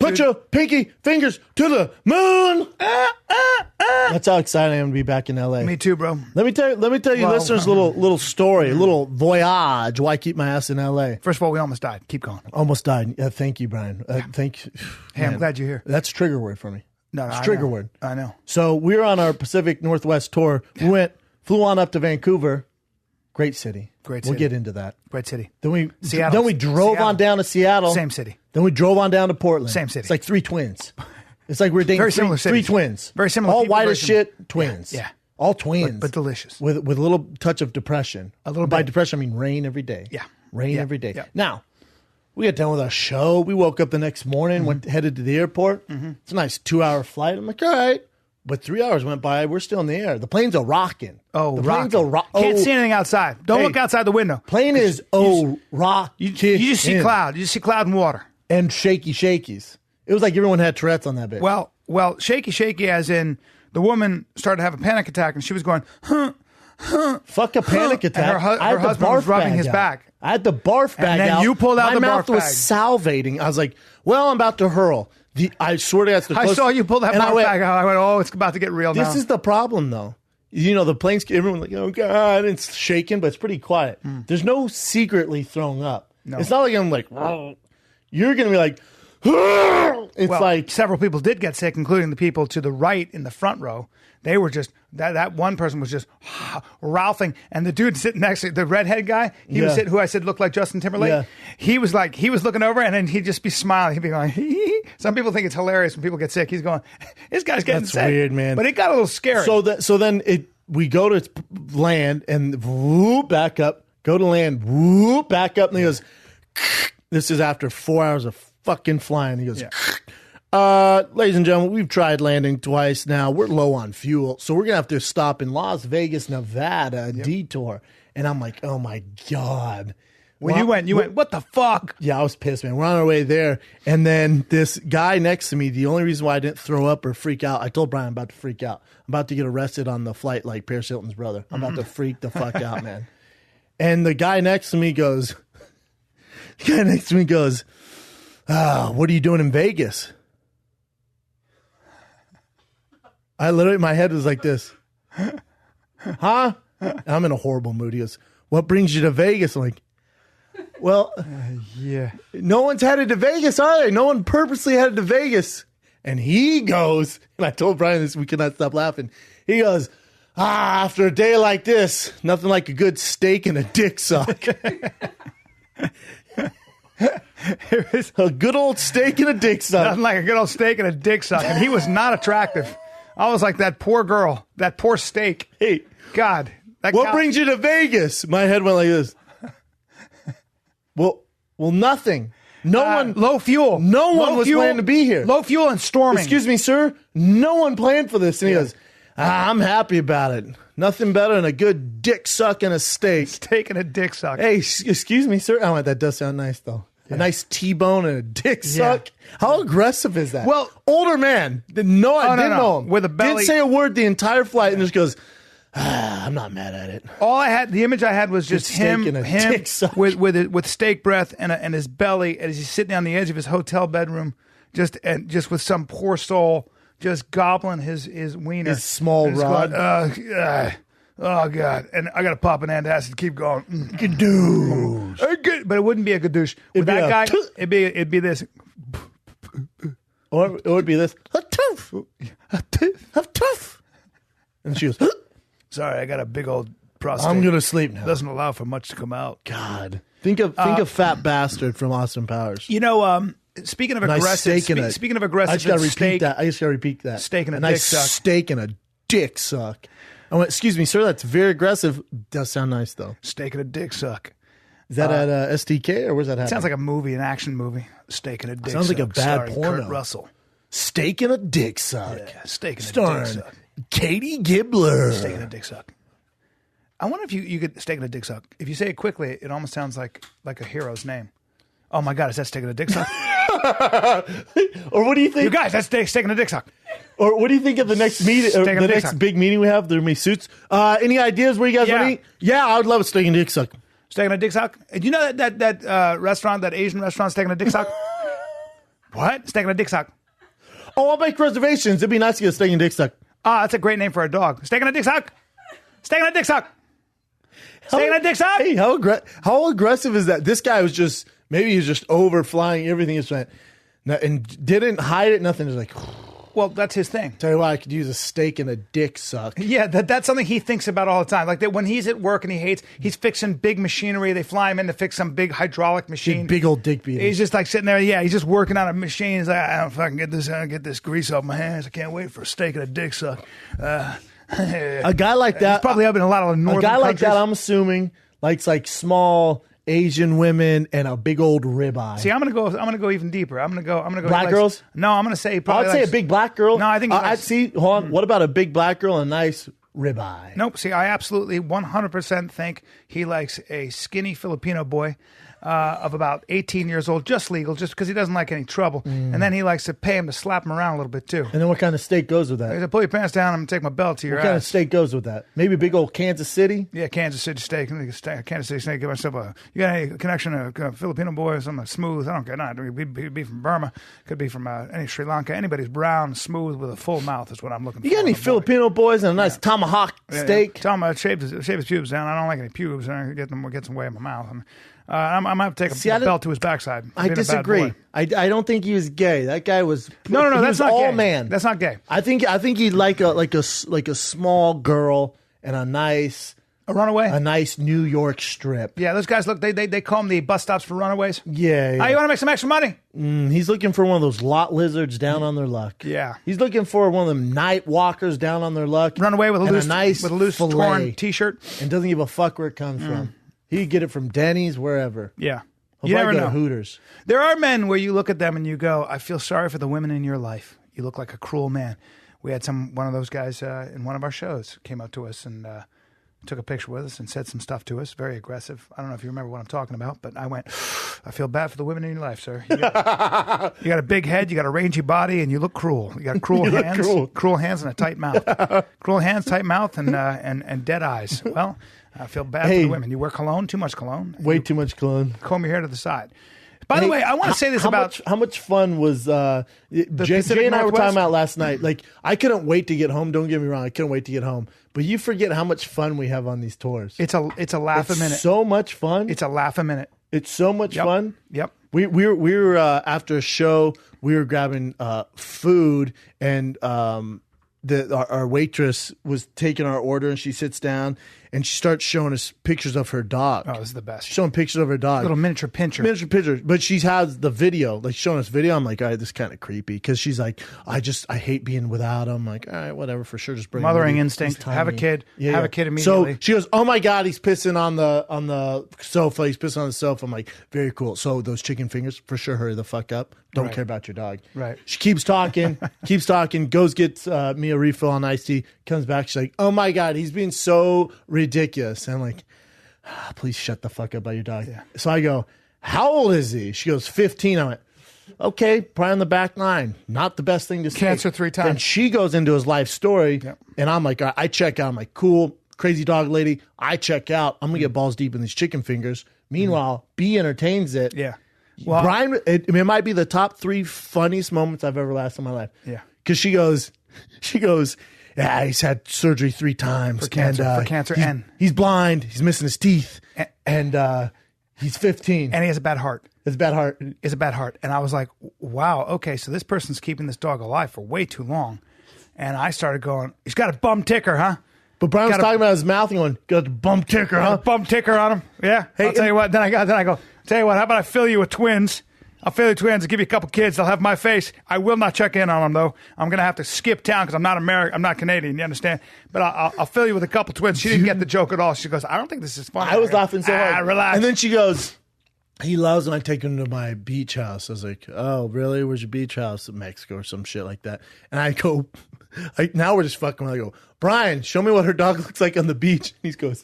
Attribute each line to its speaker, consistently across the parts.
Speaker 1: Put your pinky fingers to the moon. That's how excited I am to be back in LA.
Speaker 2: Me too, bro.
Speaker 1: Let me tell you, listeners, a little story, a little voyage. Why keep my ass in LA?
Speaker 2: First of all, we almost died. Keep going.
Speaker 1: Almost died. Thank you, Brian. Thank you.
Speaker 2: Hey, I'm glad you're here.
Speaker 1: That's trigger word for me.
Speaker 2: No,
Speaker 1: it's trigger word.
Speaker 2: I know.
Speaker 1: So we were on our Pacific Northwest tour. We flew on up to Vancouver. Great city. We'll get into that.
Speaker 2: Great city.
Speaker 1: Then we drove on down to Seattle.
Speaker 2: Same city.
Speaker 1: Then we drove on down to Portland.
Speaker 2: Same city.
Speaker 1: It's like three twins. It's like we're dating three twins.
Speaker 2: Very similar.
Speaker 1: All white as shit twins.
Speaker 2: Yeah.
Speaker 1: All twins.
Speaker 2: But delicious.
Speaker 1: With a little touch of depression.
Speaker 2: A little bit.
Speaker 1: By depression, I mean rain every day.
Speaker 2: Yeah.
Speaker 1: Rain every day.
Speaker 2: Yeah.
Speaker 1: Now, we got done with our show. We woke up the next morning, headed to the airport. It's a nice 2-hour flight. I'm like, all right. But 3 hours went by. We're still in the air. The planes are rocking.
Speaker 2: The planes are rocking. Can't see anything outside. Don't look outside the window.
Speaker 1: Plane is rock.
Speaker 2: You just see cloud. You just see cloud and water.
Speaker 1: And shakies. It was like everyone had Tourette's on that bitch.
Speaker 2: Well, shaky as in the woman started to have a panic attack and she was going,
Speaker 1: fuck a panic attack.
Speaker 2: And her husband was rubbing his back.
Speaker 1: I had the barf bag out.
Speaker 2: And then you pulled out the barf bag.
Speaker 1: My mouth was salivating. I was like, well, I'm about to hurl. I swear to God,
Speaker 2: I saw you pull that barf bag out. I went, oh, it's about to get real now.
Speaker 1: This is the problem, though. You know, the planes, everyone's like, oh, God, it's shaking, but it's pretty quiet. There's no secretly throwing up. No. It's not like I'm like, oh. You're going to be like, it's like.
Speaker 2: Several people did get sick, including the people to the right in the front row. They were just, that one person was just ralphing. And the dude sitting next to the redhead guy, he was sitting, who I said looked like Justin Timberlake. Yeah. He was looking over and then he'd just be smiling. He'd be going, hee. Some people think it's hilarious when people get sick. He's going, this guy's getting sick.
Speaker 1: That's weird, man.
Speaker 2: But it got a little scary.
Speaker 1: So then we go to land and whoop, back up, go to land, whoop, back up. And he goes, this is after 4 hours of fucking flying. He goes, ladies and gentlemen, we've tried landing twice now. We're low on fuel. So we're going to have to stop in Las Vegas, Nevada, detour. And I'm like, oh my God.
Speaker 2: When you went, what the fuck?
Speaker 1: Yeah, I was pissed, man. We're on our way there. And then this guy next to me, the only reason why I didn't throw up or freak out, I told Brian I'm about to freak out. I'm about to get arrested on the flight like Paris Hilton's brother. I'm about to freak the fuck out, man. And the guy next to me goes, what are you doing in Vegas? I literally, my head was like this. Huh? And I'm in a horrible mood. He goes, what brings you to Vegas? I'm like, well, no one's headed to Vegas, are they? No one purposely headed to Vegas. And he goes, and I told Brian this, we cannot stop laughing. He goes, after a day like this, nothing like a good steak and a dick suck. A good old steak and a dick suck.
Speaker 2: Nothing like a good old steak and a dick suck. And he was not attractive. I was like, that poor girl, that poor steak.
Speaker 1: Hey,
Speaker 2: God.
Speaker 1: What brings you to Vegas? My head went like this. Well, nothing. No one.
Speaker 2: Low fuel.
Speaker 1: No one was planning to be here.
Speaker 2: Low fuel and storming.
Speaker 1: Excuse me, sir. No one planned for this. And he goes, I'm happy about it. Nothing better than a good dick suck and a steak.
Speaker 2: Steak and a dick suck.
Speaker 1: Hey, excuse me, sir. Oh, that does sound nice, though. Yeah. A nice T-bone and a dick suck. How aggressive is that?
Speaker 2: Well,
Speaker 1: older man. I didn't know him.
Speaker 2: With a belly.
Speaker 1: Didn't say a word the entire flight and just goes, I'm not mad at it.
Speaker 2: The image I had was just him with steak breath and his belly as he's sitting on the edge of his hotel bedroom, just with some poor soul just gobbling his wiener.
Speaker 1: His small rod.
Speaker 2: Going, oh, God. And I got to pop an antacid, keep going.
Speaker 1: Gadoosh.
Speaker 2: But it wouldn't be a gadoosh. With that guy, it'd be this.
Speaker 1: Or it would be this. A toof. A toof. And she goes,
Speaker 2: sorry, I got a big old prostate.
Speaker 1: I'm going to sleep now.
Speaker 2: Doesn't allow for much to come out.
Speaker 1: God. Think of Fat Bastard from Austin Powers.
Speaker 2: You know, speaking of aggressive, speaking of aggressive,
Speaker 1: I just got to repeat that.
Speaker 2: Steak and a
Speaker 1: nice
Speaker 2: dick suck.
Speaker 1: Steak and a dick suck. I went, excuse me, sir, that's very aggressive. Does sound nice, though.
Speaker 2: Steak and a dick suck.
Speaker 1: Is that at STK, or where's that happening?
Speaker 2: Sounds like a movie, an action movie. Steak and a dick
Speaker 1: sounds
Speaker 2: suck.
Speaker 1: Sounds like a bad porno.
Speaker 2: Kurt Russell.
Speaker 1: Steak and a dick suck.
Speaker 2: Yeah, steak and a
Speaker 1: Starring
Speaker 2: dick suck.
Speaker 1: Katie Gibbler.
Speaker 2: Steak and a dick suck. I wonder if you could steak and a dick suck. If you say it quickly, it almost sounds like a hero's name. Oh my God, is that steak and a dick suck?
Speaker 1: Or what do you think?
Speaker 2: You guys, that's steak and a dick suck.
Speaker 1: Or what do you think of the next meeting? The next big meeting we have? There may suits. Any ideas where you guys want to eat? Yeah, I would love a steak and a dick suck.
Speaker 2: Steak and a dick suck. Do you know that restaurant, that Asian restaurant, steak and a dick suck? What? Steak and a dick suck.
Speaker 1: Oh, I'll make reservations. It'd be nice to get a steak and dick suck.
Speaker 2: Ah, that's a great name for a dog. Steak and a dick suck. Steak and a dick suck. Steak and a dick suck.
Speaker 1: Hey, how aggressive is that? This guy was just, maybe he was just overflying everything he went, and didn't hide it, nothing. Just like,
Speaker 2: well, that's his thing.
Speaker 1: Tell you what, I could use a steak and a dick suck.
Speaker 2: Yeah, that's something he thinks about all the time. Like that when he's at work and he's fixing big machinery. They fly him in to fix some big hydraulic machine.
Speaker 1: Big old dick beater.
Speaker 2: He's just like sitting there. Yeah, he's just working on a machine. He's like, I don't fucking get this grease off my hands. I can't wait for a steak and a dick suck.
Speaker 1: A guy like that,
Speaker 2: he's probably up in a lot of northern
Speaker 1: A guy like
Speaker 2: countries.
Speaker 1: that, I'm assuming, likes like small Asian women and a big old ribeye.
Speaker 2: See, I'm gonna go even deeper. I'm gonna go.
Speaker 1: Black girls?
Speaker 2: No, I'm gonna say probably.
Speaker 1: I'd say a big black girl.
Speaker 2: No, I think
Speaker 1: I'd see. Hold on. What about a big black girl and a nice ribeye?
Speaker 2: Nope. See, I absolutely 100% think he likes a skinny Filipino boy of about 18 years old, just legal, just because he doesn't like any trouble. And then he likes to pay him to slap him around a little bit too.
Speaker 1: And then what kind of steak goes with that?
Speaker 2: He said, pull your pants down. I'm gonna take my belt to your
Speaker 1: What kind of
Speaker 2: ass.
Speaker 1: steak goes with that? Maybe a big old Kansas City?
Speaker 2: Yeah, Kansas City steak. Kansas City steak. Give myself a. You got any connection to a Filipino boy or something smooth? I don't care. No, he'd be from Burma. Could be from any Sri Lanka. Anybody's brown, smooth with a full mouth is what I'm looking for.
Speaker 1: You got any Filipino boys and a nice tomahawk steak?
Speaker 2: Yeah. Tell him shave his pubes down. I don't like any pubes. I get some way in my mouth. And, I'm gonna have to take a belt to his backside.
Speaker 1: I disagree. I don't think he was gay. That guy was
Speaker 2: no. That's not
Speaker 1: all
Speaker 2: gay.
Speaker 1: man.
Speaker 2: That's not gay.
Speaker 1: I think he'd like a small girl and a nice New York strip.
Speaker 2: Yeah, those guys look. They call them the bus stops for runaways.
Speaker 1: Yeah.
Speaker 2: Oh, you want to make some extra money?
Speaker 1: He's looking for one of those lot lizards down on their luck.
Speaker 2: Yeah.
Speaker 1: He's looking for one of them night walkers down on their luck.
Speaker 2: Run away with a loose
Speaker 1: fillet,
Speaker 2: torn T-shirt,
Speaker 1: and doesn't give a fuck where it comes from. He could get it from Denny's, wherever.
Speaker 2: Yeah.
Speaker 1: He'll
Speaker 2: You never
Speaker 1: go to
Speaker 2: know.
Speaker 1: Hooters.
Speaker 2: There are men where you look at them and you go, I feel sorry for the women in your life. You look like a cruel man. We had one of those guys in one of our shows came up to us and took a picture with us and said some stuff to us, very aggressive. I don't know if you remember what I'm talking about, but I went, I feel bad for the women in your life, sir. You got a big head, you got a rangy body, and you look cruel. You got cruel hands, cruel hands and a tight mouth. Cruel hands, tight mouth, and dead eyes. Well, I feel bad for the women. You wear cologne, too much cologne.
Speaker 1: Way too much cologne.
Speaker 2: Comb your hair to the side. By the way, I want to say this about
Speaker 1: how much fun was Jay and I were talking about last night. Like, I couldn't wait to get home. Don't get me wrong, I couldn't wait to get home. But you forget how much fun we have on these tours.
Speaker 2: It's a laugh a minute.
Speaker 1: So much fun.
Speaker 2: It's a laugh a minute.
Speaker 1: It's so much fun.
Speaker 2: Yep.
Speaker 1: We were after a show. We were grabbing food, and our waitress was taking our order, and she sits down and she starts showing us pictures of her dog.
Speaker 2: Oh, this is the best.
Speaker 1: She's showing pictures of her dog.
Speaker 2: Little miniature pincher.
Speaker 1: Miniature pictures. But she has the video, like showing us video. I'm like, all right, this is kind of creepy. Because she's like, I hate being without him. I'm like, all right, whatever, for sure. Just bring
Speaker 2: Mothering
Speaker 1: him.
Speaker 2: instinct. Have a kid. Have a kid immediately.
Speaker 1: So she goes, oh my God, he's pissing on the sofa. He's pissing on the sofa. I'm like, very cool. So those chicken fingers, for sure, hurry the fuck up. Don't care about your dog.
Speaker 2: Right.
Speaker 1: She keeps talking, goes gets me a refill on iced tea, comes back. She's like, oh my God, he's being so ridiculous. And I'm like, please shut the fuck up about your dog. Yeah. So I go, how old is he? She goes, 15. I went, okay, probably on the back line. Not the best thing to say.
Speaker 2: Cancer 3 times.
Speaker 1: And she goes into his life story, and I'm like, I check out. I'm like, cool, crazy dog lady. I check out. I'm going to get balls deep in these chicken fingers. Meanwhile, B entertains it.
Speaker 2: Yeah. Well,
Speaker 1: Brian, it might be the top 3 funniest moments I've ever laughed in my life.
Speaker 2: Yeah. Because
Speaker 1: she goes, yeah, he's had surgery 3 times.
Speaker 2: For cancer.
Speaker 1: He's blind. He's missing his teeth. And he's 15.
Speaker 2: And he has a bad heart.
Speaker 1: It's a bad heart.
Speaker 2: It's a bad heart. And I was like, wow, okay, so this person's keeping this dog alive for way too long. And I started going, he's got a bum ticker, huh?
Speaker 1: But Brian was talking about his mouth and going, got a bum ticker, huh?
Speaker 2: Bum ticker on him. Yeah. Hey, I'll tell you what. Then I go, tell you what, how about I fill you with twins? I'll fill you with twins. I'll give you a couple kids. They'll have my face. I will not check in on them, though. I'm going to have to skip town because I'm not American. I'm not Canadian. You understand? But I'll fill you with a couple twins. She didn't get the joke at all. She goes, I don't think this is funny.
Speaker 1: I was laughing so hard.
Speaker 2: Relax.
Speaker 1: And then she goes, he loves when I take him to my beach house. I was like, oh, really? Where's your beach house? In Mexico or some shit like that. And I go, now we're just fucking. I go, Brian, show me what her dog looks like on the beach. And he goes,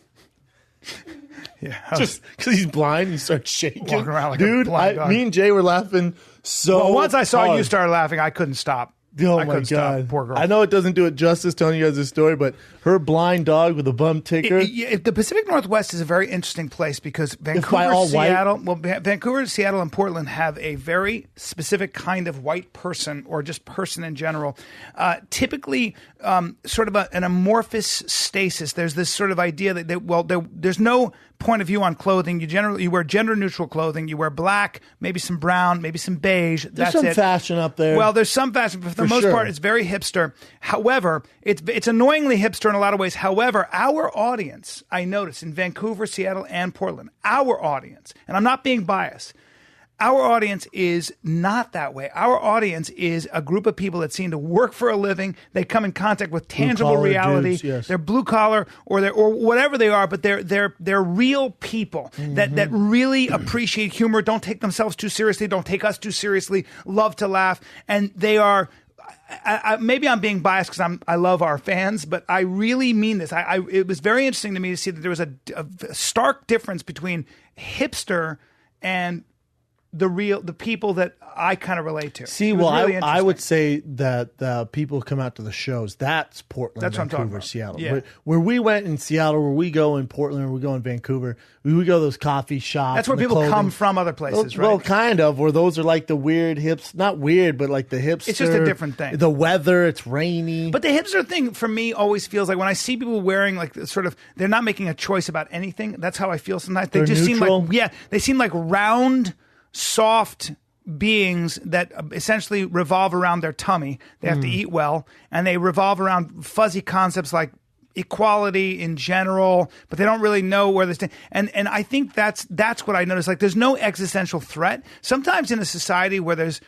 Speaker 1: yeah, just because he's blind, he starts shaking.
Speaker 2: Walking around like
Speaker 1: dude.
Speaker 2: a blind dog.
Speaker 1: Me and Jay were laughing so.
Speaker 2: Well, once I saw
Speaker 1: hard.
Speaker 2: you start laughing, I couldn't stop.
Speaker 1: Oh
Speaker 2: I
Speaker 1: my
Speaker 2: couldn't stop.
Speaker 1: God.
Speaker 2: Poor girl.
Speaker 1: I know it doesn't do it justice telling you guys this story, but her blind dog with a bum ticker.
Speaker 2: The Pacific Northwest is a very interesting place because Vancouver,
Speaker 1: all white-
Speaker 2: Seattle, Vancouver, Seattle, and Portland have a very specific kind of white person, or just person in general. Typically, sort of an amorphous stasis. There's this sort of idea that there's no point of view on clothing. You wear gender neutral clothing. You wear black, maybe some brown, maybe some beige.
Speaker 1: There's
Speaker 2: That's
Speaker 1: some
Speaker 2: it.
Speaker 1: fashion up there.
Speaker 2: Well, there's some fashion, but for the most
Speaker 1: sure.
Speaker 2: part, it's very hipster. However, it's annoyingly hipster in a lot of ways. However, our audience, I notice in Vancouver, Seattle, and Portland, our audience, and I'm not being biased, our audience is not that way. Our audience is a group of people that seem to work for a living. They come in contact with tangible
Speaker 1: Blue-collar
Speaker 2: reality.
Speaker 1: dudes, yes.
Speaker 2: They're blue collar or whatever they are, but they're real people that really appreciate humor, don't take themselves too seriously, don't take us too seriously, love to laugh, and they are. Maybe I'm being biased because I love our fans, but I really mean this. It was very interesting to me to see that there was a stark difference between hipster and the people that I kind of relate to.
Speaker 1: See, well, I would say that the people who come out to the shows, that's Portland,
Speaker 2: That's what I'm
Speaker 1: Vancouver,
Speaker 2: talking about.
Speaker 1: Seattle.
Speaker 2: Yeah.
Speaker 1: Where we went in Seattle, where we go in Portland, where we go in Vancouver, we go to those coffee shops.
Speaker 2: That's where
Speaker 1: and the
Speaker 2: people
Speaker 1: clothing.
Speaker 2: come from other places, right?
Speaker 1: Well, kind of, where those are like the weird hips, not weird, but like the hipster.
Speaker 2: It's just a different thing.
Speaker 1: The weather, it's rainy.
Speaker 2: But the hipster thing for me always feels like when I see people wearing like sort of, they're not making a choice about anything. That's how I feel sometimes. They
Speaker 1: They're
Speaker 2: just
Speaker 1: neutral.
Speaker 2: seem like, they seem like round, soft beings that essentially revolve around their tummy. They have to eat well, and they revolve around fuzzy concepts like equality in general, but they don't really know where this. And I think that's what I noticed. Like, there's no existential threat. Sometimes in a society where there's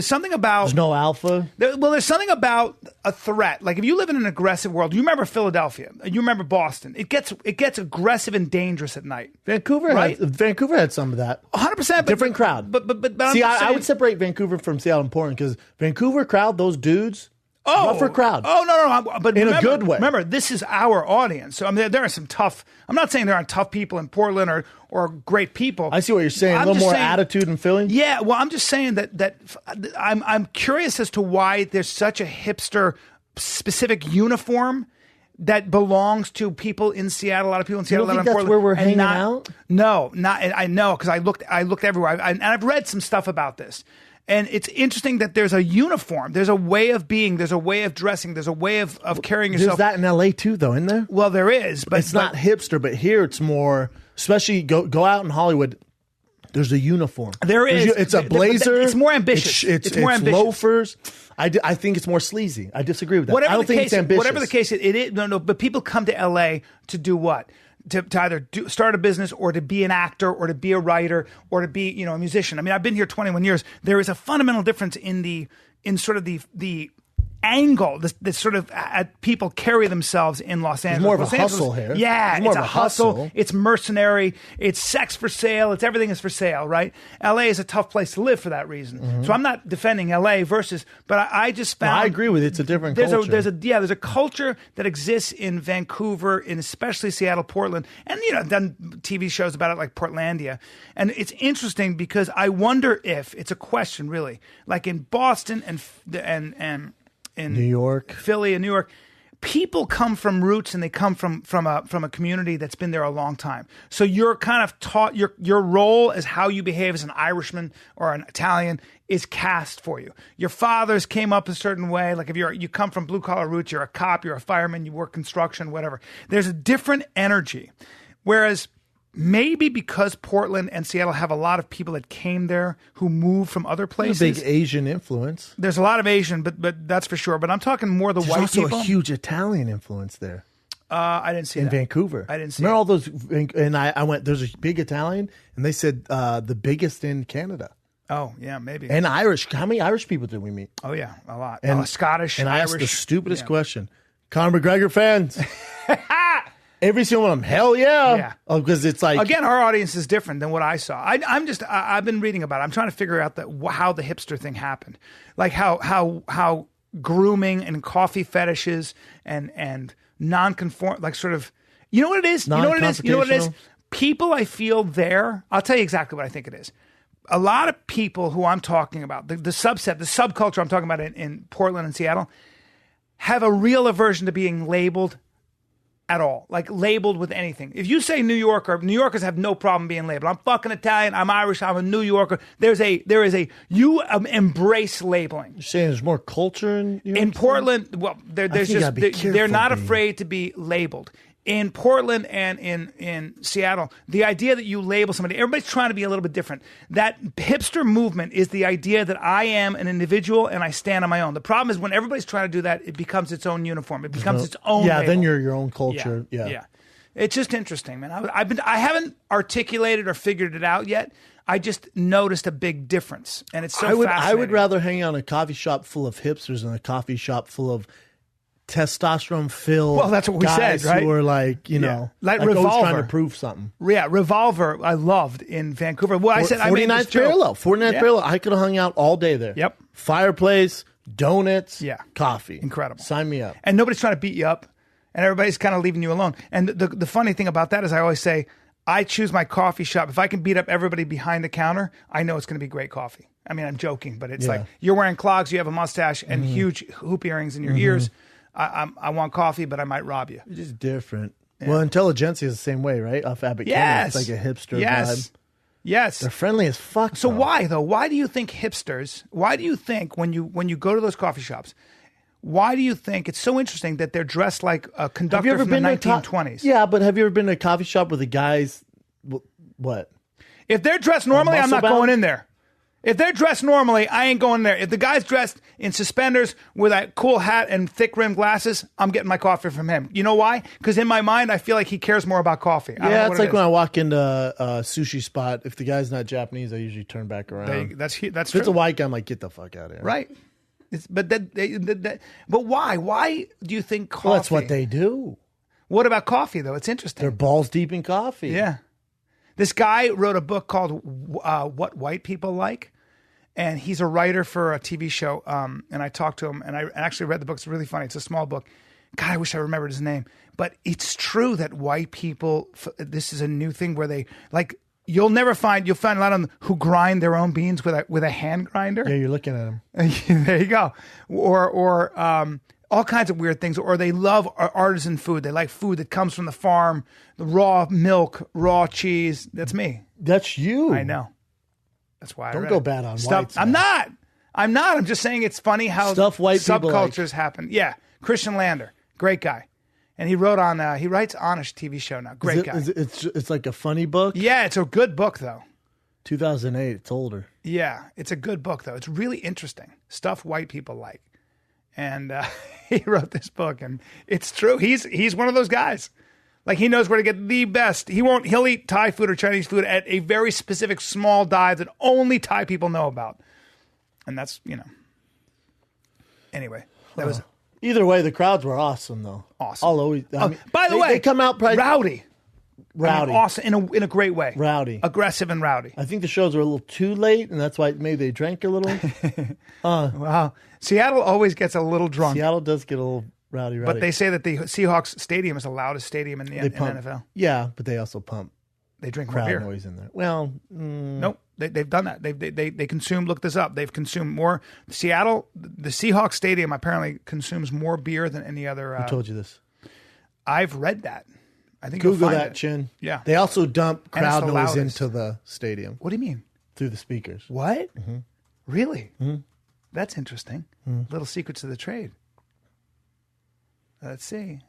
Speaker 2: something about
Speaker 1: There's no alpha.
Speaker 2: there's something about a threat. Like if you live in an aggressive world, you remember Philadelphia, you remember Boston. It gets aggressive and dangerous at night.
Speaker 1: Vancouver had some of that.
Speaker 2: 100%.
Speaker 1: Different crowd.
Speaker 2: But I'm
Speaker 1: See,
Speaker 2: just
Speaker 1: I
Speaker 2: saying-
Speaker 1: would separate Vancouver from Seattle and Portland because Vancouver crowd, those dudes, rougher crowd.
Speaker 2: Oh no! But
Speaker 1: In a
Speaker 2: remember,
Speaker 1: good way.
Speaker 2: Remember, this is our audience. So I mean, there are some tough. I'm not saying there aren't tough people in Portland or great people.
Speaker 1: I see what you're saying.
Speaker 2: I'm
Speaker 1: A little
Speaker 2: just
Speaker 1: more
Speaker 2: saying-
Speaker 1: attitude and feeling.
Speaker 2: Yeah, well, I'm just saying that I'm curious as to why there's such a hipster specific uniform that belongs to people in Seattle. A lot of people in Seattle.
Speaker 1: don't
Speaker 2: a lot
Speaker 1: think
Speaker 2: in
Speaker 1: that's
Speaker 2: Portland,
Speaker 1: where we're
Speaker 2: and
Speaker 1: hanging
Speaker 2: not-
Speaker 1: out?
Speaker 2: No, not. I know because I looked everywhere, and I've read some stuff about this. And it's interesting that there's a uniform, there's a way of being, there's a way of dressing, there's a way of carrying
Speaker 1: There's
Speaker 2: yourself.
Speaker 1: that in LA too, though, isn't there?
Speaker 2: Well, there is, but
Speaker 1: It's not hipster, but here it's more. Especially go out in Hollywood. There's a uniform.
Speaker 2: There is.
Speaker 1: It's a blazer.
Speaker 2: It's more ambitious.
Speaker 1: It's
Speaker 2: more ambitious.
Speaker 1: loafers. I think it's more sleazy. I disagree with that.
Speaker 2: Whatever
Speaker 1: I don't
Speaker 2: the
Speaker 1: think
Speaker 2: case,
Speaker 1: it's ambitious.
Speaker 2: whatever the case, it is. No. But people come to LA to do what? To either start a business or to be an actor or to be a writer or to be a musician. I mean, I've been here 21 years. There is a fundamental difference in sort of the angle that sort of people carry themselves in Los Angeles.
Speaker 1: more of a
Speaker 2: Los Angeles-
Speaker 1: hustle here.
Speaker 2: Yeah,
Speaker 1: It's more
Speaker 2: it's
Speaker 1: of
Speaker 2: a
Speaker 1: a
Speaker 2: hustle.
Speaker 1: hustle.
Speaker 2: It's mercenary. It's sex for sale. It's everything is for sale, right? LA is a tough place to live for that reason. So I'm not defending LA but I just found
Speaker 1: I agree with it. It's a different
Speaker 2: there's
Speaker 1: culture.
Speaker 2: there's a culture that exists in Vancouver, in especially Seattle, Portland, and I've done TV shows about it like Portlandia, and it's interesting because I wonder if it's a question really, like in Boston and in
Speaker 1: New York,
Speaker 2: Philly, and New York. People come from roots and they come from a community that's been there a long time. So you're kind of taught your role as how you behave as an Irishman or an Italian is cast for you. Your fathers came up a certain way. Like if you come from blue collar roots, you're a cop, you're a fireman, you work construction, whatever. There's a different energy. Whereas maybe because Portland and Seattle have a lot of people that came there who moved from other places.
Speaker 1: big Asian influence.
Speaker 2: There's a lot of Asian, but that's for sure. But I'm talking more the
Speaker 1: There's
Speaker 2: white
Speaker 1: also
Speaker 2: people.
Speaker 1: a huge Italian influence there
Speaker 2: I didn't see
Speaker 1: in
Speaker 2: that.
Speaker 1: Vancouver.
Speaker 2: I didn't see
Speaker 1: Remember
Speaker 2: it.
Speaker 1: all those? And I went. There's a big Italian, and they said the biggest in Canada.
Speaker 2: Oh, yeah, maybe.
Speaker 1: And Irish. How many Irish people did we meet?
Speaker 2: Oh, yeah, a lot.
Speaker 1: And
Speaker 2: Scottish,
Speaker 1: And I
Speaker 2: Irish.
Speaker 1: asked the stupidest
Speaker 2: yeah.
Speaker 1: question: Conor McGregor fans. Every single one of them. Hell yeah.
Speaker 2: Yeah.
Speaker 1: Oh, because it's like
Speaker 2: Again, our audience is different than what I saw. I've been reading about it. I'm trying to figure out how the hipster thing happened. Like how grooming and coffee fetishes and non-conform, like sort of, you know what it is? You know what it is? You know what it is?
Speaker 1: Non-confrontational.
Speaker 2: People I feel there, I'll tell you exactly what I think it is. a lot of people who I'm talking about, the subculture I'm talking about in Portland and Seattle, have a real aversion to being labeled at all, like labeled with anything. If you say New Yorker, New Yorkers have no problem being labeled. I'm fucking Italian, I'm Irish, I'm a New Yorker. There is a you embrace labeling.
Speaker 1: You're saying there's more culture
Speaker 2: in Portland. Well, there's just they're not afraid to be labeled. In Portland and in Seattle, the idea that you label somebody, everybody's trying to be a little bit different. That hipster movement is the idea that I am an individual and I stand on my own. The problem is when everybody's trying to do that, it becomes its own uniform. It becomes its own label.
Speaker 1: Then you're your own culture. Yeah.
Speaker 2: It's just interesting, man. I haven't articulated or figured it out yet. I just noticed a big difference, and it's so fascinating.
Speaker 1: I would rather hang out in a coffee shop full of hipsters than a coffee shop full of testosterone-filled
Speaker 2: that's what we
Speaker 1: guys
Speaker 2: said, right?
Speaker 1: who are like, like
Speaker 2: Revolver.
Speaker 1: always trying to prove something.
Speaker 2: Yeah, Revolver I loved in Vancouver. Well, I said
Speaker 1: 49th parallel. 49th parallel. I could have hung out all day there.
Speaker 2: Yep.
Speaker 1: Fireplace, donuts, coffee.
Speaker 2: Incredible.
Speaker 1: Sign me up.
Speaker 2: And nobody's trying to beat you up, and everybody's kind of leaving you alone. And the funny thing about that is I always say, I choose my coffee shop. If I can beat up everybody behind the counter, I know it's going to be great coffee. I mean, I'm joking, but it's like you're wearing clogs, you have a mustache, and huge hoop earrings in your ears. I want coffee, but I might rob you.
Speaker 1: It's just different. Yeah. Well, Intelligentsia is the same way, right? Off Abbott
Speaker 2: yes.
Speaker 1: Kinney. It's like a hipster vibe.
Speaker 2: Yes.
Speaker 1: They're friendly as fuck.
Speaker 2: So why, though? Why do you think hipsters, why do you think when you go to those coffee shops, why do you think it's so interesting that they're dressed like a conductor from the 1920s?
Speaker 1: Yeah, but have you ever been to a coffee shop with the guys, what?
Speaker 2: If they're dressed normally, I'm not going in there. If they're dressed normally, I ain't going there. If the guy's dressed in suspenders with a cool hat and thick rimmed glasses, I'm getting my coffee from him. You know why? Because in my mind, I feel like he cares more about coffee.
Speaker 1: Yeah, it's like when I walk into a sushi spot. If the guy's not Japanese, I usually turn back around.
Speaker 2: That's true.
Speaker 1: If it's a white guy, I'm like, get the fuck out of here.
Speaker 2: Right. But why? Why do you think coffee?
Speaker 1: Well, that's what they do.
Speaker 2: What about coffee, though? It's interesting.
Speaker 1: They're balls deep in coffee.
Speaker 2: Yeah. This guy wrote a book called What White People Like, and he's a writer for a TV show, and I talked to him, and I actually read the book. It's really funny. It's a small book. God, I wish I remembered his name. But it's true that white people, this is a new thing where they, like, you'll find a lot of them who grind their own beans with a hand grinder.
Speaker 1: Yeah, you're looking at them.
Speaker 2: There you go. Or all kinds of weird things. Or they love artisan food. They like food that comes from the farm, the raw milk, raw cheese. That's me.
Speaker 1: That's you.
Speaker 2: I know. That's why
Speaker 1: Don't go bad on
Speaker 2: stuff.
Speaker 1: whites.
Speaker 2: I'm not. I'm just saying it's funny how
Speaker 1: stuff white
Speaker 2: subcultures happen. Yeah. Christian Lander, great guy. And he writes on a TV show now. Great guy.
Speaker 1: It's like a funny book?
Speaker 2: Yeah, it's a good book, though.
Speaker 1: 2008, it's older.
Speaker 2: Yeah, it's a good book, though. It's really interesting. Stuff white people like. And he wrote this book, and it's true. He's one of those guys. Like, he knows where to get the best. He'll eat Thai food or Chinese food at a very specific small dive that only Thai people know about. And that's, Anyway, that was...
Speaker 1: Either way, the crowds were awesome, though.
Speaker 2: Awesome.
Speaker 1: By
Speaker 2: the way,
Speaker 1: they come out probably...
Speaker 2: Rowdy.
Speaker 1: Rowdy.
Speaker 2: Awesome, in a great way.
Speaker 1: Rowdy.
Speaker 2: Aggressive and rowdy.
Speaker 1: I think the shows were a little too late, and that's why maybe they drank a little.
Speaker 2: Wow. Seattle always gets a little drunk.
Speaker 1: Seattle does get a little rowdy.
Speaker 2: But they say that the Seahawks Stadium is the loudest stadium in the NFL.
Speaker 1: Yeah, but they also pump.
Speaker 2: They drink
Speaker 1: crowd
Speaker 2: more beer.
Speaker 1: noise in there. Well,
Speaker 2: nope. They've done that. They consume. Look this up. They've consumed more. Seattle, the Seahawks Stadium apparently consumes more beer than any other.
Speaker 1: Who told you this?
Speaker 2: I've read that. I think
Speaker 1: Google
Speaker 2: you'll find
Speaker 1: that, Chin.
Speaker 2: Yeah.
Speaker 1: They also dump crowd noise
Speaker 2: loudest.
Speaker 1: into the stadium.
Speaker 2: What do you mean?
Speaker 1: Through the speakers.
Speaker 2: What?
Speaker 1: Mm-hmm.
Speaker 2: Really?
Speaker 1: Mm-hmm.
Speaker 2: That's interesting. Mm-hmm. Little secrets of the trade. Let's see.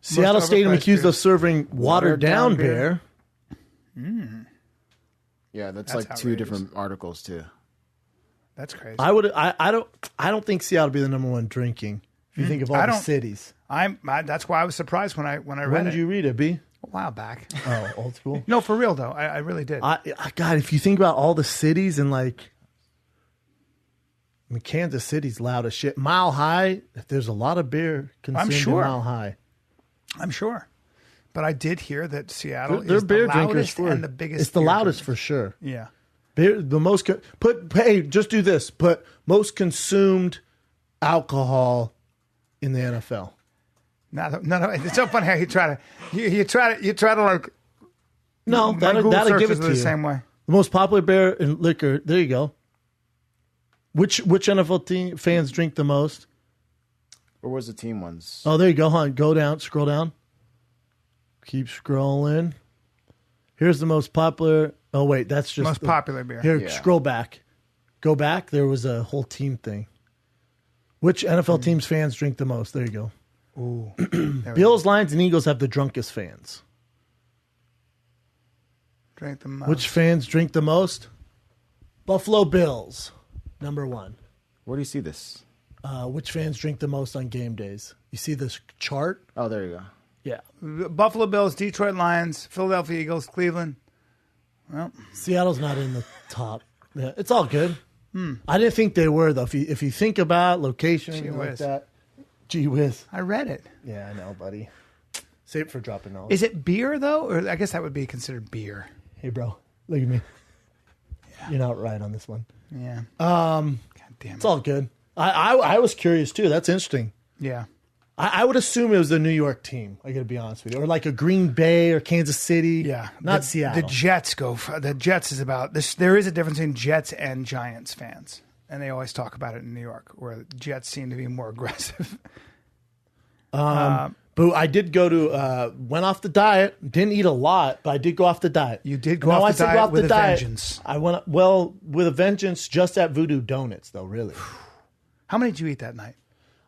Speaker 1: Seattle Stadium accused of serving watered down beer.
Speaker 3: Yeah, that's like outrageous. 2 different articles too.
Speaker 2: That's crazy.
Speaker 1: I don't think Seattle would be the number one drinking. If you think of all the cities.
Speaker 2: That's why I was surprised when I read it.
Speaker 1: When did you read it, B?
Speaker 2: A while back.
Speaker 1: Oh, old school.
Speaker 2: No, for real though. I really did.
Speaker 1: God, if you think about all the cities and Kansas City's loud as shit. Mile High, there's a lot of beer consumed in Mile High.
Speaker 2: I'm sure. But I did hear that Seattle
Speaker 1: they're
Speaker 2: is
Speaker 1: beer
Speaker 2: the loudest and the biggest.
Speaker 1: It's the loudest for sure.
Speaker 2: Yeah.
Speaker 1: Beer, the most hey, just do this. Put most consumed alcohol in the NFL.
Speaker 2: No. It's so funny how you try to like.
Speaker 1: No, that'll give it to you
Speaker 2: the same way.
Speaker 1: The most popular beer and liquor. There you go. Which NFL team fans drink the most?
Speaker 3: Or was the team ones?
Speaker 1: Oh, there you go, hon. Go down. Scroll down. Keep scrolling. Here's the most popular. Oh, wait. That's just
Speaker 2: most popular beer.
Speaker 1: Here, scroll back. Go back. There was a whole team thing. Which NFL teams fans drink the most? There you go.
Speaker 2: Ooh.
Speaker 1: Bills, Lions, and Eagles have the drunkest fans.
Speaker 2: Drink the most.
Speaker 1: Which fans drink the most? Buffalo Bills, number 1.
Speaker 3: Where do you see this?
Speaker 1: Which fans drink the most on game days? You see this chart?
Speaker 3: Oh, there you go.
Speaker 1: Yeah.
Speaker 2: Buffalo Bills, Detroit Lions, Philadelphia Eagles, Cleveland. Well,
Speaker 1: Seattle's not in the top. Yeah, it's all good. I didn't think they were, though. If you think about location and like that, gee whiz.
Speaker 2: I read it.
Speaker 1: Yeah, I know, buddy. Save it for dropping knowledge.
Speaker 2: Is it beer, though? Or I guess that would be considered beer.
Speaker 1: Hey, bro, look at me. Yeah. You're not right on this one.
Speaker 2: Yeah. God damn it.
Speaker 1: It's all good. I was curious, too. That's interesting.
Speaker 2: Yeah.
Speaker 1: I would assume it was the New York team. I got to be honest with you, or like a Green Bay or Kansas City.
Speaker 2: Yeah,
Speaker 1: not Seattle.
Speaker 2: The Jets the Jets is about this. There is a difference between Jets and Giants fans, and they always talk about it in New York, where the Jets seem to be more aggressive.
Speaker 1: But I did go to went off the diet. Didn't eat a lot, but I did go off the diet.
Speaker 2: You did go off the diet with a vengeance.
Speaker 1: I went with a vengeance. Just at Voodoo Donuts, though. Really.
Speaker 2: How many did you eat that night?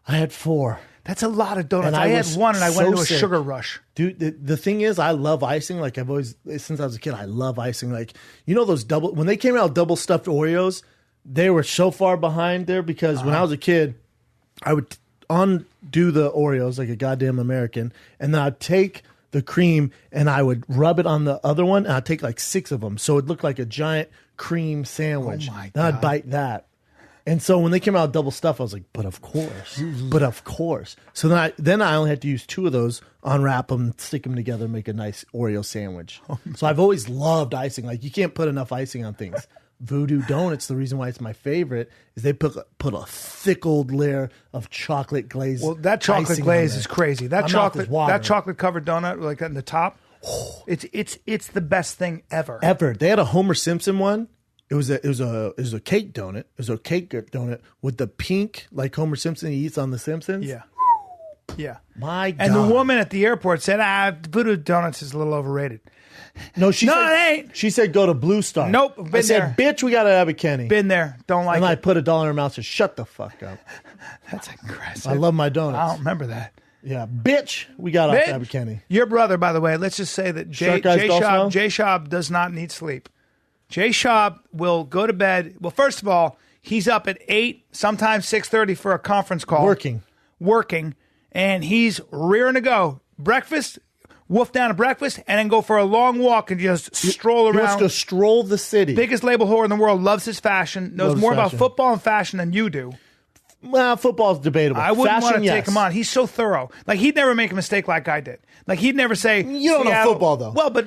Speaker 1: I had 4.
Speaker 2: That's a lot of donuts.
Speaker 1: And
Speaker 2: I had one, and I went into a
Speaker 1: sick.
Speaker 2: sugar rush.
Speaker 1: Dude, the thing is, I love icing. Like I've always, since I was a kid, I love icing. Like, you know those when they came out with double stuffed Oreos, they were so far behind there because when I was a kid, I would undo the Oreos like a goddamn American, and then I'd take the cream and I would rub it on the other one, and I'd take like 6 of them. So it looked like a giant cream sandwich.
Speaker 2: Oh my
Speaker 1: then I'd
Speaker 2: God.
Speaker 1: bite that. And so when they came out with double stuff, I was like, but of course. But of course. So then I only had to use 2 of those, unwrap them, stick them together, make a nice Oreo sandwich. So I've always loved icing. Like, you can't put enough icing on things. Voodoo Donuts, the reason why it's my favorite is they put a thick old layer of chocolate glaze.
Speaker 2: Well, that chocolate glaze is crazy. That chocolate covered donut like that in the top, it's the best thing ever.
Speaker 1: Ever. They had a Homer Simpson one. It was a cake donut. It was a cake donut with the pink, like Homer Simpson eats on The Simpsons.
Speaker 2: Yeah. Yeah.
Speaker 1: My God.
Speaker 2: And the woman at the airport said, Voodoo Donuts is a little overrated.
Speaker 1: No, she said,
Speaker 2: it ain't.
Speaker 1: She said go to Blue Star.
Speaker 2: Nope.
Speaker 1: I said, bitch, we got to have a Kenny.
Speaker 2: Been there. Don't like
Speaker 1: and
Speaker 2: it.
Speaker 1: I put $1 in her mouth and said, shut the fuck up.
Speaker 2: That's aggressive.
Speaker 1: I love my donuts.
Speaker 2: I don't remember that.
Speaker 1: Yeah, bitch, we got off Abby Kenny.
Speaker 2: Your brother, by the way, let's just say that Jay Schaub does not need sleep. Jay Schaub will go to bed. Well, first of all, he's up at 8, sometimes 6:30 for a conference call. Working, and he's rearing to go. Breakfast, wolf down to breakfast, and then go for a long walk and just stroll around.
Speaker 1: He wants to stroll the city.
Speaker 2: Biggest label whore in the world, loves his fashion, knows more about football and fashion than you do.
Speaker 1: Well, football's debatable.
Speaker 2: I wouldn't want to take him on. He's so thorough. Like, he'd never make a mistake like I did. Like, he'd never say...
Speaker 1: You don't know football, though.
Speaker 2: Well, but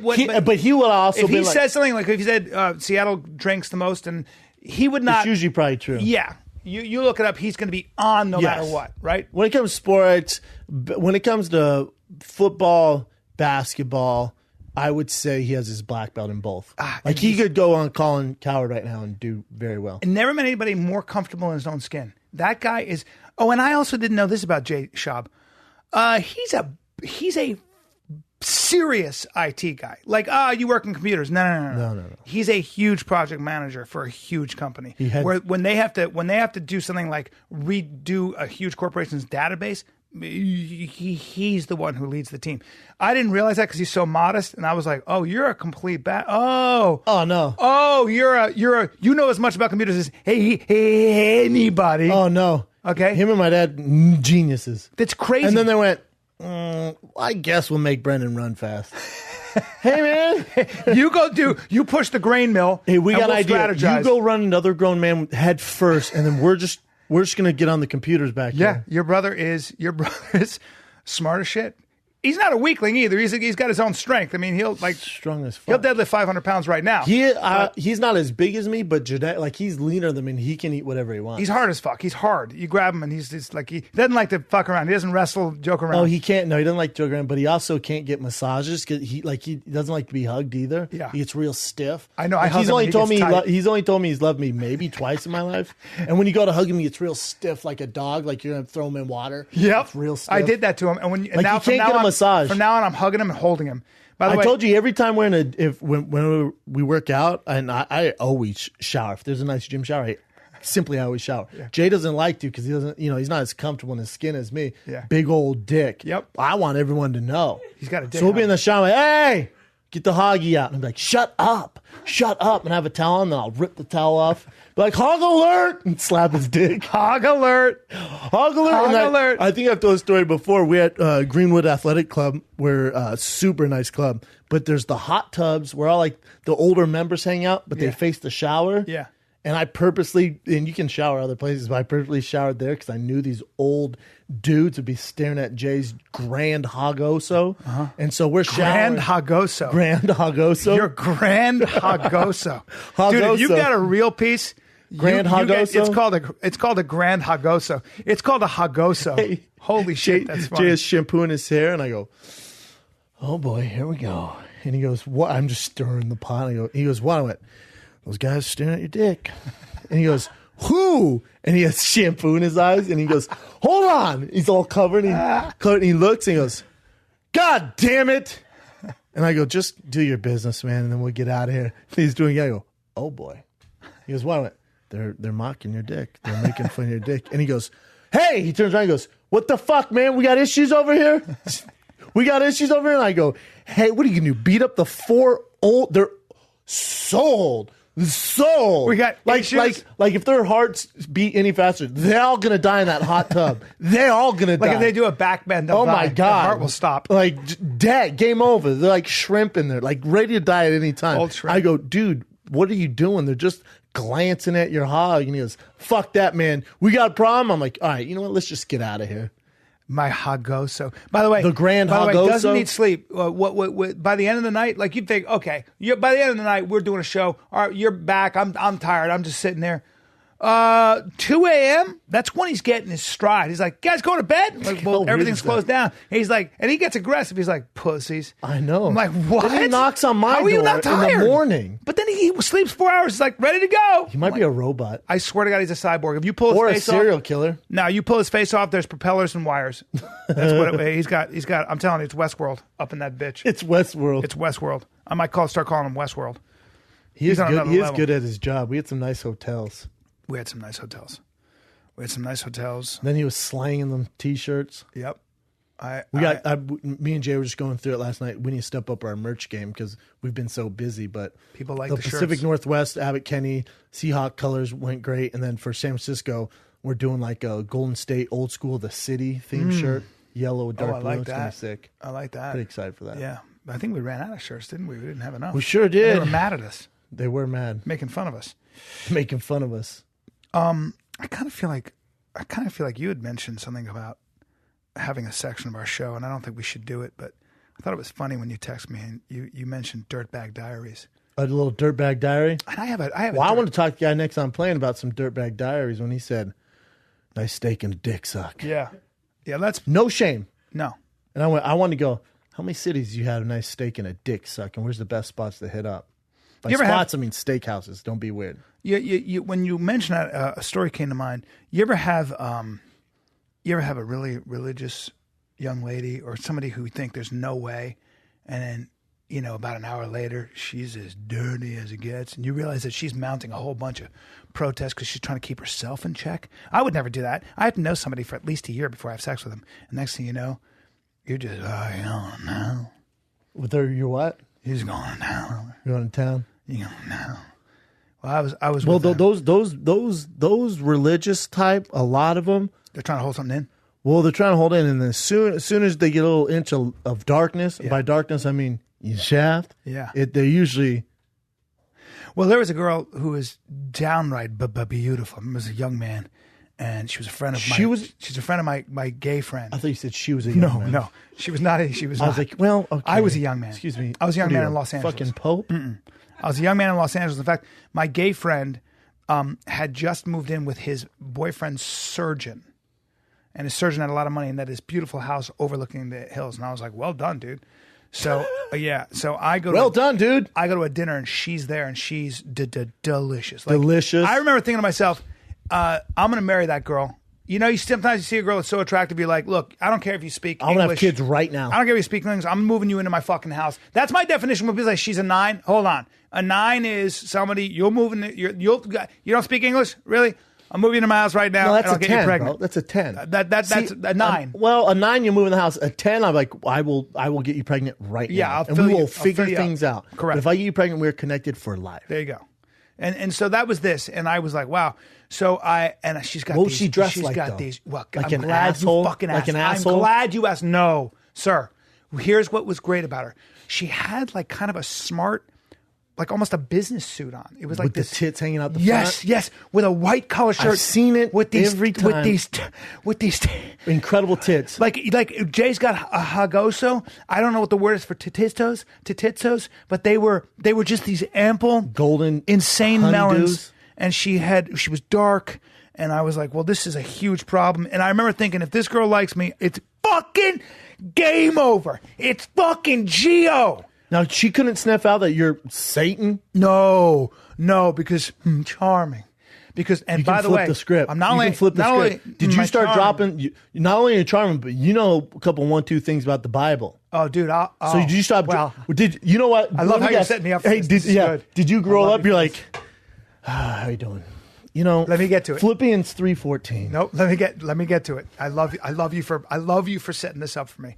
Speaker 1: he would also
Speaker 2: if
Speaker 1: be
Speaker 2: he said something like, if he said Seattle drinks the most, and he would not...
Speaker 1: It's usually probably true.
Speaker 2: Yeah. You look it up, he's going to be on no matter what, right?
Speaker 1: When it comes to sports, when it comes to football, basketball, I would say he has his black belt in both. Like, he could go on Colin Cowherd right now and do very well.
Speaker 2: And never met anybody more comfortable in his own skin. That guy is... Oh, and I also didn't know this about Jay Schaub. He's a serious IT guy. Like, you work in computers. No. He's a huge project manager for a huge company. When they have to do something like redo a huge corporation's database, he's the one who leads the team. I didn't realize that because he's so modest, and I was like, "Oh, you're a complete oh
Speaker 1: no,
Speaker 2: oh, you know as much about computers as anybody."
Speaker 1: Oh no.
Speaker 2: Okay.
Speaker 1: Him and my dad, geniuses.
Speaker 2: That's crazy.
Speaker 1: And then they went, I guess we'll make Brendan run fast. Hey, man.
Speaker 2: You push the grain mill.
Speaker 1: Hey, we got an idea.
Speaker 2: Strategize.
Speaker 1: You go run another grown man head first, and then we're just going to get on the computers back here.
Speaker 2: Your brother is smart as shit. He's not a weakling either. He's got his own strength. I mean, he'll like
Speaker 1: strong as
Speaker 2: he'll
Speaker 1: fuck.
Speaker 2: deadlift 500 pounds right now.
Speaker 1: He's not as big as me, but like he's leaner than me. And he can eat whatever he wants.
Speaker 2: He's hard as fuck. He's hard. You grab him and he's like he doesn't like to fuck around. He doesn't wrestle, joke around.
Speaker 1: Oh, he can't. No, he doesn't like to joke around. But he also can't get massages because he doesn't like to be hugged either.
Speaker 2: Yeah,
Speaker 1: he gets real stiff.
Speaker 2: I know.
Speaker 1: Like, he's only told me he's loved me maybe twice in my life. And when you go to hug him, he gets real stiff like a dog. Like you're gonna throw him in water.
Speaker 2: Yep,
Speaker 1: it's real stiff.
Speaker 2: I did that to him, and when
Speaker 1: like now, he can't get a massage.
Speaker 2: From now on, I'm hugging him and holding him. By the way,
Speaker 1: I told you every time when we work out, and I always shower. If there's a nice gym shower, I always shower. Yeah. Jay doesn't like to because he doesn't, he's not as comfortable in his skin as me.
Speaker 2: Yeah.
Speaker 1: Big old dick.
Speaker 2: Yep.
Speaker 1: I want everyone to know.
Speaker 2: He's got a dick.
Speaker 1: So we'll be in the shower, like, hey, get the hoggy out. And I'm like, shut up. And I have a towel on, and then I'll rip the towel off. Be like, hog alert! And slap his dick.
Speaker 2: Hog alert.
Speaker 1: Hog alert.
Speaker 2: Hog alert.
Speaker 1: I think I've told a story before. We're at Greenwood Athletic Club. We're a super nice club. But there's the hot tubs where all like the older members hang out, but they face the shower.
Speaker 2: Yeah.
Speaker 1: And I purposely, and you can shower other places, but I purposely showered there because I knew these old dudes would be staring at Jay's grand Hagoso.
Speaker 2: Uh-huh.
Speaker 1: And so we're showering.
Speaker 2: Grand Hagoso.
Speaker 1: Your
Speaker 2: grand Hagoso. Dude, if you've got a real piece,
Speaker 1: Hagoso?
Speaker 2: It's called a grand Hagoso. It's called a Hagoso.
Speaker 1: Hey,
Speaker 2: Holy shit, that's funny.
Speaker 1: Jay has shampoo in his hair, and I go, oh boy, here we go. And he goes, what? I'm just stirring the pot. He goes, what? I went, those guys staring at your dick. And he goes, who? And he has shampoo in his eyes, and he goes, hold on. He's all covered, and he looks, and he goes, God damn it. And I go, just do your business, man, and then we'll get out of here. And he's doing it. I go, oh boy. He goes, what? I went, they're mocking your dick. They're making fun of your dick. And he goes, hey, he turns around and goes, what the fuck, man? We got issues over here? We got issues over here? And I go, hey, what are you going to do? Beat up the four old? They're so old. So
Speaker 2: we got issues?
Speaker 1: like if their hearts beat any faster, they're all going to die in that hot tub. They're all going to die.
Speaker 2: Like if they do a back bend,
Speaker 1: oh my God,
Speaker 2: their heart will stop.
Speaker 1: Like, dead, game over. They're like shrimp in there, like ready to die at any time.
Speaker 2: Old shrimp.
Speaker 1: I go, dude, what are you doing? They're just glancing at your hog. And he goes, fuck that, man. We got a problem. I'm like, all right, you know what? Let's just get out of here.
Speaker 2: My Hagoso. By the way,
Speaker 1: the grand Hagoso
Speaker 2: doesn't need sleep. What? By the end of the night, like you'd think, okay, by the end of the night, we're doing a show. All right, you're back. I'm tired. I'm just sitting there. 2 a.m. That's when he's getting his stride. He's like, guys, going to bed. Like, well, everything's closed down. And he's like, and he gets aggressive. He's like, pussies.
Speaker 1: I know.
Speaker 2: I'm like, what?
Speaker 1: Then he knocks on my
Speaker 2: How are you
Speaker 1: door
Speaker 2: not tired?
Speaker 1: in the morning.
Speaker 2: But then he sleeps 4 hours. He's like, ready to go.
Speaker 1: He might be a robot.
Speaker 2: I swear to God, he's a cyborg. If you pull his
Speaker 1: or
Speaker 2: face
Speaker 1: a serial
Speaker 2: off,
Speaker 1: killer.
Speaker 2: No, you pull his face off. There's propellers and wires. That's what he's got. He's got. I'm telling you, it's Westworld up in that bitch.
Speaker 1: It's Westworld.
Speaker 2: It's Westworld. I might start calling him Westworld.
Speaker 1: He is good. He is good at his job. We had some nice hotels.
Speaker 2: We had some nice hotels.
Speaker 1: Then he was slanging them T-shirts.
Speaker 2: Yep.
Speaker 1: Me and Jay were just going through it last night. We need to step up our merch game because we've been so busy. But
Speaker 2: people like
Speaker 1: the
Speaker 2: the
Speaker 1: Pacific
Speaker 2: shirts.
Speaker 1: Northwest, Abbott Kinney, Seahawk colors went great. And then for San Francisco, we're doing like a Golden State old school, the city theme shirt, yellow with dark blue.
Speaker 2: I like
Speaker 1: it's gonna be
Speaker 2: that.
Speaker 1: sick.
Speaker 2: I like that.
Speaker 1: Pretty excited for that.
Speaker 2: Yeah. I think we ran out of shirts, didn't we? We didn't have enough.
Speaker 1: We sure did.
Speaker 2: They were mad at us.
Speaker 1: They were mad.
Speaker 2: Making fun of us.
Speaker 1: Making fun of us.
Speaker 2: I kind of feel like you had mentioned something about having a section of our show, and I don't think we should do it, but I thought it was funny when you texted me and you mentioned Dirtbag Diaries.
Speaker 1: A little Dirtbag Diary?
Speaker 2: And I
Speaker 1: want to talk to the guy next on playing about some Dirtbag Diaries when he said, nice steak and a dick suck.
Speaker 2: Yeah. Yeah, that's...
Speaker 1: No shame.
Speaker 2: No.
Speaker 1: And I wanted to go, how many cities do you have a nice steak and a dick suck, and where's the best spots to hit up? By spots, I mean steakhouses. Don't be weird.
Speaker 2: You when you mention that, a story came to mind. You ever have a really religious young lady or somebody who think there's no way, and then about an hour later she's as dirty as it gets, and you realize that she's mounting a whole bunch of protests because she's trying to keep herself in check? I would never do that. I have to know somebody for at least a year before I have sex with them, and next thing you know, you're just now.
Speaker 1: With her, you're what?
Speaker 2: He's going down.
Speaker 1: You're going to town.
Speaker 2: You know. Well, I was.
Speaker 1: Well, those religious type, a lot of them,
Speaker 2: they're trying to hold something in.
Speaker 1: Well, they're trying to hold in, and then as soon as they get a little inch of darkness, by darkness I mean shaft.
Speaker 2: Yeah,
Speaker 1: they're usually.
Speaker 2: Well, there was a girl who was downright beautiful. It was a young man, and she was a friend of she's a friend of my gay friend.
Speaker 1: I thought you said she was a young man.
Speaker 2: No, she was not. She was.
Speaker 1: I was like, well, okay.
Speaker 2: I was a young man.
Speaker 1: Excuse me.
Speaker 2: I was a young man in Los Angeles.
Speaker 1: Fucking Pope.
Speaker 2: I was a young man in Los Angeles. In fact, my gay friend had just moved in with his boyfriend's surgeon, and his surgeon had a lot of money and that his beautiful house overlooking the hills. And I was like, well done, dude. So so I go.
Speaker 1: Well done, dude.
Speaker 2: I go to a dinner and she's there and she's delicious. Like,
Speaker 1: delicious.
Speaker 2: I remember thinking to myself, I'm going to marry that girl. You know, sometimes you see a girl that's so attractive, you're like, look, I don't care if you speak English.
Speaker 1: I'm going to have kids right now.
Speaker 2: I don't care if you speak English. I'm moving you into my fucking house. That's my definition. When people say she's a 9, hold on. A 9 is somebody, you'll move in, you don't speak English? Really? I'm moving into my house right now.
Speaker 1: No, that's
Speaker 2: and I'll
Speaker 1: a
Speaker 2: get
Speaker 1: 10,
Speaker 2: you pregnant.
Speaker 1: bro. That's a 10.
Speaker 2: That's a 9.
Speaker 1: Well, a 9, you move in the house. A 10, I'm like, I will get you pregnant right now.
Speaker 2: And
Speaker 1: we will figure things out.
Speaker 2: Correct.
Speaker 1: But if I get you pregnant, we're connected for life.
Speaker 2: There you go. And so that was this, and I was like, wow. So she's got.
Speaker 1: What
Speaker 2: these,
Speaker 1: was she dressed
Speaker 2: she's
Speaker 1: like?
Speaker 2: Got
Speaker 1: though?
Speaker 2: these. Well,
Speaker 1: like
Speaker 2: I'm
Speaker 1: an
Speaker 2: glad
Speaker 1: asshole.
Speaker 2: you fucking asked.
Speaker 1: Like an asshole.
Speaker 2: I'm glad you asked. No, sir. Here's what was great about her. She had like kind of a smart, like almost a business suit on. It was like
Speaker 1: with
Speaker 2: this,
Speaker 1: the tits hanging out the front.
Speaker 2: Yes, with a white collar shirt.
Speaker 1: I've seen it
Speaker 2: with these,
Speaker 1: every time.
Speaker 2: With these
Speaker 1: incredible tits.
Speaker 2: Like Jay's got a hagoso. I don't know what the word is for titizos, but they were just these ample,
Speaker 1: golden,
Speaker 2: insane
Speaker 1: honeydews.
Speaker 2: melons. And she was dark, and I was like, well, this is a huge problem. And I remember thinking, if this girl likes me, it's fucking game over. It's fucking Geo.
Speaker 1: Now, she couldn't sniff out that you're Satan?
Speaker 2: No, because charming. Because, and by the way,
Speaker 1: the script.
Speaker 2: I'm not only flip the script.
Speaker 1: Did you start dropping? Not only are you charming, but you know a couple 1-2 things about the Bible.
Speaker 2: Oh, dude!
Speaker 1: So did you stop?
Speaker 2: Well,
Speaker 1: did you know what?
Speaker 2: I love how you're setting me up. For this.
Speaker 1: Did you grow up? You're like, how you doing? You know,
Speaker 2: let me get to it.
Speaker 1: Philippians 3:14.
Speaker 2: Nope. Let me get to it. I love you for setting this up for me,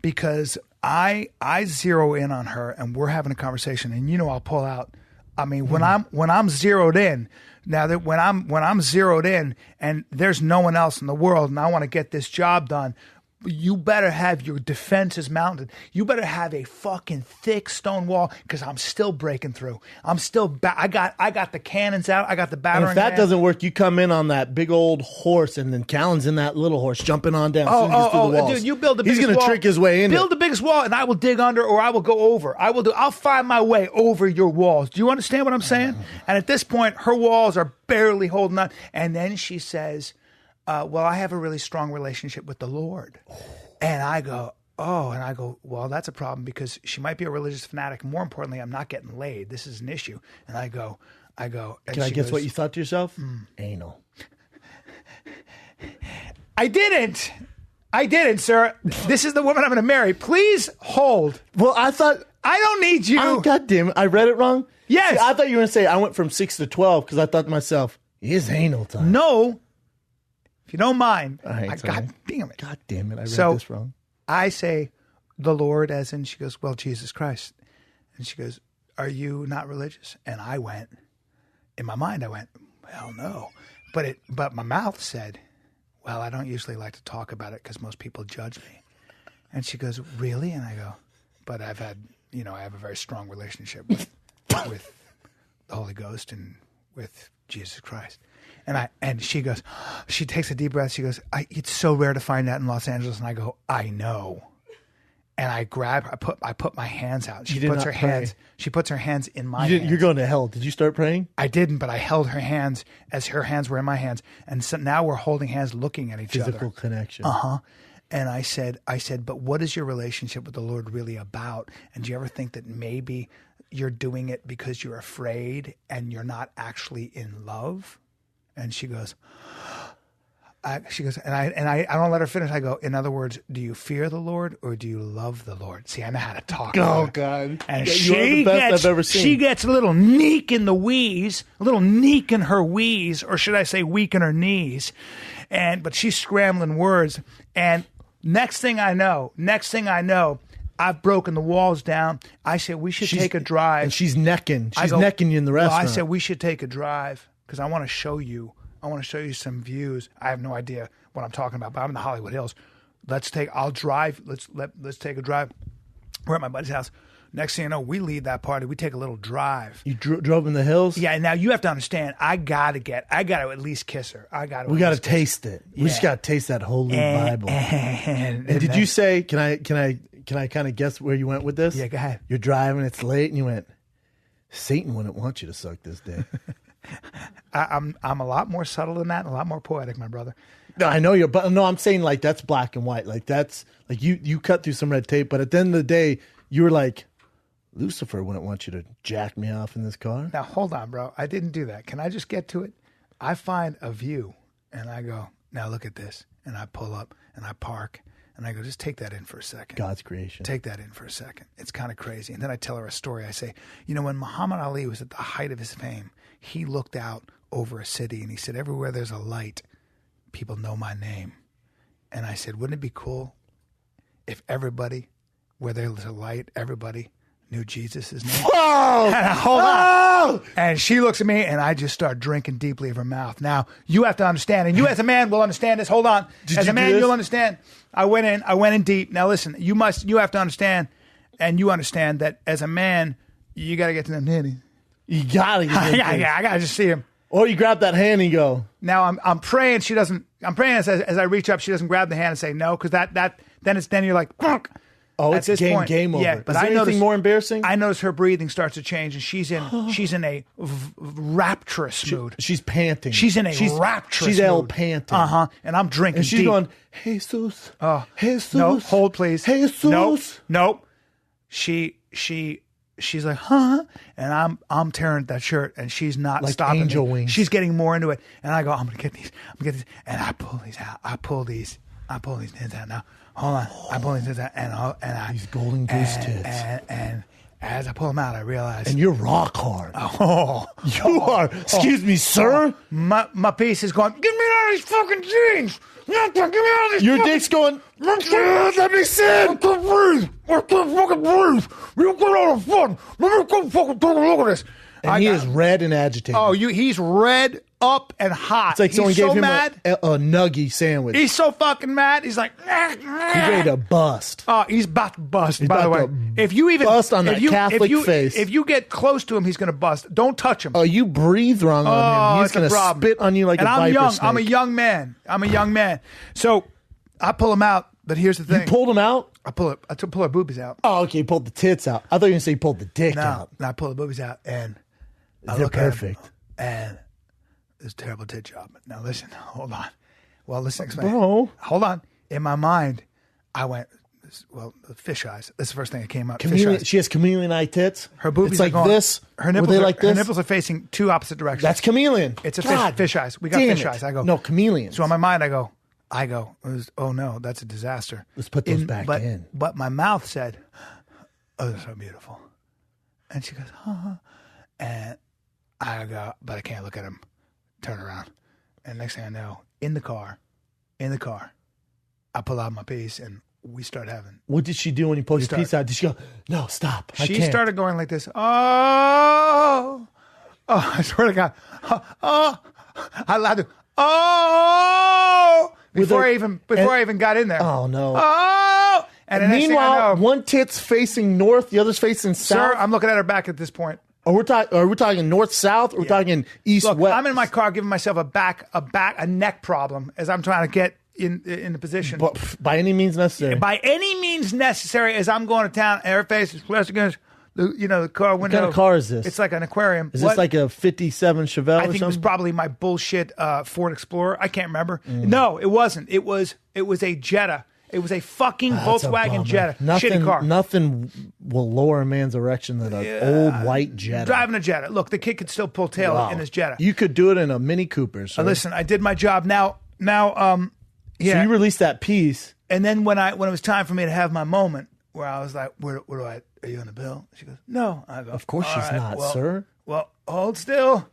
Speaker 2: because I zero in on her and we're having a conversation, and I'll pull out. I mean, when I'm zeroed in. Now that when I'm zeroed in and there's no one else in the world and I want to get this job done, you better have your defenses mounted. You better have a fucking thick stone wall, because I'm still breaking through. I'm still I got the cannons out. I got the battering.
Speaker 1: And if that doesn't work, you come in on that big old horse, and then Callan's in that little horse jumping on down.
Speaker 2: Dude, you build the biggest wall.
Speaker 1: He's going to trick his way in.
Speaker 2: Build the biggest wall, and I will dig under, or I will go over. I'll find my way over your walls. Do you understand what I'm saying? And at this point, her walls are barely holding on. And then she says, well, I have a really strong relationship with the Lord. And I go, well, that's a problem, because she might be a religious fanatic. More importantly, I'm not getting laid. This is an issue. And I go.
Speaker 1: Can I guess what you thought to yourself? Anal.
Speaker 2: I didn't, sir. This is the woman I'm going to marry. Please hold.
Speaker 1: Well, I thought.
Speaker 2: I don't need you.
Speaker 1: Oh, God damn it. I read it wrong?
Speaker 2: Yes.
Speaker 1: See, I thought you were going to say I went from 6 to 12, because I thought to myself, it's anal time.
Speaker 2: No. If you don't mind,
Speaker 1: God
Speaker 2: damn it.
Speaker 1: God damn it, I read this wrong.
Speaker 2: I say the Lord, as in, she goes, well, Jesus Christ. And she goes, are you not religious? And I went, in my mind, hell no. But my mouth said, well, I don't usually like to talk about it because most people judge me. And she goes, really? And I go, but I've had, I have a very strong relationship with the Holy Ghost and with Jesus Christ. And she goes, she takes a deep breath. She goes, it's so rare to find that in Los Angeles. And I go, I know. And I grab her. I put my hands out. She puts her hands in my hands.
Speaker 1: You're going to hell. Did you start praying?
Speaker 2: I didn't, but I held her hands as her hands were in my hands. And so now we're holding hands, looking at each other.
Speaker 1: Physical connection.
Speaker 2: And I said, but what is your relationship with the Lord really about? And do you ever think that maybe you're doing it because you're afraid and you're not actually in love? And she goes, and I don't let her finish. I go, in other words, do you fear the Lord or do you love the Lord? See, I know how to talk.
Speaker 1: Oh, God.
Speaker 2: And
Speaker 1: you're the best I've ever seen.
Speaker 2: She gets a little neek in the wheeze, a little neek in her wheeze, or should I say weak in her knees. But she's scrambling words. And next thing I know, I've broken the walls down. I said, we should take a drive.
Speaker 1: And she's necking. She's necking you in the restaurant.
Speaker 2: I said, we should take a drive because I want to show you. I want to show you some views. I have no idea what I'm talking about, but I'm in the Hollywood Hills. I'll drive. Let's take a drive. We're at my buddy's house. Next thing you know, we leave that party. We take a little drive.
Speaker 1: You drove in the hills?
Speaker 2: Yeah, and now you have to understand, I got to at least kiss her.
Speaker 1: We got to taste it. We just got to taste that holy Bible. And did you say, can I kind of guess where you went with this?
Speaker 2: Yeah, go ahead.
Speaker 1: You're driving, it's late, and you went, Satan wouldn't want you to suck this day.
Speaker 2: I'm a lot more subtle than that and a lot more poetic, my brother.
Speaker 1: No, I know but no, I'm saying like that's black and white. Like that's like you cut through some red tape, but at the end of the day, you were like, Lucifer wouldn't want you to jack me off in this car.
Speaker 2: Now, hold on, bro. I didn't do that. Can I just get to it? I find a view, and I go, now look at this. And I pull up, and I park, and I go, just take that in for a second.
Speaker 1: God's creation.
Speaker 2: Take that in for a second. It's kind of crazy. And then I tell her a story. I say, when Muhammad Ali was at the height of his fame, he looked out over a city, and he said, everywhere there's a light, people know my name. And I said, wouldn't it be cool if everybody, where there's a light, everybody knew Jesus' name?
Speaker 1: Oh!
Speaker 2: Hold on. And she looks at me, and I just start drinking deeply of her mouth. Now, you have to understand, and you as a man will understand this. Hold on. As a man, you'll understand. I went in deep. Now, listen, you have to understand, and you understand that as a man, you got to get to them titties.
Speaker 1: You got to get
Speaker 2: I got to just see him.
Speaker 1: Or you grab that hand and you go.
Speaker 2: Now, I'm praying she doesn't, I'm praying as I reach up, she doesn't grab the hand and say no, because then you're like, Quunk.
Speaker 1: Oh, it's
Speaker 2: this point,
Speaker 1: game over.
Speaker 2: Yeah, but
Speaker 1: is there anything more embarrassing?
Speaker 2: I notice her breathing starts to change, and she's in a rapturous mood.
Speaker 1: She's panting.
Speaker 2: She's in a rapturous
Speaker 1: she's
Speaker 2: mood.
Speaker 1: El panting.
Speaker 2: And I'm drinking
Speaker 1: and she's
Speaker 2: deep.
Speaker 1: going, Jesus. Jesus.
Speaker 2: No, hold please.
Speaker 1: Jesus.
Speaker 2: Nope. She's like, huh? And I'm tearing at that shirt, and she's not
Speaker 1: like
Speaker 2: stopping
Speaker 1: angel
Speaker 2: me.
Speaker 1: wings.
Speaker 2: She's getting more into it, and I go, I'm gonna get these, and I pull these out. I pull these tits out now. Hold on, I pull these tits out, and I
Speaker 1: these golden goose tits.
Speaker 2: And as I pull them out, I realize,
Speaker 1: and you're rock hard.
Speaker 2: You
Speaker 1: are. Excuse me, sir.
Speaker 2: My piece is going. Get me out of these fucking jeans. Get me out of these.
Speaker 1: Your dick's going. Let me sit.
Speaker 2: I can't breathe. I can't fucking breathe. You get out of fun. Let me go fucking take a look at this.
Speaker 1: And he is red and agitated.
Speaker 2: Oh, he's red up and hot.
Speaker 1: It's like someone
Speaker 2: he's
Speaker 1: gave
Speaker 2: so
Speaker 1: him
Speaker 2: mad.
Speaker 1: a nuggie sandwich.
Speaker 2: He's so fucking mad. He's like,
Speaker 1: he's ready to bust.
Speaker 2: Oh, he's about to bust.
Speaker 1: He's
Speaker 2: by the way,
Speaker 1: about to
Speaker 2: if you even
Speaker 1: bust on that Catholic face.
Speaker 2: if you get close to him, he's going to bust. Don't touch him.
Speaker 1: Oh, you breathe wrong on him. He's going to spit on you like
Speaker 2: and
Speaker 1: a
Speaker 2: I'm
Speaker 1: viper
Speaker 2: young.
Speaker 1: snake.
Speaker 2: I'm a young man. So I pull him out. But here's the thing.
Speaker 1: You pulled him out?
Speaker 2: I pull her boobies out.
Speaker 1: Oh, okay. You pulled the tits out. I thought you were going to say you pulled the dick out.
Speaker 2: No, I pull the boobies out, and I
Speaker 1: They're
Speaker 2: look
Speaker 1: perfect.
Speaker 2: at him, and it's a terrible tit job. Now listen, hold on. Well, listen,
Speaker 1: Bro.
Speaker 2: Hold on. In my mind, I went, fish eyes. That's the first thing that came up. Fish eyes.
Speaker 1: She has chameleon eye tits.
Speaker 2: Her boobies
Speaker 1: it's like
Speaker 2: are going,
Speaker 1: this.
Speaker 2: Her nipples,
Speaker 1: Were they
Speaker 2: are,
Speaker 1: like this?
Speaker 2: her nipples are facing two opposite directions.
Speaker 1: That's chameleon.
Speaker 2: It's a fish eyes. We got fish eyes. I go,
Speaker 1: no, chameleon.
Speaker 2: So in my mind, I go, oh no, that's a disaster.
Speaker 1: Let's put those back in.
Speaker 2: But my mouth said, oh, they're so beautiful. And she goes, and I go, but I can't look at him. Turn around. And next thing I know, in the car, I pull out my piece and we start having.
Speaker 1: What did she do when you pulled your piece out? Did she go, no, stop.
Speaker 2: She started going like this. Oh, I swear to God. I lied to. Oh, before I even got in there.
Speaker 1: Oh no.
Speaker 2: Oh, and
Speaker 1: meanwhile, one tit's facing north, the other's facing south.
Speaker 2: Sir, I'm looking at her back at this point.
Speaker 1: Are we talking north south? Or we're talking east
Speaker 2: Look,
Speaker 1: west?
Speaker 2: I'm in my car giving myself a neck problem as I'm trying to get in the position.
Speaker 1: But by any means necessary.
Speaker 2: By any means necessary, as I'm going to town, and her face is pressed against the car window.
Speaker 1: What kind of car is this?
Speaker 2: It's like an aquarium.
Speaker 1: Is this like a 57 Chevelle or something?
Speaker 2: I think it was probably my bullshit Ford Explorer. I can't remember. No, it wasn't. It was a Jetta. It was a fucking Volkswagen Jetta. Shitty car.
Speaker 1: Nothing will lower a man's erection than an old white Jetta.
Speaker 2: Driving a Jetta. Look, the kid could still pull tail in his Jetta.
Speaker 1: You could do it in a Mini Cooper. So.
Speaker 2: Listen, I did my job. Now,
Speaker 1: So you released that piece.
Speaker 2: And then when it was time for me to have my moment, where I was like, "Where do I? Are you on the bill?" She goes, "No." I go,
Speaker 1: "Of course she's not, sir."
Speaker 2: Well, hold still.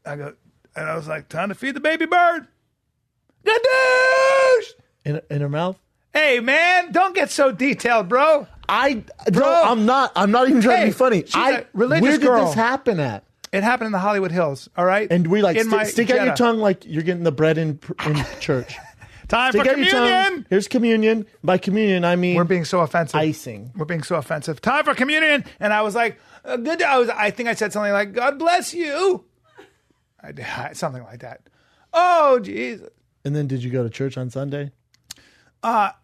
Speaker 2: I go, and I was like, "Time to feed the baby bird." Gadoosh!
Speaker 1: In her mouth.
Speaker 2: Hey man, don't get so detailed, bro.
Speaker 1: I'm not even trying to be funny.
Speaker 2: She's a religious
Speaker 1: where
Speaker 2: girl.
Speaker 1: did this happen at?
Speaker 2: It happened in the Hollywood Hills. All right,
Speaker 1: and we like stick out your tongue like you're getting the bread in church.
Speaker 2: Time for
Speaker 1: Take out your tongue.
Speaker 2: communion.
Speaker 1: Here's communion. By communion, I mean
Speaker 2: We're being so offensive.
Speaker 1: icing.
Speaker 2: We're being so offensive. Time for communion. And I was like, good. I think I said something like, God bless you. Something like that. Oh, Jesus.
Speaker 1: And then did you go to church on Sunday?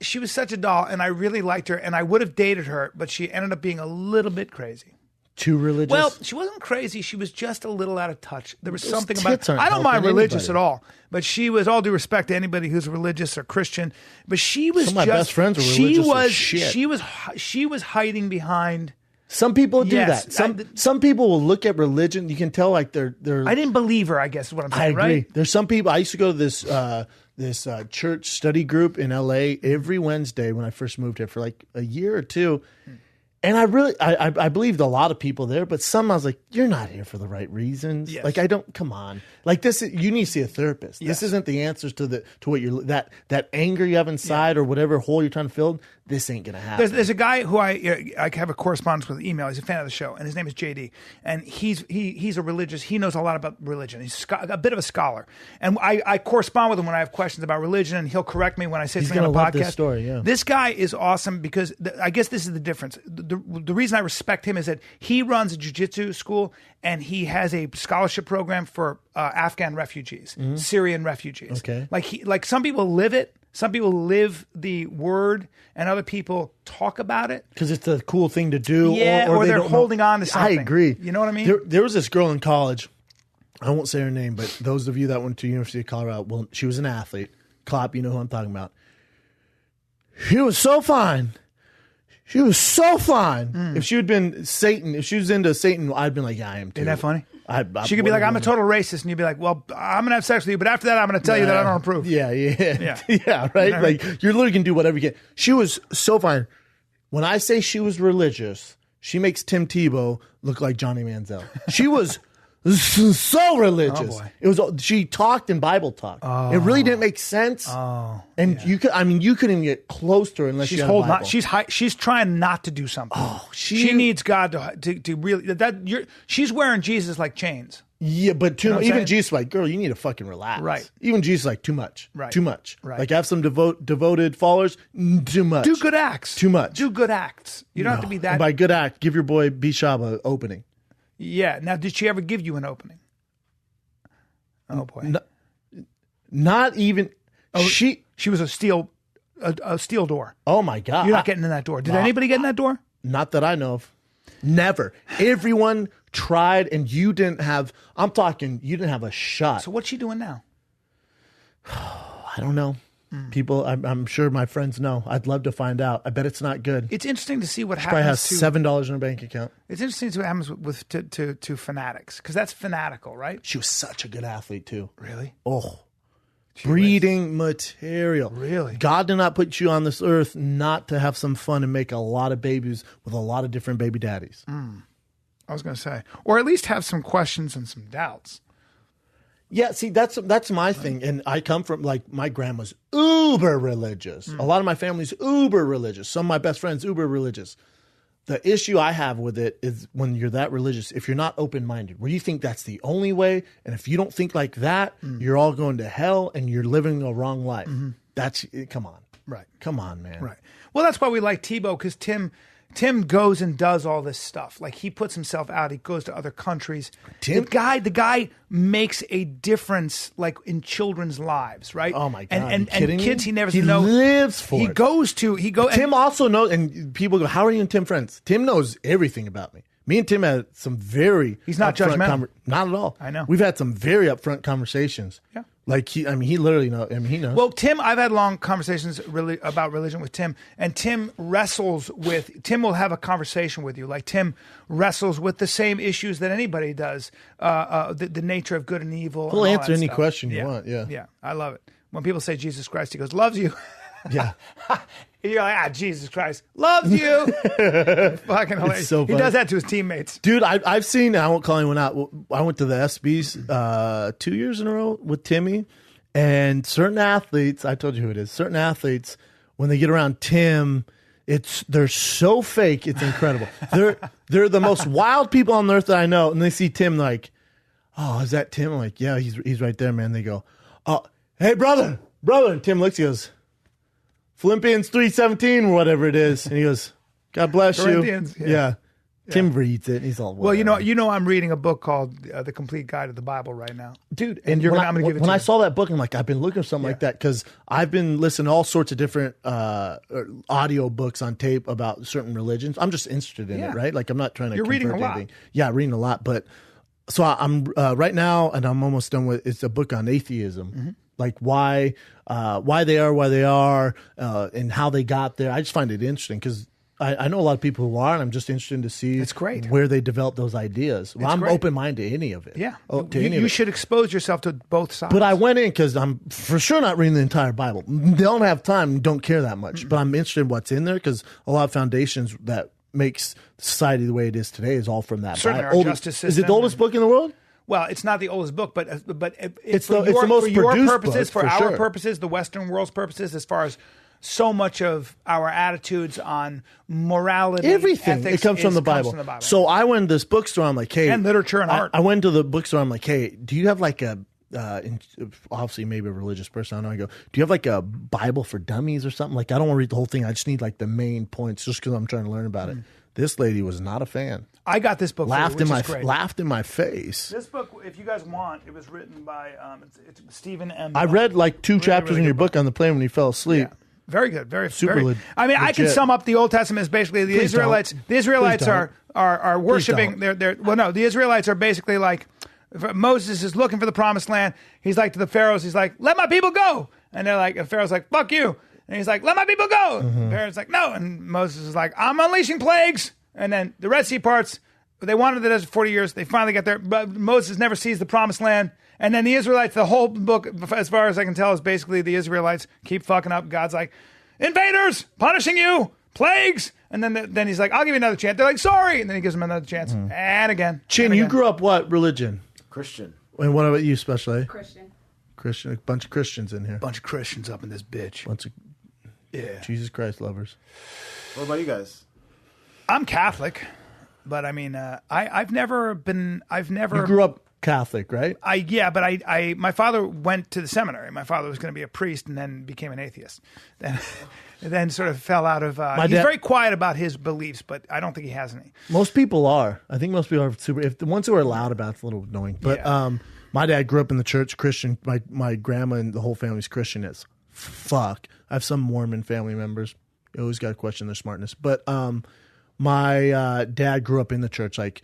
Speaker 2: She was such a doll, and I really liked her, and I would have dated her, but she ended up being a little bit crazy.
Speaker 1: Too religious?
Speaker 2: Well, she wasn't crazy. She was just a little out of touch. There was
Speaker 1: Those
Speaker 2: something
Speaker 1: tits
Speaker 2: about.
Speaker 1: aren't
Speaker 2: I don't mind
Speaker 1: helping
Speaker 2: religious
Speaker 1: anybody.
Speaker 2: at all, but she was, all due respect to anybody who's religious or Christian, but she was.
Speaker 1: Some of my
Speaker 2: just,
Speaker 1: best friends were
Speaker 2: she
Speaker 1: religious
Speaker 2: was.
Speaker 1: as shit.
Speaker 2: She was hiding behind.
Speaker 1: Some people do
Speaker 2: Yes,
Speaker 1: that. Some people will look at religion. You can tell like they're.
Speaker 2: I didn't believe her. I guess is what I'm saying.
Speaker 1: I agree.
Speaker 2: Right?
Speaker 1: There's some people. I used to go to this church study group in LA every Wednesday when I first moved here for like a year or two. And I believed a lot of people there, but some I was like, you're not here for the right reasons.
Speaker 2: Yes.
Speaker 1: Like come on. Like this, you need to see a therapist.
Speaker 2: Yes.
Speaker 1: This isn't the answers to what that anger you have inside or whatever hole you're trying to fill. This ain't gonna happen.
Speaker 2: There's a guy who I have a correspondence with email. He's a fan of the show, and his name is JD. And he's a religious. He knows a lot about religion. He's a bit of a scholar. And I correspond with him when I have questions about religion, and he'll correct me when I say
Speaker 1: He's
Speaker 2: something on a
Speaker 1: gonna
Speaker 2: podcast.
Speaker 1: love this story, yeah.
Speaker 2: This guy is awesome because I guess this is the difference. The reason I respect him is that he runs a jiu-jitsu school, and he has a scholarship program for Afghan refugees, Syrian refugees.
Speaker 1: Okay.
Speaker 2: Like some people live it. Some people live the word, and other people talk about it.
Speaker 1: Because it's a cool thing to do.
Speaker 2: Yeah, or
Speaker 1: they
Speaker 2: they're
Speaker 1: don't know.
Speaker 2: holding on to something.
Speaker 1: I agree.
Speaker 2: You know what I mean?
Speaker 1: There was this girl in college. I won't say her name, but those of you that went to University of Colorado, well, she was an athlete. Klopp, you know who I'm talking about. She was so fine. She was so fine. If she had been Satan, if she was into Satan, I'd been like, yeah, I am too.
Speaker 2: Isn't that funny?
Speaker 1: I
Speaker 2: She could be like, I'm a total racist, and you'd be like, well, I'm going to have sex with you, but after that, I'm going to tell you that I don't approve.
Speaker 1: Yeah,
Speaker 2: Yeah.
Speaker 1: yeah, right?
Speaker 2: You know what I
Speaker 1: Like, you're literally going to do whatever you get. She was so fine. When I say she was religious, she makes Tim Tebow look like Johnny Manziel. She was so religious.
Speaker 2: Oh, boy.
Speaker 1: It was. She talked in Bible talk. It really didn't make sense. And you couldn't even get close to her unless
Speaker 2: She's
Speaker 1: she had a
Speaker 2: holding
Speaker 1: Bible.
Speaker 2: on. She's trying not to do something. She needs God to really. She's wearing Jesus like chains.
Speaker 1: Yeah, but
Speaker 2: know what I'm
Speaker 1: even
Speaker 2: saying?
Speaker 1: Jesus, like, girl, you need to fucking relax.
Speaker 2: Right.
Speaker 1: Even Jesus, like, too much.
Speaker 2: Right.
Speaker 1: Too much.
Speaker 2: Right.
Speaker 1: Like, have some devoted followers. Too much.
Speaker 2: Do good acts.
Speaker 1: Too much.
Speaker 2: Do good acts. You don't have to be that.
Speaker 1: And by good act, give your boy Bishaba opening.
Speaker 2: Yeah. Now, did she ever give you an opening? Oh boy.
Speaker 1: Not even. She
Speaker 2: was a steel door.
Speaker 1: Oh my God.
Speaker 2: You're not getting in that door. Did anybody get in that door?
Speaker 1: Not that I know of. Never. Everyone tried, and you didn't have. I'm talking. You didn't have a shot.
Speaker 2: So what's she doing now?
Speaker 1: I don't know. People, I'm sure my friends know. I'd love to find out. I bet it's not good.
Speaker 2: It's interesting to see what
Speaker 1: Probably
Speaker 2: happens
Speaker 1: has
Speaker 2: to.
Speaker 1: $7 in her bank account.
Speaker 2: It's interesting to see what happens to fanatics, because that's fanatical, right?
Speaker 1: She was such a good athlete too.
Speaker 2: Really?
Speaker 1: Oh, breeding material.
Speaker 2: Really?
Speaker 1: God did not put you on this earth not to have some fun and make a lot of babies with a lot of different baby daddies.
Speaker 2: I was going to say, or at least have some questions and some doubts.
Speaker 1: Yeah, see, that's my thing. And I come from, like, my grandma's uber religious. A lot of my family's uber religious. Some of my best friends, uber religious. The issue I have with it is when you're that religious, if you're not open-minded, where you think that's the only way, and if you don't think like that, you're all going to hell and you're living a wrong life. That's, come on.
Speaker 2: Right.
Speaker 1: Come on, man.
Speaker 2: Right. Well, that's why we like Tebow, because Tim goes and does all this stuff. Like, he puts himself out. He goes to other countries.
Speaker 1: Tim-
Speaker 2: the guy makes a difference, like, in children's lives, right?
Speaker 1: Oh my God!
Speaker 2: And
Speaker 1: you kidding
Speaker 2: kids
Speaker 1: me?
Speaker 2: he never
Speaker 1: He
Speaker 2: knows.
Speaker 1: lives for
Speaker 2: He
Speaker 1: it.
Speaker 2: goes.
Speaker 1: Tim also knows, and people go, "How are you and Tim friends?" Tim knows everything about me. Me and Tim had some very
Speaker 2: He's not
Speaker 1: upfront
Speaker 2: judgmental.
Speaker 1: not at all.
Speaker 2: I know.
Speaker 1: We've had some very upfront conversations.
Speaker 2: Yeah.
Speaker 1: Like he literally knows. I mean, he knows.
Speaker 2: Well, Tim, I've had long conversations really about religion with Tim, and Tim will have a conversation with you. Like, Tim wrestles with the same issues that anybody does, the nature of good and evil.
Speaker 1: He'll
Speaker 2: and all
Speaker 1: answer
Speaker 2: that
Speaker 1: any
Speaker 2: stuff.
Speaker 1: question you want, yeah.
Speaker 2: Yeah, I love it. When people say Jesus Christ, he goes, loves you.
Speaker 1: yeah.
Speaker 2: You're like, Jesus Christ, loves you. Fucking hilarious.
Speaker 1: so
Speaker 2: He
Speaker 1: funny.
Speaker 2: does that to his teammates.
Speaker 1: Dude, I've seen, I won't call anyone out. I went to the SBs 2 years in a row with Timmy, and certain athletes, I told you who it is, certain athletes, when they get around Tim, they're so fake, it's incredible. They're the most wild people on earth that I know, and they see Tim like, oh, is that Tim? I'm like, yeah, he's right there, man. They go, oh, hey, brother, brother, and Tim looks, he goes, Philippians 3:17 or whatever it is. And he goes, God bless you.
Speaker 2: Corinthians,
Speaker 1: Yeah. Tim reads it and he's all,
Speaker 2: well, you know, I'm reading a book called The Complete Guide to the Bible right now.
Speaker 1: dude.
Speaker 2: And
Speaker 1: And
Speaker 2: I'm gonna give it
Speaker 1: when
Speaker 2: to
Speaker 1: I
Speaker 2: you.
Speaker 1: saw that book, I'm like, I've been looking for something like that because I've been listening to all sorts of different audio books on tape about certain religions. I'm just interested in it, right? Like, I'm not trying to.
Speaker 2: You're reading a lot.
Speaker 1: anything. Yeah, reading a lot. But so I'm right now, and I'm almost done with. It's a book on atheism, like why they are, and how they got there. I just find it interesting because I know a lot of people who are, and I'm just interested to see
Speaker 2: It's great.
Speaker 1: where they develop those ideas. Well, I'm
Speaker 2: great.
Speaker 1: open-minded to any of it.
Speaker 2: Yeah.
Speaker 1: To any of
Speaker 2: You
Speaker 1: it.
Speaker 2: should expose yourself to both sides.
Speaker 1: But I went in because I'm for sure not reading the entire Bible. Don't have time, don't care that much. But I'm interested in what's in there because a lot of foundations that makes society the way it is today is all from that
Speaker 2: Certainly
Speaker 1: Bible.
Speaker 2: our justice
Speaker 1: Is it
Speaker 2: system
Speaker 1: the oldest book in the world?
Speaker 2: Well, it's not the oldest book, but
Speaker 1: It's
Speaker 2: for
Speaker 1: the most
Speaker 2: for your
Speaker 1: produced
Speaker 2: purposes,
Speaker 1: book,
Speaker 2: for
Speaker 1: for
Speaker 2: our
Speaker 1: sure.
Speaker 2: purposes, the Western world's purposes, as far as so much of our attitudes on morality,
Speaker 1: Everything.
Speaker 2: ethics
Speaker 1: It comes from the Bible. So I went to this bookstore. I'm like, hey.
Speaker 2: And literature and art.
Speaker 1: I went to the bookstore. I'm like, hey, do you have like a, obviously maybe a religious person. I don't know. I go, do you have like a Bible for dummies or something? Like, I don't want to read the whole thing. I just need like the main points just because I'm trying to learn about it. This lady was not a fan.
Speaker 2: I got this book.
Speaker 1: Laughed
Speaker 2: for you,
Speaker 1: in
Speaker 2: which is great.
Speaker 1: laughed in my face.
Speaker 2: This book, if you guys want, it was written by it's Stephen M.
Speaker 1: I read like two chapters
Speaker 2: really
Speaker 1: in your
Speaker 2: good
Speaker 1: book on the plane when you fell asleep.
Speaker 2: Yeah. Very good. Very
Speaker 1: Super
Speaker 2: very. I mean, I can
Speaker 1: legit.
Speaker 2: sum up the Old Testament as basically the
Speaker 1: Please
Speaker 2: Israelites.
Speaker 1: don't.
Speaker 2: The Israelites
Speaker 1: Please don't.
Speaker 2: are worshiping.
Speaker 1: don't.
Speaker 2: The Israelites are basically like Moses is looking for the promised land. He's like to the pharaohs. He's like, "Let my people go," and they're like, and Pharaoh's like, "Fuck you," and he's like, "Let my people go." And Pharaoh's like, "No," and Moses is like, "I'm unleashing plagues," and then the Red Sea parts. They wanted the desert 40 years. They finally get there, but Moses never sees the promised land. And then the Israelites, the whole book, as far as I can tell, is basically the Israelites keep fucking up. God's like, invaders, punishing you, plagues. And then he's like, I'll give you another chance. They're like, sorry. And then he gives them another chance. And again.
Speaker 1: Chin,
Speaker 2: and
Speaker 1: you
Speaker 2: again.
Speaker 1: grew up what religion?
Speaker 3: Christian.
Speaker 1: And what about you, especially?
Speaker 4: Christian.
Speaker 1: A bunch of Christians in here.
Speaker 2: Bunch of Christians up in this bitch.
Speaker 1: Bunch of
Speaker 2: Yeah.
Speaker 1: Jesus Christ lovers.
Speaker 3: What about you guys?
Speaker 2: I'm Catholic, but I mean, I've never.
Speaker 1: You grew up Catholic, right?
Speaker 2: But my father went to the seminary. My father was going to be a priest and then became an atheist. Then sort of fell out of. He's very quiet about his beliefs, but I don't think he has any.
Speaker 1: Most people are. I think most people are super. If the ones who are loud about it's a little annoying. But my dad grew up in the church, Christian. My grandma and the whole family's Christian as fuck. I have some Mormon family members. You always got to question their smartness. But my dad grew up in the church, like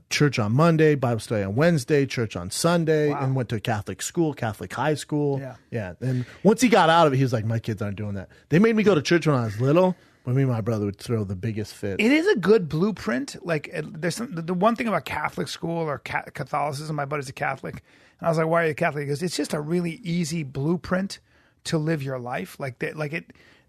Speaker 1: church on Monday, Bible study on Wednesday, church on Sunday, and went to a Catholic school, Catholic high school. Yeah. And once he got out of it, he was like, my kids aren't doing that. They made me go to church when I was little, but me and my brother would throw the biggest fit.
Speaker 2: It is a good blueprint. Like there's the one thing about Catholic school or Catholicism. My buddy's a Catholic, and I was like, "Why are you Catholic?" He goes, "It's just a really easy blueprint to live your life.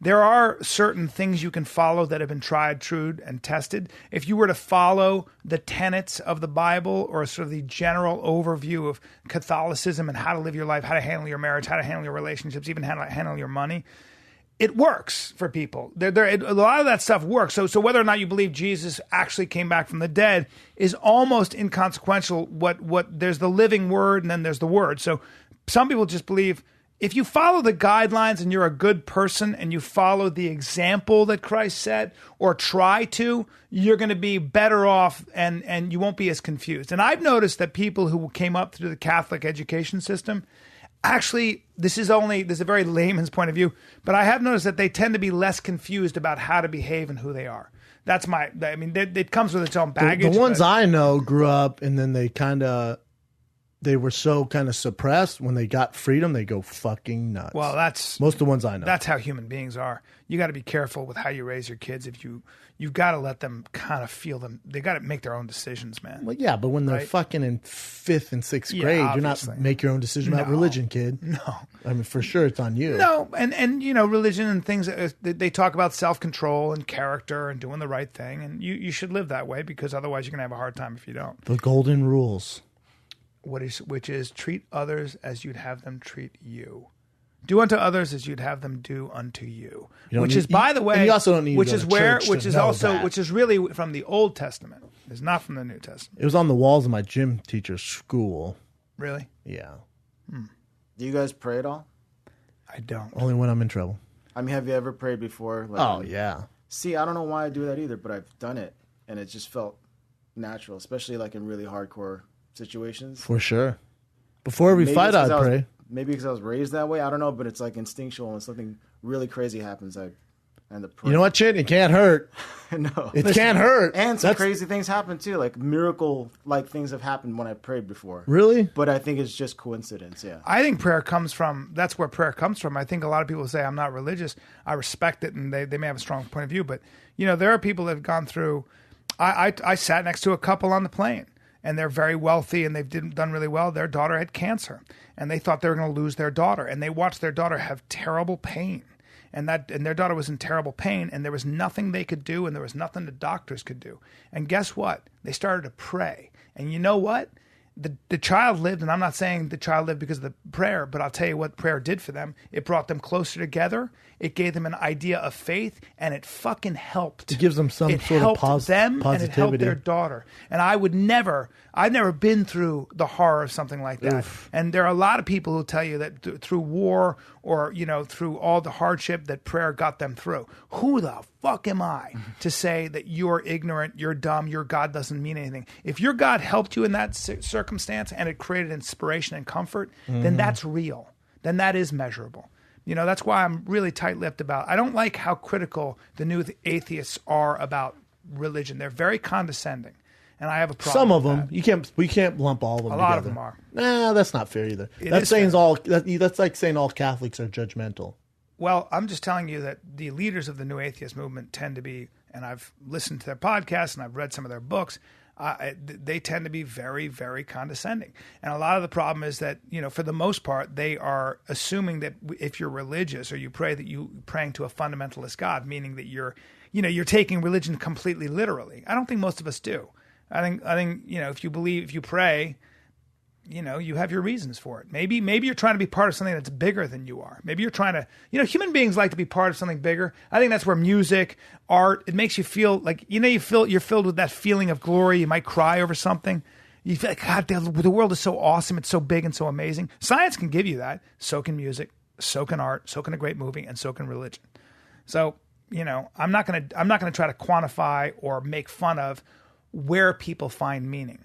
Speaker 2: There are certain things you can follow that have been tried, true, and tested. If you were to follow the tenets of the Bible or sort of the general overview of Catholicism and how to live your life, how to handle your marriage, how to handle your relationships, even how to handle your money." It works for people. A lot of that stuff works. So whether or not you believe Jesus actually came back from the dead is almost inconsequential. What there's the living word and then there's the word. So some people just believe if you follow the guidelines and you're a good person and you follow the example that Christ set or try to, you're going to be better off and you won't be as confused. And I've noticed that people who came up through the Catholic education system, actually, this is a very layman's point of view, but I have noticed that they tend to be less confused about how to behave and who they are. That's it comes with its own baggage.
Speaker 1: The ones I know grew up and then they were so kind of suppressed. When they got freedom, they go fucking nuts.
Speaker 2: Well, that's
Speaker 1: most of the ones I know.
Speaker 2: That's how human beings are. You got to be careful with how you raise your kids. If you've got to let them kind of feel them. They got to make their own decisions, man.
Speaker 1: Well, yeah, but when they're fucking in 5th and 6th grade,
Speaker 2: obviously.
Speaker 1: you're not make your own decision about religion, kid.
Speaker 2: No,
Speaker 1: I mean for sure it's on you.
Speaker 2: No, and religion and things. They talk about self-control and character and doing the right thing, and you should live that way because otherwise you're gonna have a hard time if you don't.
Speaker 1: The golden rules.
Speaker 2: Which is treat others as you'd have them treat you. Do unto others as you'd have them do unto you. Which is, by the way,
Speaker 1: and you also don't need
Speaker 2: which
Speaker 1: to
Speaker 2: is
Speaker 1: go to
Speaker 2: where,
Speaker 1: church
Speaker 2: which
Speaker 1: to
Speaker 2: is
Speaker 1: know
Speaker 2: also,
Speaker 1: that.
Speaker 2: which is really from the Old Testament. It's not from the New Testament.
Speaker 1: It was on the walls of my gym teacher's school.
Speaker 2: Really?
Speaker 1: Yeah.
Speaker 3: Do you guys pray at all?
Speaker 2: I don't.
Speaker 1: Only when I'm in trouble.
Speaker 3: I mean, have you ever prayed before?
Speaker 1: Oh, yeah.
Speaker 3: See, I don't know why I do that either, but I've done it, and it just felt natural, especially like in really hardcore situations.
Speaker 1: For sure. Before every fight, I'd pray.
Speaker 3: Maybe because I was raised that way. I don't know, but it's like instinctual. When something really crazy happens, I end up praying.
Speaker 1: You know what, Chin? It can't hurt.
Speaker 3: No.
Speaker 1: It can't hurt.
Speaker 3: And some crazy things happen, too. Like miracle-like things have happened when I prayed before.
Speaker 1: Really?
Speaker 3: But I think it's just coincidence, yeah.
Speaker 2: I think prayer comes from, that's where prayer comes from. I think a lot of people say, I'm not religious. I respect it, and they may have a strong point of view. But, you know, there are people that have gone through, I sat next to a couple on the plane. And they're very wealthy, and they've done really well. Their daughter had cancer, and they thought they were going to lose their daughter. And they watched their daughter have terrible pain, and their daughter was in terrible pain, and there was nothing they could do, and there was nothing the doctors could do. And guess what? They started to pray. And you know what? The child lived, and I'm not saying the child lived because of the prayer, but I'll tell you what prayer did for them. It brought them closer together. It gave them an idea of faith, and it fucking helped.
Speaker 1: It gives them some sort of positivity.
Speaker 2: And it helped their daughter. And I've never been through the horror of something like that. Oof. And there are a lot of people who tell you that through war or, you know, through all the hardship that prayer got them through. Who the fuck am I to say that you're ignorant, you're dumb, your God doesn't mean anything? If your God helped you in that circumstance and it created inspiration and comfort, then that's real. Then that is measurable. You know, that's why I'm really tight-lipped about, I don't like how critical the new atheists are about religion. They're very condescending. And I have a problem.
Speaker 1: Some of
Speaker 2: with
Speaker 1: them.
Speaker 2: that.
Speaker 1: We can't lump all of them
Speaker 2: A
Speaker 1: together.
Speaker 2: lot of them are.
Speaker 1: Nah, that's not fair either. That's like saying all Catholics are judgmental.
Speaker 2: Well, I'm just telling you that the leaders of the new atheist movement tend to be, and I've listened to their podcasts and I've read some of their books, they tend to be very, very condescending. And a lot of the problem is that, you know, for the most part, they are assuming that if you're religious or you pray, that you're praying to a fundamentalist God, meaning that you're taking religion completely literally. I don't think most of us do. I think, you know, if you pray, you know, you have your reasons for it. Maybe you're trying to be part of something that's bigger than you are. Maybe you're trying to, you know, human beings like to be part of something bigger. I think that's where music, art, it makes you feel like, you know, you're filled with that feeling of glory. You might cry over something. You feel like, God, the world is so awesome. It's so big and so amazing. Science can give you that. So can music, so can art, so can a great movie, and so can religion. So, you know, I'm not going to try to quantify or make fun of where people find meaning.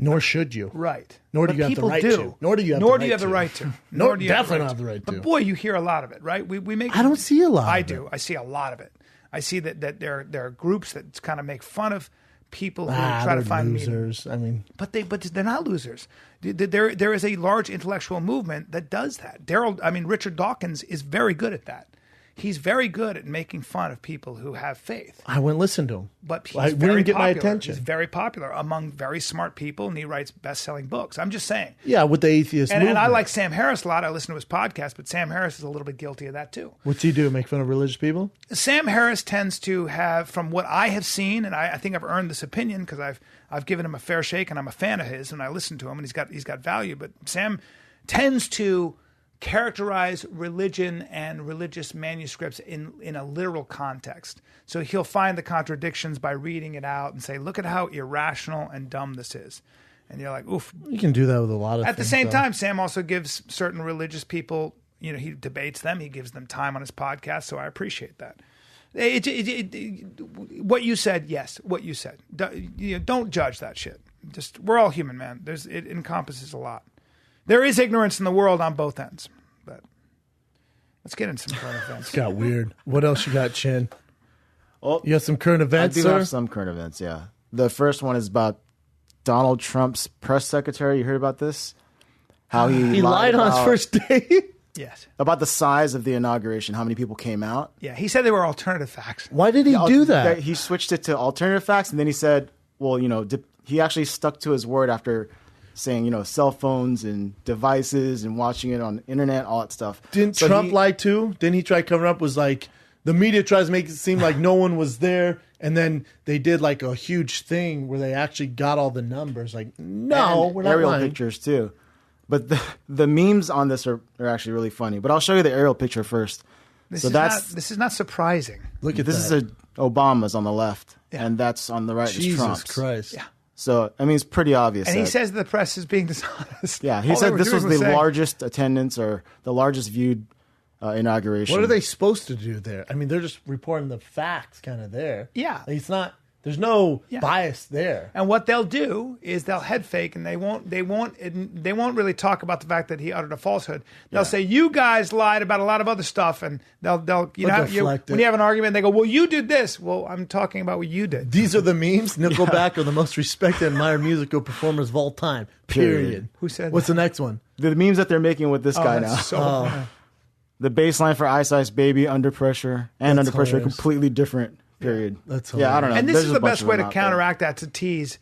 Speaker 1: Nor should you.
Speaker 2: Right.
Speaker 1: Nor do you have the right to. Nor do you have the right to.
Speaker 2: Nor do you
Speaker 1: definitely have the right to.
Speaker 2: But boy, you hear a lot of it, right? We make.
Speaker 1: I don't see a lot.
Speaker 2: I do. I see a lot of it. I see that there are groups that kind of make fun of people who try to find
Speaker 1: losers.
Speaker 2: meaning. But they're not losers. There is a large intellectual movement that does that. Richard Dawkins is very good at that. He's very good at making fun of people who have faith.
Speaker 1: I wouldn't listen to him.
Speaker 2: But he's
Speaker 1: I
Speaker 2: very
Speaker 1: wouldn't get
Speaker 2: popular.
Speaker 1: my attention.
Speaker 2: He's very popular among very smart people, and he writes best-selling books. I'm just saying.
Speaker 1: Yeah, with the atheist movement.
Speaker 2: And I like Sam Harris a lot. I listen to his podcast, but Sam Harris is a little bit guilty of that too.
Speaker 1: What's he do? Make fun of religious people?
Speaker 2: Sam Harris tends to have, from what I have seen, and I think I've earned this opinion because I've given him a fair shake, and I'm a fan of his, and I listen to him, and he's got value. But Sam tends to characterize religion and religious manuscripts in a literal context. So he'll find the contradictions by reading it out and say, look at how irrational and dumb this is. And you're like, oof.
Speaker 1: You can do that with a lot of
Speaker 2: At
Speaker 1: things.
Speaker 2: the same time, Sam also gives certain religious people, you know, he debates them. He gives them time on his podcast. So I appreciate that. What you said, yes, what you said. Don't judge that shit. We're all human, man. It encompasses a lot. There is ignorance in the world on both ends, but let's get into some current events.
Speaker 1: It's got weird. What else you got, Chin?
Speaker 3: Well,
Speaker 1: You have some current events,
Speaker 3: I do
Speaker 1: sir?
Speaker 3: have some current events, yeah. The first one is about Donald Trump's press secretary. You heard about this? How
Speaker 1: He lied on his first day?
Speaker 2: Yes.
Speaker 3: About the size of the inauguration, how many people came out.
Speaker 2: Yeah, he said they were alternative facts.
Speaker 1: Why did he do that?
Speaker 3: He switched it to alternative facts, and then he said, well, you know, he actually stuck to his word after saying, you know, cell phones and devices and watching it on the internet, all that stuff.
Speaker 1: Didn't Trump lie too? Didn't he try covering up? Was like, the media tries to make it seem like no one was there, and then they did like a huge thing where they actually got all the numbers. Like, no,
Speaker 3: and
Speaker 1: we're not
Speaker 3: aerial
Speaker 1: lying.
Speaker 3: pictures too. But the memes on this are actually really funny. But I'll show you the aerial picture first.
Speaker 2: This is not surprising.
Speaker 1: Look at
Speaker 3: this.
Speaker 1: that.
Speaker 3: Is Obama's on the left,
Speaker 2: Yeah.
Speaker 3: and that's on the right.
Speaker 1: Jesus
Speaker 3: is Trump's.
Speaker 1: Christ.
Speaker 2: Yeah.
Speaker 3: So, I mean, it's pretty obvious.
Speaker 2: And he says the press is being dishonest.
Speaker 3: Yeah, he
Speaker 2: All
Speaker 3: said
Speaker 2: they
Speaker 3: this
Speaker 2: were
Speaker 3: was
Speaker 2: doing
Speaker 3: the
Speaker 2: saying-
Speaker 3: largest attendance or the largest viewed inauguration.
Speaker 1: What are they supposed to do there? I mean, they're just reporting the facts kind of there.
Speaker 2: Yeah.
Speaker 1: Like, it's not, there's no bias there.
Speaker 2: And what they'll do is they'll head fake, and they won't really talk about the fact that he uttered a falsehood. They'll say, you guys lied about a lot of other stuff, and they'll when you have an argument, they go, well, you did this. Well, I'm talking about what you did.
Speaker 1: These are the memes. Nickelback are the most respected and admired musical performers of all time. Period.
Speaker 2: Who said
Speaker 1: What's
Speaker 2: that?
Speaker 1: the next one?
Speaker 3: The memes that they're making with this guy now.
Speaker 2: So funny.
Speaker 3: The baseline for Ice Ice Baby, Under Pressure, and
Speaker 1: That's
Speaker 3: Under Pressure are
Speaker 1: hilarious.
Speaker 3: completely different. Period.
Speaker 1: That's
Speaker 3: I don't know.
Speaker 2: And this
Speaker 3: There's
Speaker 2: is
Speaker 3: a
Speaker 2: the
Speaker 3: bunch
Speaker 2: best
Speaker 3: of
Speaker 2: way
Speaker 3: them
Speaker 2: to
Speaker 3: out there.
Speaker 2: counteract that, to tease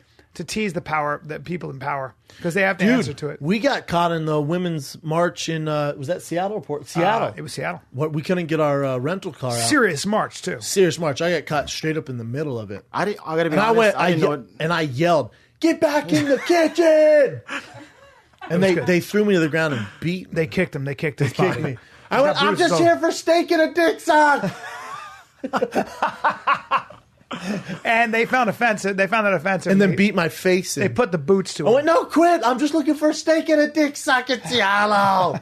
Speaker 2: the power, that people in power, because they have to answer to it.
Speaker 1: We got caught in the women's march in, was that Seattle or Port? Seattle.
Speaker 2: It was Seattle.
Speaker 1: What, we couldn't get our rental car out.
Speaker 2: Serious march, too.
Speaker 1: Serious march. I got caught straight up in the middle of it.
Speaker 3: I gotta be
Speaker 1: And
Speaker 3: honest.
Speaker 1: I yelled, get back in the kitchen! And they threw me to the ground and beat me.
Speaker 2: They kicked him. They kicked his
Speaker 1: Kicked
Speaker 2: body.
Speaker 1: me. I went, I'm just here for steak and a dick sock.
Speaker 2: And they found that offensive.
Speaker 1: And then beat my face in.
Speaker 2: They put the boots to
Speaker 1: I
Speaker 2: him.
Speaker 1: went, no, quit. I'm just looking for a steak and a dick sock in Seattle.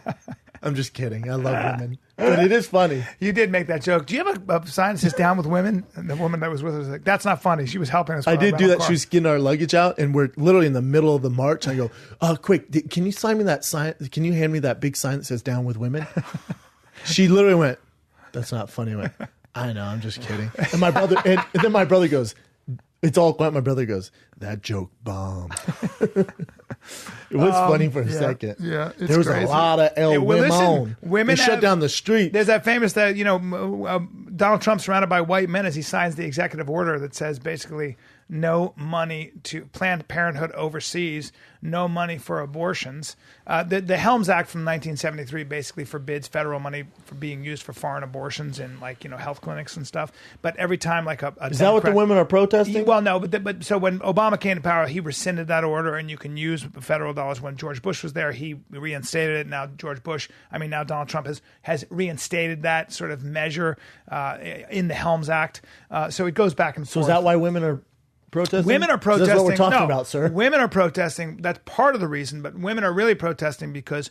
Speaker 1: I'm just kidding. I love women. But it is funny.
Speaker 2: You did make that joke. Do you have a sign that says down with women? And the woman that was with us was like, that's not funny. She was helping us.
Speaker 1: I did do that. She was getting our luggage out, and we're literally in the middle of the march. I go, quick, can you sign me that sign? Can you hand me that big sign that says down with women? She literally went, that's not funny. I went, I know, I'm just kidding. And my brother, and then my brother goes, it's all quiet. My brother goes, that joke bombed. It was funny for a second.
Speaker 2: Yeah, it's
Speaker 1: there was
Speaker 2: crazy.
Speaker 1: a lot of
Speaker 2: women
Speaker 1: They shut down the street.
Speaker 2: There's that famous Donald Trump surrounded by white men as he signs the executive order that says basically no money to Planned Parenthood overseas, no money for abortions. The Helms Act from 1973 basically forbids federal money for being used for foreign abortions in health clinics and stuff. But every time
Speaker 1: is that what the women are protesting?
Speaker 2: Well, no, but so when Obama came to power, he rescinded that order, and you can use federal dollars. When George Bush was there, he reinstated it. Now now Donald Trump has reinstated that sort of measure in the Helms Act. So it goes back and forth.
Speaker 1: So is that why women are protesting?
Speaker 2: Women are protesting.
Speaker 1: That's what we're talking about, sir.
Speaker 2: Women are protesting. That's part of the reason, but women are really protesting because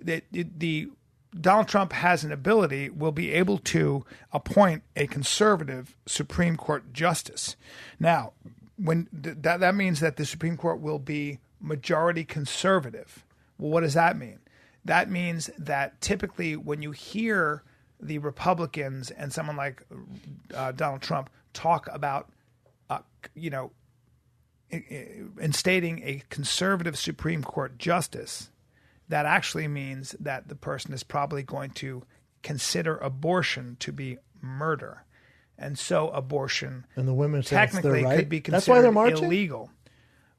Speaker 2: the Donald Trump has an ability, will be able to appoint a conservative Supreme Court justice. Now, when that means that the Supreme Court will be majority conservative. Well, what does that mean? That means that typically when you hear the Republicans and someone like Donald Trump talk about instating a conservative Supreme Court justice, that actually means that the person is probably going to consider abortion to be murder. And so abortion
Speaker 1: and the women
Speaker 2: technically
Speaker 1: right.
Speaker 2: could be
Speaker 1: That's why they're
Speaker 2: considered
Speaker 1: marching?
Speaker 2: illegal.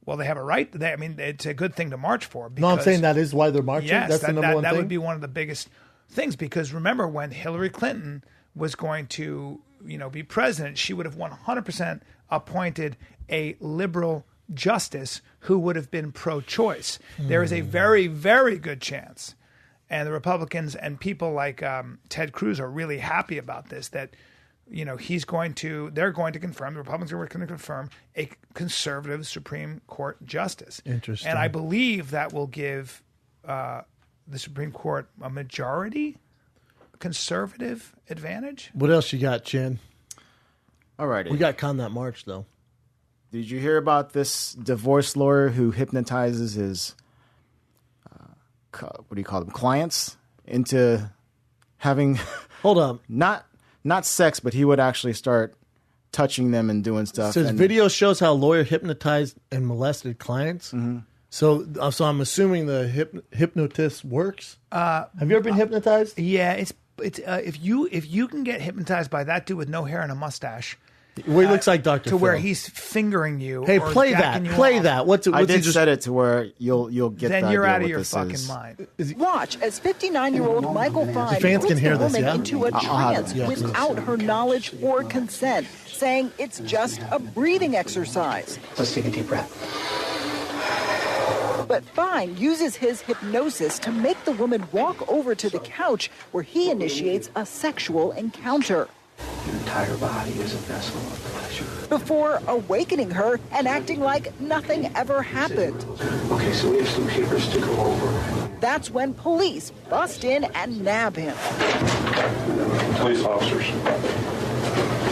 Speaker 2: Well, they have a right. It's a good thing to march for. Because,
Speaker 1: No, I'm saying that is why they're marching.
Speaker 2: yes,
Speaker 1: That's the number one
Speaker 2: that
Speaker 1: thing.
Speaker 2: would be one of the biggest things, because remember when Hillary Clinton was going to be president, she would have 100% appointed a liberal justice who would have been pro-choice. There is a very, very good chance, and the Republicans and people like Ted Cruz are really happy about this, that they're going to confirm, the Republicans are going to confirm a conservative Supreme Court justice.
Speaker 1: Interesting.
Speaker 2: And I believe that will give the Supreme Court a majority conservative advantage.
Speaker 1: What else you got, Chin?
Speaker 3: All right.
Speaker 1: We got con that march, though.
Speaker 3: Did you hear about this divorce lawyer who hypnotizes his, what do you call them, clients into having...
Speaker 1: Hold up.
Speaker 3: Not sex, but he would actually start touching them and doing stuff.
Speaker 1: So his video shows how a lawyer hypnotized and molested clients. Mm-hmm. So I'm assuming the hypnotist works. Have you ever been hypnotized?
Speaker 2: Yeah, it's if you can get hypnotized by that dude with no hair and a mustache,
Speaker 1: Where he looks like Dr.
Speaker 2: to
Speaker 1: Phil.
Speaker 2: where he's fingering you.
Speaker 1: Hey,
Speaker 2: or
Speaker 1: play
Speaker 2: jacking
Speaker 1: that.
Speaker 2: you
Speaker 1: Play
Speaker 2: off.
Speaker 1: that. What's
Speaker 3: I
Speaker 1: he
Speaker 3: did
Speaker 1: just
Speaker 3: set it to where you'll get.
Speaker 2: Then
Speaker 3: the
Speaker 2: you're
Speaker 3: idea
Speaker 2: out of
Speaker 3: what
Speaker 2: your
Speaker 3: this
Speaker 2: fucking
Speaker 3: is.
Speaker 2: mind.
Speaker 4: Watch as 59-year-old Michael Fine
Speaker 1: fans
Speaker 4: puts
Speaker 1: can hear
Speaker 4: the
Speaker 1: this,
Speaker 4: woman
Speaker 1: yeah?
Speaker 4: into a trance
Speaker 1: Yeah, please.
Speaker 4: without her knowledge or consent, saying it's just a breathing exercise.
Speaker 5: Let's take a deep breath.
Speaker 4: But Fine uses his hypnosis to make the woman walk over to the couch where he initiates a sexual encounter.
Speaker 5: Your entire body is a vessel of pleasure.
Speaker 4: Before awakening her and acting like nothing ever happened.
Speaker 5: Okay, so we have some papers to go over.
Speaker 4: That's when police bust in and nab him.
Speaker 6: Police officers.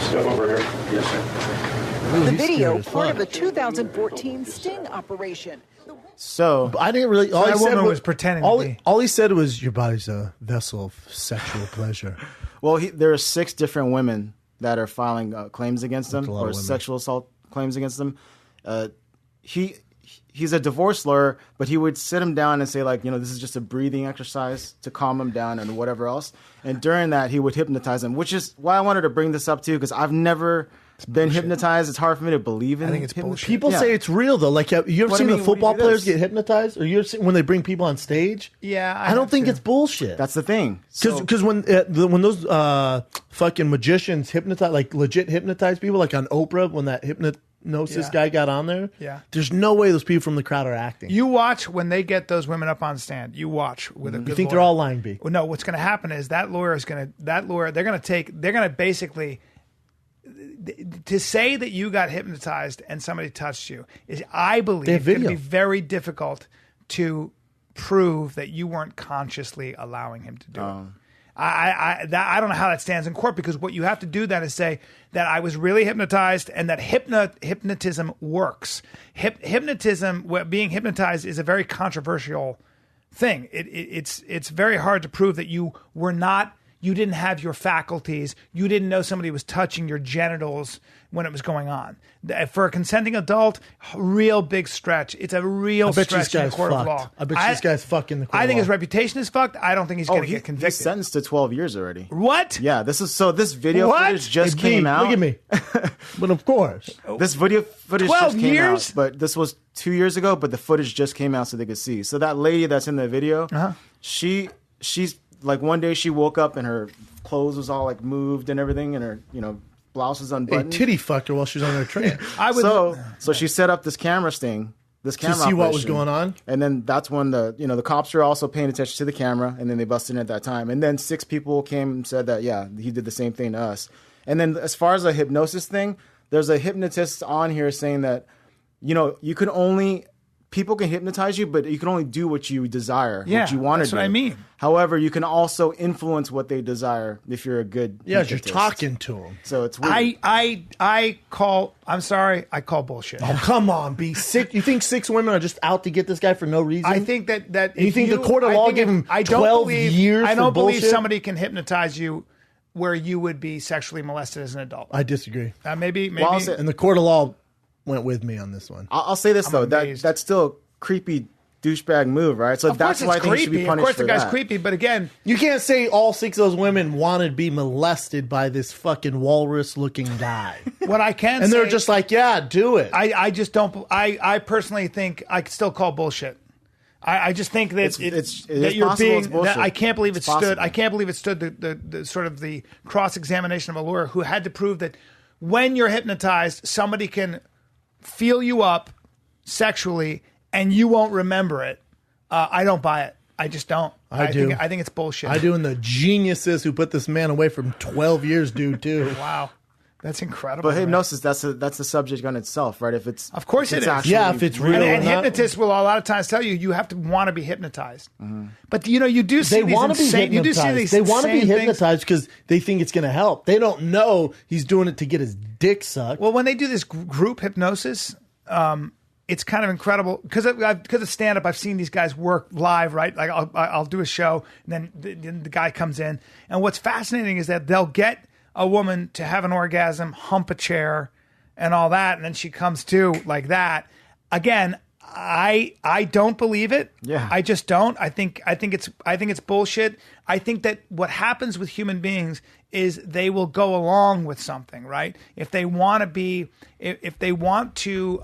Speaker 6: Step over here. Yes, sir.
Speaker 4: The video, part of a 2014 sting operation.
Speaker 3: So
Speaker 1: I didn't really. All
Speaker 2: that
Speaker 1: he said
Speaker 2: woman was pretending to be.
Speaker 1: All he said was, "Your body's a vessel of sexual pleasure."
Speaker 3: Well, there are 6 different women that are filing claims against him, or
Speaker 1: women.
Speaker 3: sexual assault claims against him. He's a divorce lawyer, but he would sit him down and say, like, this is just a breathing exercise to calm him down and whatever else. And during that, he would hypnotize him, which is why I wanted to bring this up too, because I've never been hypnotized. It's hard for me to believe in.
Speaker 2: I think it's bullshit.
Speaker 1: People say it's real though. Like, you ever seen the football players get hypnotized, or you ever seen when they bring people on stage?
Speaker 2: Yeah,
Speaker 1: I don't think it's bullshit.
Speaker 3: That's the thing.
Speaker 1: Because when those fucking magicians hypnotize, like legit hypnotize people, like on Oprah, when that hypnosis guy got on there, there's no way those people from the crowd are acting.
Speaker 2: You watch when they get those women up on stand. You watch with a good
Speaker 1: You think
Speaker 2: lawyer.
Speaker 1: they're all lying, B?
Speaker 2: Well, no, what's going to happen is they're going to basically, to say that you got hypnotized and somebody touched you is, I believe, going to be very difficult to prove that you weren't consciously allowing him to do it. I don't know how that stands in court, because what you have to do then is say that I was really hypnotized and that hypnotism works. Being hypnotized is a very controversial thing. It's very hard to prove that you didn't have your faculties. You didn't know somebody was touching your genitals when it was going on. For a consenting adult, real big stretch. It's a real stretch in the court of law.
Speaker 1: I bet this guy's fucking the court
Speaker 2: I
Speaker 1: of
Speaker 2: think
Speaker 1: law.
Speaker 2: his reputation is fucked. I don't think he's going to get convicted.
Speaker 3: He's sentenced to 12 years already.
Speaker 2: What?
Speaker 3: Yeah, this video footage just came out.
Speaker 1: Look at me. But of course.
Speaker 3: This video footage
Speaker 2: 12
Speaker 3: just came
Speaker 2: years?
Speaker 3: out, but this was 2 years ago, but the footage just came out so they could see. So that lady that's in the video, she's like, one day she woke up and her clothes was all like moved and everything, and her, blouse was
Speaker 1: Hey,
Speaker 3: unbuttoned.
Speaker 1: titty fucked her while she was on her train.
Speaker 3: So she set up this camera sting, this camera
Speaker 1: To see what was
Speaker 3: operation.
Speaker 1: going on?
Speaker 3: And then that's when the cops were also paying attention to the camera, and then they busted in at that time. And then 6 people came and said that, yeah, he did the same thing to us. And then as far as the hypnosis thing, there's a hypnotist on here saying that, you can only... People can hypnotize you, but you can only do what you desire, what you want to do.
Speaker 2: That's what I mean.
Speaker 3: However, you can also influence what they desire if you're a good
Speaker 1: Yeah,
Speaker 3: hypnotist.
Speaker 1: you're talking to them.
Speaker 3: So it's weird.
Speaker 2: I call bullshit.
Speaker 1: Oh, come on, B. You think 6 women are just out to get this guy for no reason?
Speaker 2: I think that
Speaker 1: you think the court of law gave him 12 years
Speaker 2: I don't
Speaker 1: for
Speaker 2: believe
Speaker 1: bullshit?
Speaker 2: somebody can hypnotize you where you would be sexually molested as an adult.
Speaker 1: I disagree.
Speaker 2: Maybe.
Speaker 3: Well, I'll say-
Speaker 1: And the court of law went with me on this one.
Speaker 3: I'll say this, though.
Speaker 2: amazed.
Speaker 3: That's still a creepy douchebag move, right? So
Speaker 2: Of course
Speaker 3: that's why I
Speaker 2: it's
Speaker 3: think he should be
Speaker 2: creepy. Of
Speaker 3: punished
Speaker 2: course the
Speaker 3: for
Speaker 2: guy's
Speaker 3: that.
Speaker 2: creepy, but again,
Speaker 1: You can't say all 6 of those women wanted to be molested by this fucking walrus-looking guy.
Speaker 2: what I can
Speaker 1: And
Speaker 2: say,
Speaker 1: they're just like, yeah, do it.
Speaker 2: I just don't. I personally think I could still call bullshit. I just think that
Speaker 3: It is
Speaker 2: that you're
Speaker 3: possible
Speaker 2: being.
Speaker 3: it's bullshit.
Speaker 2: That I can't believe it
Speaker 3: It's
Speaker 2: stood.
Speaker 3: possible.
Speaker 2: I can't believe it stood the sort of the cross examination of a lawyer who had to prove that when you're hypnotized, somebody can feel you up sexually and you won't remember it. I don't buy it. I just don't.
Speaker 1: I do.
Speaker 2: I think it's bullshit.
Speaker 1: I do, and the geniuses who put this man away from 12 years do too.
Speaker 2: Wow, that's incredible.
Speaker 3: But
Speaker 2: man.
Speaker 3: hypnosis, that's the subject on itself, right? If it's
Speaker 2: Of course it is.
Speaker 3: actually
Speaker 1: Yeah, if it's real.
Speaker 2: And
Speaker 1: or not.
Speaker 2: hypnotists will a lot of times tell you have to want to be hypnotized. But you do see
Speaker 1: They
Speaker 2: these
Speaker 1: want to be
Speaker 2: insane. You do see
Speaker 1: hypnotized.
Speaker 2: these
Speaker 1: They want to be
Speaker 2: insane things.
Speaker 1: hypnotized because they think it's going to help. They don't know he's doing it to get his dick sucked.
Speaker 2: Well, when they do this group hypnosis, it's kind of incredible because of stand up. I've seen these guys work live, right? Like I'll do a show, and then the guy comes in, and what's fascinating is that they'll get a woman to have an orgasm, hump a chair, and all that, and then she comes to like that. Again, I don't believe it.
Speaker 3: Yeah.
Speaker 2: I just don't. I think it's bullshit. I think that what happens with human beings is they will go along with something, right? If they want to be, if they want to,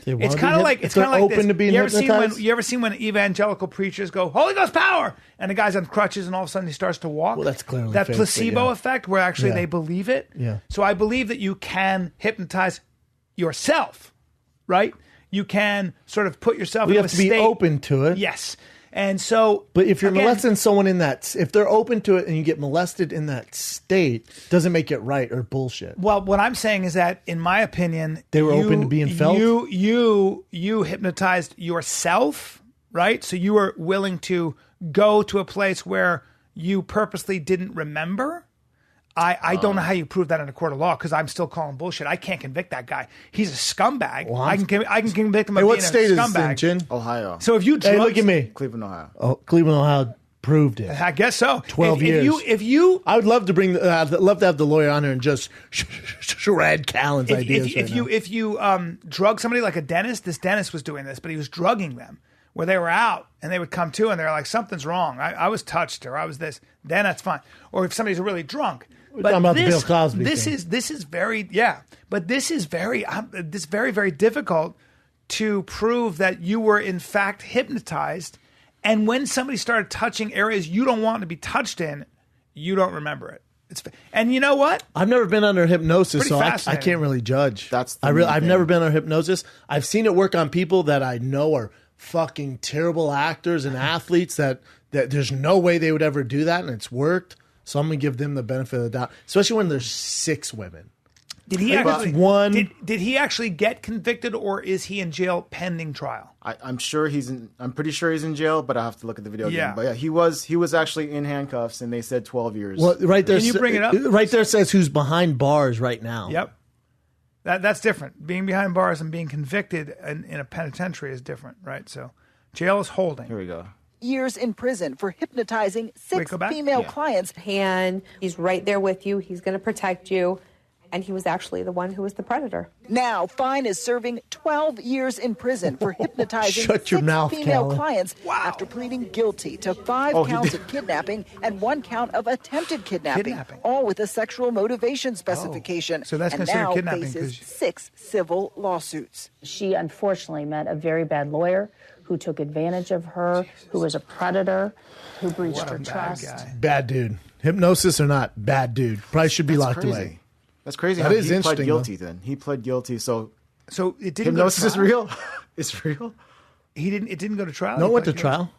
Speaker 2: it's kind of like
Speaker 1: if they're open
Speaker 2: this.
Speaker 1: to being hypnotized?
Speaker 2: You ever seen when evangelical preachers go Holy Ghost power, and the guy's on crutches, and all of a sudden he starts to walk?
Speaker 1: Well, that's clearly
Speaker 2: that
Speaker 1: fake,
Speaker 2: placebo
Speaker 1: but yeah.
Speaker 2: effect, where actually
Speaker 1: Yeah.
Speaker 2: they believe it.
Speaker 1: Yeah.
Speaker 2: So I believe that you can hypnotize yourself, right? You can sort of put yourself
Speaker 1: You
Speaker 2: in
Speaker 1: have
Speaker 2: a
Speaker 1: to be
Speaker 2: state.
Speaker 1: open to it.
Speaker 2: Yes. And so,
Speaker 1: But if you're
Speaker 2: again,
Speaker 1: molesting someone in that, if they're open to it and you get molested in that state, doesn't make it right or bullshit.
Speaker 2: well, what I'm saying is that, in my opinion,
Speaker 1: They were open to being felt?
Speaker 2: You hypnotized yourself, right? So you were willing to go to a place where you purposely didn't remember. I don't know how you prove that in a court of law because I'm still calling bullshit. I can't convict that guy. He's a scumbag. Well, I can convict him of being
Speaker 1: what state
Speaker 2: a
Speaker 1: is
Speaker 2: scumbag.
Speaker 1: this in, Chin?
Speaker 3: Ohio.
Speaker 2: So if you
Speaker 1: Hey, look at me.
Speaker 3: Cleveland, Ohio.
Speaker 1: Oh, Cleveland, Ohio proved it.
Speaker 2: I guess so.
Speaker 1: 12 years.
Speaker 2: If you
Speaker 1: I would love to bring. I'd love to have the lawyer on here and just shred Callan's ideas.
Speaker 2: if you drug somebody like a dentist, this dentist was doing this, but he was drugging them where they were out and they would come to and they're like, something's wrong. I was touched or I was this. Then that's fine. Or if somebody's really drunk.
Speaker 1: We're talking about the Bill Cosby
Speaker 2: This
Speaker 1: thing.
Speaker 2: is very but this is very very difficult to prove that you were in fact hypnotized. And when somebody started touching areas you don't want to be touched in, you don't remember it. And you know what?
Speaker 1: I've never been under hypnosis, so I
Speaker 2: fascinating.
Speaker 1: can't really judge.
Speaker 3: That's the
Speaker 1: I've
Speaker 3: thing.
Speaker 1: never been under hypnosis. I've seen it work on people that I know are fucking terrible actors and athletes that there's no way they would ever do that, and it's worked. So I'm gonna give them the benefit of the doubt, especially when there's 6 women.
Speaker 2: Did he actually
Speaker 1: one?
Speaker 2: Did he actually get convicted, or is he in jail pending trial?
Speaker 3: I'm sure I'm pretty sure he's in jail, but I have to look at the video
Speaker 2: Yeah.
Speaker 3: again. But yeah, he was actually in handcuffs, and they said 12 years.
Speaker 1: Well, right there.
Speaker 2: Can you bring it up?
Speaker 1: Right there says who's behind bars right now.
Speaker 2: Yep. That's different. Being behind bars and being convicted in a penitentiary is different, right? So jail is holding.
Speaker 3: Here we go.
Speaker 4: Years in prison for hypnotizing 6
Speaker 2: go back?
Speaker 4: female
Speaker 3: Yeah.
Speaker 4: clients.
Speaker 7: And he's right there with you. He's going to protect you. And he was actually the one who was the predator.
Speaker 4: Now, Fine is serving 12 years in prison for hypnotizing
Speaker 1: Shut your
Speaker 4: 6
Speaker 1: mouth,
Speaker 4: female
Speaker 1: Callan.
Speaker 4: clients after pleading guilty to 5
Speaker 3: Oh, he
Speaker 4: counts
Speaker 3: did.
Speaker 4: of kidnapping and 1 count of attempted kidnapping,
Speaker 2: Kidnapping.
Speaker 4: all with a sexual motivation specification.
Speaker 2: so that's
Speaker 4: and
Speaker 2: considered
Speaker 4: now
Speaker 2: kidnapping
Speaker 4: faces
Speaker 2: 'cause-
Speaker 4: 6 civil lawsuits.
Speaker 8: She unfortunately met a very bad lawyer who took advantage of her, who was a predator, who breached
Speaker 2: What a
Speaker 8: her
Speaker 2: bad
Speaker 8: trust.
Speaker 2: guy.
Speaker 1: Bad dude. Hypnosis or not, bad dude. Probably should be locked
Speaker 3: crazy.
Speaker 1: away.
Speaker 3: That's crazy.
Speaker 1: That
Speaker 3: how
Speaker 1: is
Speaker 3: he pled
Speaker 1: interesting,
Speaker 3: guilty. Then he pled guilty. So
Speaker 2: So it didn't
Speaker 3: hypnosis
Speaker 2: go
Speaker 3: is
Speaker 2: to trial?
Speaker 3: real. It's real.
Speaker 2: It didn't go to trial.
Speaker 1: No,
Speaker 2: He
Speaker 1: it went to
Speaker 2: pled guilty?
Speaker 1: trial.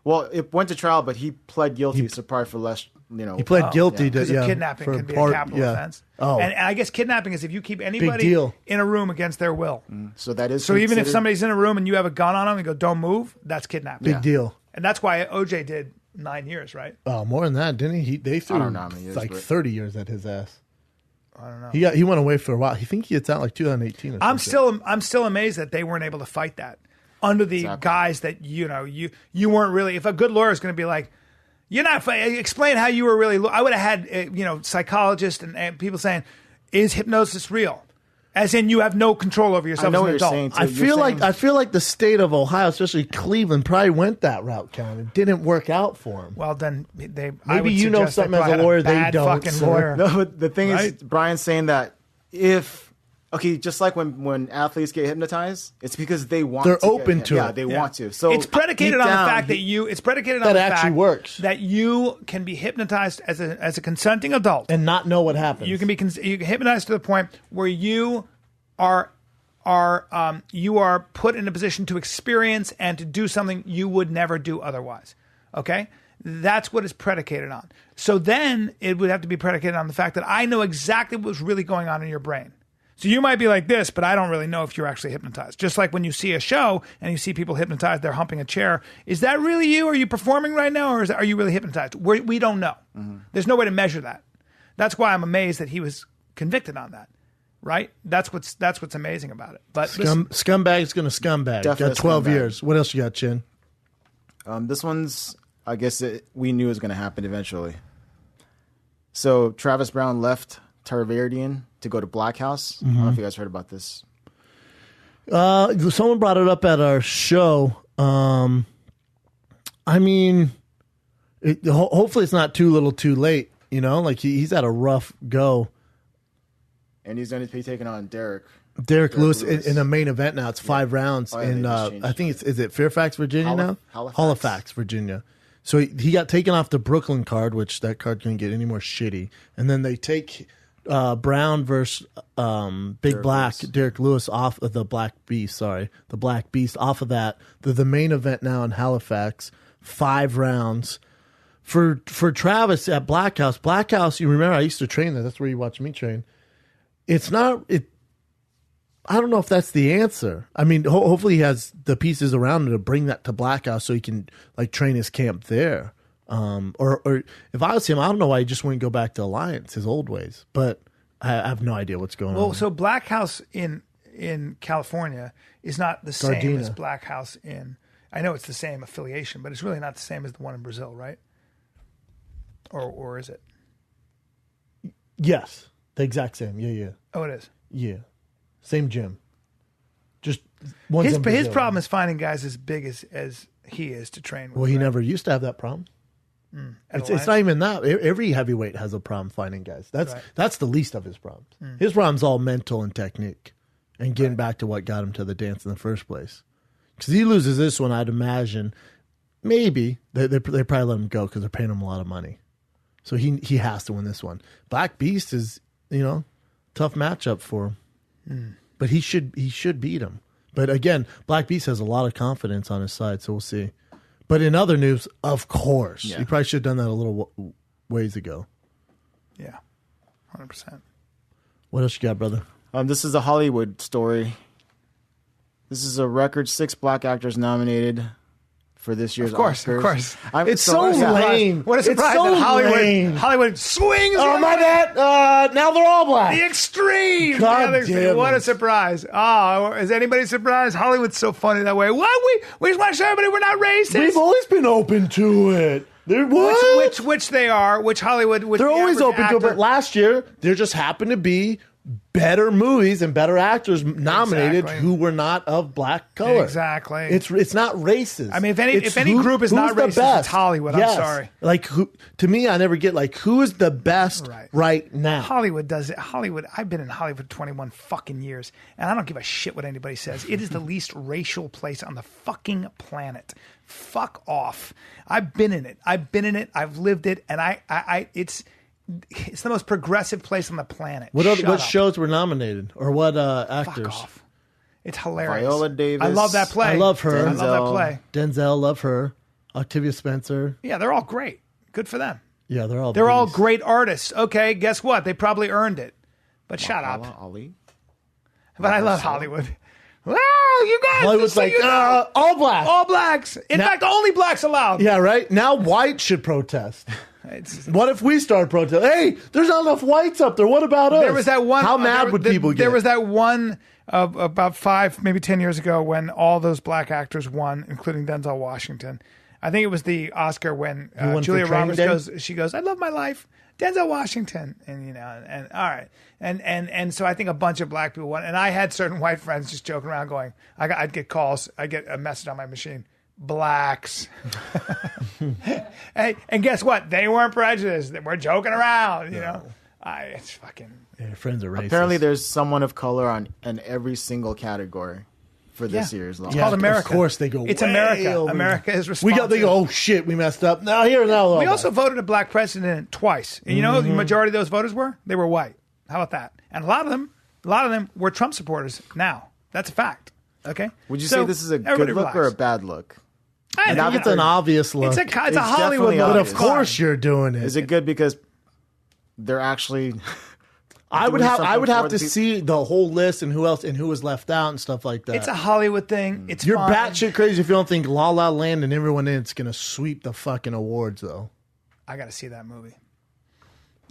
Speaker 3: Well, it went to trial, but he pled guilty. So probably for less.
Speaker 1: He pled guilty to
Speaker 2: Because kidnapping
Speaker 1: for
Speaker 2: can be
Speaker 1: part-
Speaker 2: a capital
Speaker 1: yeah.
Speaker 2: offense.
Speaker 1: Oh,
Speaker 2: And I guess kidnapping is if you keep anybody
Speaker 1: deal.
Speaker 2: in a room against their will.
Speaker 3: So that is.
Speaker 2: So even if
Speaker 3: considered-
Speaker 2: somebody's in a room and you have a gun on them and go, don't move, that's kidnapping.
Speaker 1: big deal.
Speaker 2: And that's why OJ did 9 years, right?
Speaker 1: Oh, more than that, didn't he? They threw
Speaker 3: don't know how many years,
Speaker 1: like
Speaker 3: but-
Speaker 1: 30 years at his ass.
Speaker 2: I don't know.
Speaker 1: He went away for a while. I think he gets out like 2018 or
Speaker 2: I'm
Speaker 1: something.
Speaker 2: still amazed that they weren't able to fight that under the
Speaker 3: Exactly.
Speaker 2: guise that you weren't really. If a good lawyer is going to be like, you're not explain how you were really. I would have had psychologists and people saying, is hypnosis real? As in, you have no control over yourself
Speaker 3: I know
Speaker 2: as
Speaker 3: what
Speaker 2: an
Speaker 3: you're
Speaker 2: adult.
Speaker 3: saying. Too.
Speaker 1: I
Speaker 3: You're
Speaker 1: feel like the state of Ohio, especially Cleveland, probably went that route, Count. It didn't work out for him.
Speaker 2: Well, then I
Speaker 1: Maybe
Speaker 2: would
Speaker 1: you know
Speaker 2: suggest they
Speaker 1: something as
Speaker 2: probably
Speaker 1: a
Speaker 2: had
Speaker 1: lawyer they
Speaker 2: bad
Speaker 1: don't,
Speaker 2: Fucking
Speaker 1: sir.
Speaker 2: lawyer.
Speaker 3: No, but the thing is,
Speaker 2: Right?
Speaker 3: Brian's saying that just like when athletes get hypnotized, it's because they want.
Speaker 1: They're
Speaker 3: to
Speaker 1: open
Speaker 3: get,
Speaker 1: to
Speaker 3: yeah,
Speaker 1: it.
Speaker 3: they
Speaker 2: Yeah.
Speaker 3: want to. So
Speaker 2: it's predicated
Speaker 3: deep
Speaker 2: on
Speaker 3: down,
Speaker 2: the fact
Speaker 3: he-
Speaker 2: it's predicated
Speaker 1: That
Speaker 2: on the
Speaker 1: actually
Speaker 2: fact
Speaker 1: works.
Speaker 2: that you can be hypnotized as a consenting adult.
Speaker 1: And not know what happens.
Speaker 2: You can be you can hypnotized to the point where you are put in a position to experience and to do something you would never do otherwise. Okay? That's what it's predicated on. So then it would have to be predicated on the fact that I know exactly what's really going on in your brain. So you might be like this, but I don't really know if you're actually hypnotized. Just like when you see a show and you see people hypnotized, they're humping a chair. Is that really you? Are you performing right now, or are you really hypnotized? We don't know.
Speaker 3: Mm-hmm.
Speaker 2: There's no way to measure that. That's why I'm amazed that he was convicted on that. Right? That's what's amazing about it. But
Speaker 1: Scumbag's going to scumbag.
Speaker 3: Definitely
Speaker 1: Got 12
Speaker 3: scumbag.
Speaker 1: years. What else you got, Chin?
Speaker 3: This one's, I guess we knew it was going to happen eventually. So Travis Brown left Tarverdyan to go to Black House. I don't know if you guys heard about this.
Speaker 1: Someone brought it up at our show. I mean, hopefully it's not too little too late. Like he's had a rough go.
Speaker 3: And he's going to be taking on Derek
Speaker 1: Lewis
Speaker 3: Lewis.
Speaker 1: in the main event now. It's 5 rounds.
Speaker 3: Oh, yeah,
Speaker 1: and
Speaker 3: they just changed
Speaker 1: I think is it Fairfax, Virginia now?
Speaker 3: Halifax.
Speaker 1: Virginia. So he got taken off the Brooklyn card, which that card couldn't get any more shitty. And then they take Brown versus Derek Lewis off of the Black Beast off of that. The main event now in Halifax, 5 rounds. For Travis at Black House, you remember I used to train there. That's where you watch me train. It's not I don't know if that's the answer. I mean, hopefully he has the pieces around him to bring that to Black House so he can like train his camp there. Or if I was him, I don't know why he just wouldn't go back to Alliance, his old ways. But I have no idea what's going on.
Speaker 2: Well, so Black House in California is not the same as Black House in. I know it's the same affiliation, but it's really not the same as the one in Brazil, right? Or is it?
Speaker 1: Yes, the exact same. Yeah.
Speaker 2: Oh, it is.
Speaker 1: Yeah, same gym. Just one's
Speaker 2: his
Speaker 1: in Brazil.
Speaker 2: problem is finding guys as big as he is to train with.
Speaker 1: Well, he
Speaker 2: right?
Speaker 1: never used to have that problem. It's not even that. Every heavyweight has a problem finding guys. That's the least of his problems. His problem's all mental and technique, and getting back to what got him to the dance in the first place. Because he loses this one, I'd imagine maybe they probably let him go because they're paying him a lot of money. So he has to win this one. Black Beast is tough matchup for him, but he should beat him. But again, Black Beast has a lot of confidence on his side, so we'll see. But in other news, of course, he probably should have done that a little ways ago.
Speaker 2: Yeah, 100%.
Speaker 1: What else you got, brother?
Speaker 3: This is a Hollywood story. This is a record 6 black actors nominated for this year's Oscars.
Speaker 2: Of course.
Speaker 1: It's so lame.
Speaker 2: What a surprise
Speaker 1: so
Speaker 2: that Hollywood swings.
Speaker 1: Oh, my bad. Now they're all black.
Speaker 2: The extreme.
Speaker 1: God damn
Speaker 2: what
Speaker 1: it.
Speaker 2: a surprise. Oh, is anybody surprised? Hollywood's so funny that way. What? We just want to show everybody we're not racist.
Speaker 1: We've always been open to it.
Speaker 2: Which they are. Which Hollywood.
Speaker 1: They're always open to it. But last year, there just happened to be better movies and better actors nominated who were not of black color.
Speaker 2: Exactly.
Speaker 1: It's not racist.
Speaker 2: I mean, if any group is not racist, it's Hollywood.
Speaker 1: Yes.
Speaker 2: I'm sorry.
Speaker 1: Like, to me, I never get who is the best right now.
Speaker 2: Hollywood does it. I've been in Hollywood 21 fucking years, and I don't give a shit what anybody says. It is the least racial place on the fucking planet. Fuck off. I've been in it. I've lived it, and it's the most progressive place on the planet.
Speaker 1: What shows were nominated, or what actors?
Speaker 2: Fuck off. It's hilarious.
Speaker 3: Viola Davis.
Speaker 2: I love that play.
Speaker 1: I love her.
Speaker 3: Denzel.
Speaker 2: I love that play.
Speaker 1: Denzel, love her. Octavia Spencer.
Speaker 2: Yeah, they're all great. Good for them.
Speaker 1: Yeah, they're all.
Speaker 2: They're all great artists. Okay, guess what? They probably earned it. But shut up.
Speaker 3: Ali.
Speaker 2: But I love Hollywood. Wow, you guys.
Speaker 1: Hollywood's all black.
Speaker 2: All blacks. In fact, only blacks allowed.
Speaker 1: Yeah, right. Now white should protest. What if we start protesting? Hey, there's not enough whites up there. What about us?
Speaker 2: There was that one.
Speaker 1: How mad would people get?
Speaker 2: There was that one about 5, maybe 10 years ago when all those black actors won, including Denzel Washington. I think it was the Oscar when Julia Roberts she goes, "I love my life." Denzel Washington, and all right, and so I think a bunch of black people won, and I had certain white friends just joking around, going, I'd get calls, I'd get a message on my machine, blacks, hey, and guess what? They weren't prejudiced. They were joking around, it's fucking.
Speaker 1: Yeah, friends are racist.
Speaker 3: Apparently, there's someone of color in every single category for this year's law.
Speaker 2: It's called America.
Speaker 1: Of course, they go.
Speaker 2: It's
Speaker 1: way
Speaker 2: America.
Speaker 1: over.
Speaker 2: America is responsible.
Speaker 1: They go. Oh shit, we messed up. Now.
Speaker 2: We also voted a black president twice. And the majority of those voters they were white. How about that? And a lot of them were Trump supporters. Now that's a fact. Okay.
Speaker 3: Would you say this is a good look or a bad look?
Speaker 1: I think it's an obvious look.
Speaker 2: It's a Hollywood look.
Speaker 1: But of course, you're doing it.
Speaker 3: Is it good because they're actually?
Speaker 1: I would have to see the whole list and who else and who was left out and stuff like that.
Speaker 2: It's a Hollywood thing. It's
Speaker 1: You're
Speaker 2: fun.
Speaker 1: batshit crazy if you don't think La La Land and everyone in it's gonna sweep the fucking awards though.
Speaker 2: I got to see that movie.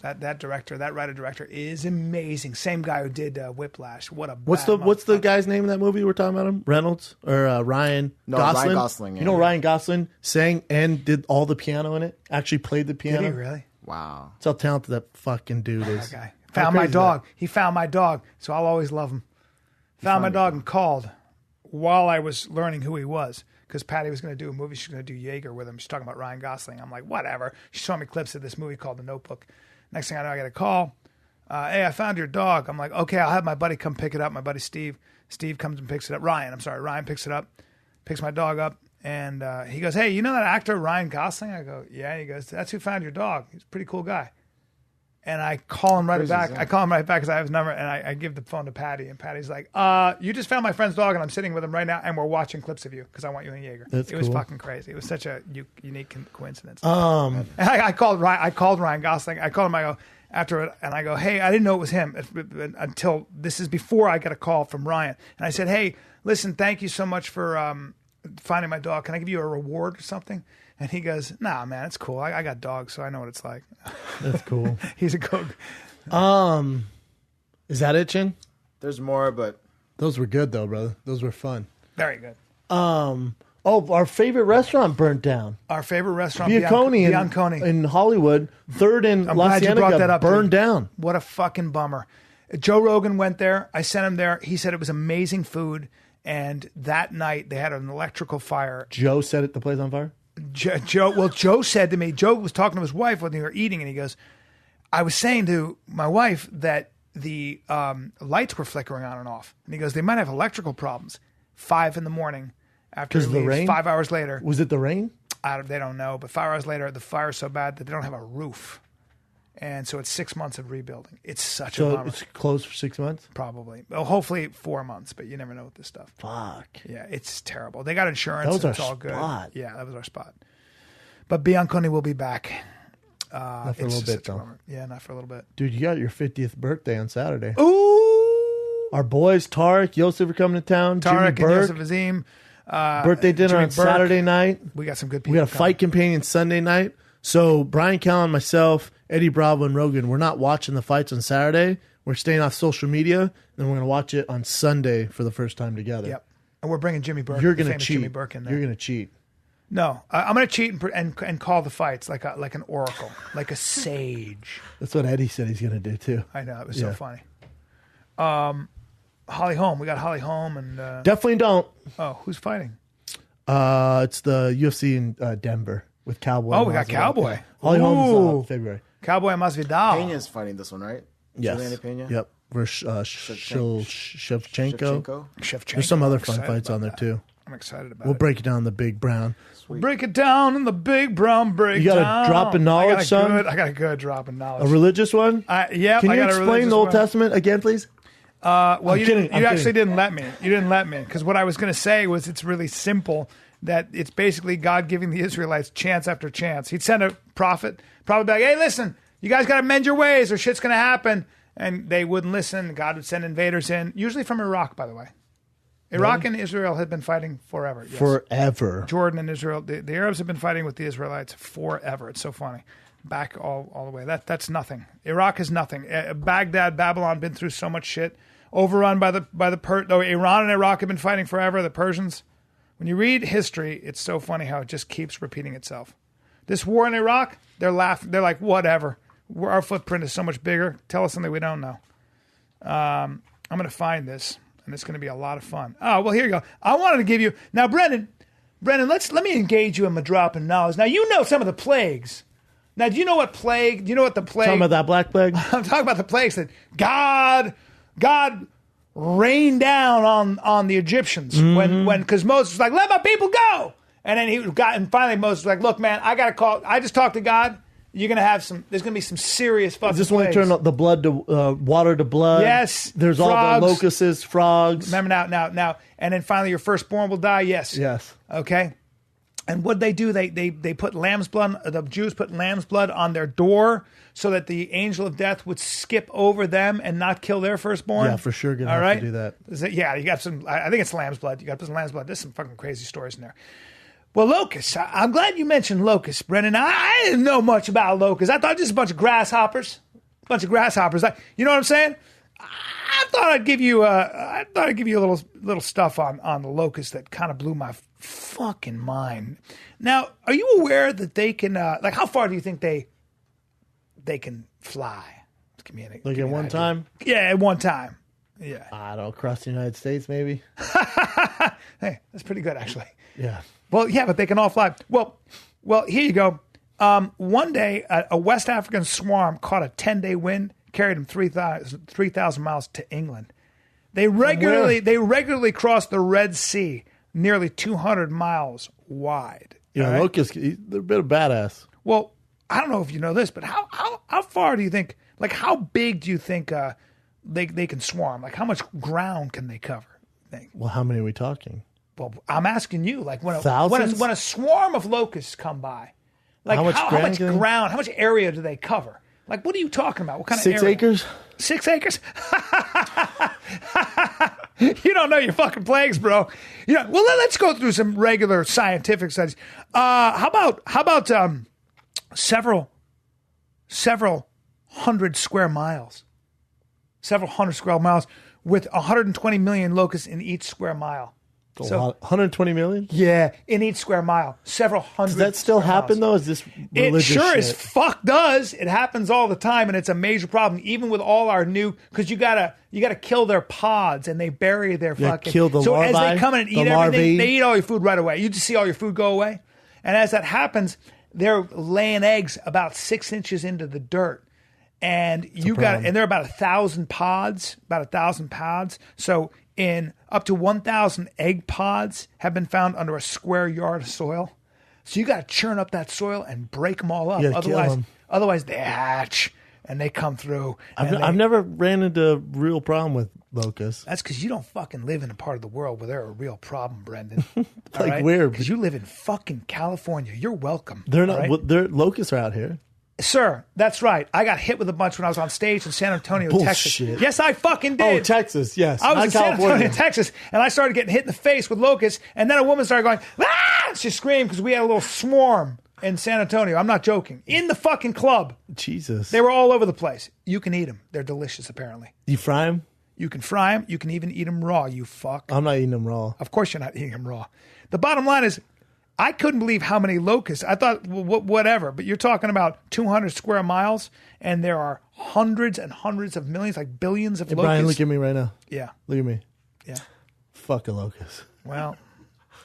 Speaker 2: That director, that writer-director is amazing. Same guy who did Whiplash. What's
Speaker 1: the guy's name in that movie we're talking about him? Reynolds or Ryan Gosling?
Speaker 3: Ryan Gosling.
Speaker 1: You know Ryan Gosling sang and did all the piano in it. Actually played the piano.
Speaker 2: Did he really?
Speaker 3: Wow.
Speaker 1: That's how talented that fucking dude is.
Speaker 2: That guy. Found my dog. He found my dog, so I'll always love him. Found my dog and called while I was learning who he was, because Patty was going to do a movie. She's going to do Jaeger with him. She's talking about Ryan Gosling. I'm like, whatever. She showed me clips of this movie called The Notebook. Next thing I know, I get a call. Hey, I found your dog. I'm like, okay, I'll have my buddy come pick it up. My buddy Steve. Steve comes and picks it up. Ryan picks it up, picks my dog up, and he goes, hey, you know that actor Ryan Gosling? I go, yeah. And he goes, that's who found your dog. He's a pretty cool guy. And I call him right back. I call him right back because I have his number, and I give the phone to Patty. And Patty's like, you just found my friend's dog, and I'm sitting with him right now, and we're watching clips of you because I want you in Jaeger.
Speaker 1: It
Speaker 2: was fucking crazy. It was such a unique coincidence. And I called Ryan Gosling. I called him. I go, after it, and I go, hey, I didn't know it was him until this is before I got a call from Ryan. And I said, hey, listen, thank you so much for finding my dog. Can I give you a reward or something? And he goes, nah, man, it's cool. I got dogs, so I know what it's like.
Speaker 1: That's cool.
Speaker 2: He's a cook.
Speaker 1: Is that it, Chin?
Speaker 3: There's more, but
Speaker 1: Those were good, though, brother. Those were fun.
Speaker 2: Very good.
Speaker 1: Our favorite restaurant burnt down.
Speaker 2: Our favorite restaurant,
Speaker 1: Bianconi in Hollywood, third in
Speaker 2: I'm
Speaker 1: La
Speaker 2: glad you brought that
Speaker 1: Cienega,
Speaker 2: up,
Speaker 1: burned
Speaker 2: dude.
Speaker 1: down.
Speaker 2: What a fucking bummer. Joe Rogan went there. I sent him there. He said it was amazing food. And that night they had an electrical fire.
Speaker 1: Joe set the place on fire?
Speaker 2: Joe said to me, Joe was talking to his wife when they were eating, and he goes, I was saying to my wife that the lights were flickering on and off. And he goes, they might have electrical problems. 5 a.m. after he
Speaker 1: Because of the
Speaker 2: leaves,
Speaker 1: rain?
Speaker 2: 5 hours later.
Speaker 1: Was it the rain?
Speaker 2: They don't know, but 5 hours later, the fire's so bad that they don't have a roof. And so it's 6 months of rebuilding. It's such a
Speaker 1: So
Speaker 2: bummer.
Speaker 1: it's closed for 6 months?
Speaker 2: Probably. Well, hopefully 4 months, but you never know with this stuff.
Speaker 1: Fuck.
Speaker 2: Yeah, it's terrible. They got insurance.
Speaker 1: That was
Speaker 2: it's
Speaker 1: our
Speaker 2: all good.
Speaker 1: spot.
Speaker 2: Yeah, that was our spot. But Bianconi will be back.
Speaker 1: Not for a little bit, though.
Speaker 2: Yeah, not for a little bit.
Speaker 1: Dude, you got your 50th birthday on Saturday.
Speaker 2: Ooh!
Speaker 1: Our boys, Tarek, Yosef are coming to town.
Speaker 2: Tarek
Speaker 1: Jimmy Burke.
Speaker 2: and Yosef Azim.
Speaker 1: Birthday dinner
Speaker 2: Jimmy
Speaker 1: on
Speaker 2: Burke.
Speaker 1: Saturday night.
Speaker 2: We got some good people.
Speaker 1: We got a
Speaker 2: coming.
Speaker 1: fight companion Sunday night. So Brian Callen, myself, Eddie Bravo, and Rogan, we're not watching the fights on Saturday. We're staying off social media, and then we're going to watch it on Sunday for the first time together.
Speaker 2: Yep. And we're bringing Jimmy Burke.
Speaker 1: You're
Speaker 2: the
Speaker 1: going to
Speaker 2: famous
Speaker 1: cheat.
Speaker 2: Jimmy Burke in there.
Speaker 1: You're going to cheat.
Speaker 2: No, I'm going to cheat and call the fights like an oracle, like a sage.
Speaker 1: That's what Eddie said he's going to do, too.
Speaker 2: I know. It was so funny. Holly Holm. We got Holly Holm and...
Speaker 1: Definitely don't.
Speaker 2: Oh, who's fighting?
Speaker 1: It's the UFC in Denver with Cowboy.
Speaker 2: Oh, we got Cowboy.
Speaker 1: Holly Holm's
Speaker 2: Ooh.
Speaker 1: February.
Speaker 2: Cowboy Masvidal.
Speaker 3: Pena's fighting this one, right?
Speaker 1: Yes.
Speaker 3: Juliana Pena?
Speaker 1: Yep. Versus Shevchenko.
Speaker 2: Shevchenko.
Speaker 1: There's some other
Speaker 2: I'm
Speaker 1: fun
Speaker 2: excited
Speaker 1: fights
Speaker 2: about
Speaker 1: on there,
Speaker 2: that.
Speaker 1: too.
Speaker 2: I'm excited about
Speaker 1: We'll
Speaker 2: it.
Speaker 1: break it down the Big Brown.
Speaker 2: We'll break it down in the big brown breakdown.
Speaker 1: You got a drop of knowledge, son?
Speaker 2: I got a good drop of knowledge.
Speaker 1: A religious one?
Speaker 2: Yeah.
Speaker 1: Can
Speaker 2: I
Speaker 1: you
Speaker 2: got a
Speaker 1: explain
Speaker 2: religious
Speaker 1: the Old
Speaker 2: one.
Speaker 1: Testament again, please?
Speaker 2: Well, you actually
Speaker 1: kidding.
Speaker 2: didn't let me. You didn't let me. Because what I was going to say was it's really simple, that it's basically God giving the Israelites chance after chance. He'd send a prophet, probably be like, hey, listen, you guys got to mend your ways or shit's going to happen. And they wouldn't listen. God would send invaders in, usually from Iraq, by the way. Iraq and Israel had been fighting forever. Yes.
Speaker 1: Forever.
Speaker 2: Jordan and Israel. The Arabs have been fighting with the Israelites forever. It's so funny. Back all the way. That's nothing. Iraq is nothing. Baghdad, Babylon, been through so much shit. Overrun by the though Iran and Iraq have been fighting forever. The Persians. When you read history, it's so funny how it just keeps repeating itself. This war in Iraq, they're laughing. They're like, whatever. Our footprint is so much bigger. Tell us something we don't know. I'm going to find this, and it's going to be a lot of fun. Oh, well, here you go. I wanted to give you now, Brendan. Let me engage you in my drop of knowledge. Now, you know some of the plagues. Now, do you know what plague? Do you know what the plague?
Speaker 1: Talking about that black plague?
Speaker 2: I'm talking about the plagues that God rained down on the Egyptians when because Moses was like, let my people go. And then finally Moses was like, look, man, I got to call. I just talked to God. You're going to have there's going to be some serious fucking
Speaker 1: Is this when they turn the blood to water to blood?
Speaker 2: Yes.
Speaker 1: There's
Speaker 2: Frogs.
Speaker 1: all the locusts, frogs.
Speaker 2: Remember now. And then finally your firstborn will die. Yes.
Speaker 1: Yes.
Speaker 2: Okay. And what they do, they put lamb's blood. The Jews put lamb's blood on their door so that the angel of death would skip over them and not kill their firstborn.
Speaker 1: Yeah, for sure. Gonna
Speaker 2: All
Speaker 1: have
Speaker 2: right?
Speaker 1: to do that.
Speaker 2: Yeah, you got some. I think it's lamb's blood. You got to put some lamb's blood. There's some fucking crazy stories in there. Well, locusts. I'm glad you mentioned locusts, Brendan. I didn't know much about locusts. I thought just a bunch of grasshoppers. You know what I'm saying? I thought I'd give you a little stuff on the locusts that kind of blew my fucking mind. Now, are you aware that they can how far do you think they can fly?
Speaker 1: Like at one time?
Speaker 2: Yeah, at one time. Yeah.
Speaker 1: I don't know, across the United States, maybe.
Speaker 2: Hey, that's pretty good, actually.
Speaker 1: Yeah.
Speaker 2: Well, yeah, but they can all fly. Well, here you go. One day, a West African swarm caught a 10-day wind, carried them 3,000 miles to England. They regularly cross the Red Sea, nearly 200 miles wide.
Speaker 1: Yeah,
Speaker 2: right?
Speaker 1: locusts, they're a bit of badass.
Speaker 2: Well, I don't know if you know this, but how far do you think? Like, how big do you think they can swarm? Like, how much ground can they cover?
Speaker 1: Well, how many are we talking?
Speaker 2: Well, I'm asking you. Like, when a swarm of locusts come by, like how much ground, how much area do they cover? Like, what are you talking about? What kind of
Speaker 1: 6
Speaker 2: area?
Speaker 1: acres?
Speaker 2: 6 acres? You don't know your fucking plagues, bro. Well, let's go through some regular scientific studies. How about several hundred square miles? Several hundred square miles with 120 million locusts in each square mile.
Speaker 1: So 120 million?
Speaker 2: Yeah, in each square mile. Several hundred.
Speaker 1: Does that still happen, though? Is this religious
Speaker 2: It sure
Speaker 1: shit?
Speaker 2: as fuck does. It happens all the time, and it's a major problem. Even with all our new, because you gotta kill their pods, and they bury their fucking.
Speaker 1: Kill the
Speaker 2: so
Speaker 1: larvae,
Speaker 2: as they come in and eat
Speaker 1: the
Speaker 2: everything,
Speaker 1: larvae.
Speaker 2: they eat all your food right away. You just see all your food go away, and as that happens, they're laying eggs about 6 inches into the dirt. And and they're about 1,000 pods, So in up to 1,000 egg pods have been found under a square yard of soil. So you got to churn up that soil and break them all up. Otherwise they hatch and they come through.
Speaker 1: I've never ran into a real problem with locusts.
Speaker 2: That's because you don't fucking live in a part of the world where they're a real problem, Brendan.
Speaker 1: Like where?
Speaker 2: Because you live in fucking California. You're welcome.
Speaker 1: They're not. Locusts are out here.
Speaker 2: Sir, that's right. I got hit with a bunch when I was on stage in San Antonio, Texas. Yes, I fucking did.
Speaker 1: Oh, Texas, yes.
Speaker 2: I was
Speaker 1: not
Speaker 2: in San
Speaker 1: California.
Speaker 2: Antonio, Texas, and I started getting hit in the face with locusts, and then a woman started going, ah! She screamed because we had a little swarm in San Antonio. I'm not joking. In the fucking club.
Speaker 1: Jesus.
Speaker 2: They were all over the place. You can eat them. They're delicious, apparently.
Speaker 1: You fry them?
Speaker 2: You can fry them. You can even eat them raw, you fuck.
Speaker 1: I'm not eating them raw.
Speaker 2: Of course you're not eating them raw. The bottom line is, I couldn't believe how many locusts. I thought, whatever, but you're talking about 200 square miles, and there are hundreds and hundreds of millions, like billions of locusts.
Speaker 1: Brian, look at me right now.
Speaker 2: Yeah.
Speaker 1: Look at me.
Speaker 2: Yeah.
Speaker 1: Fuck a locust.
Speaker 2: Well,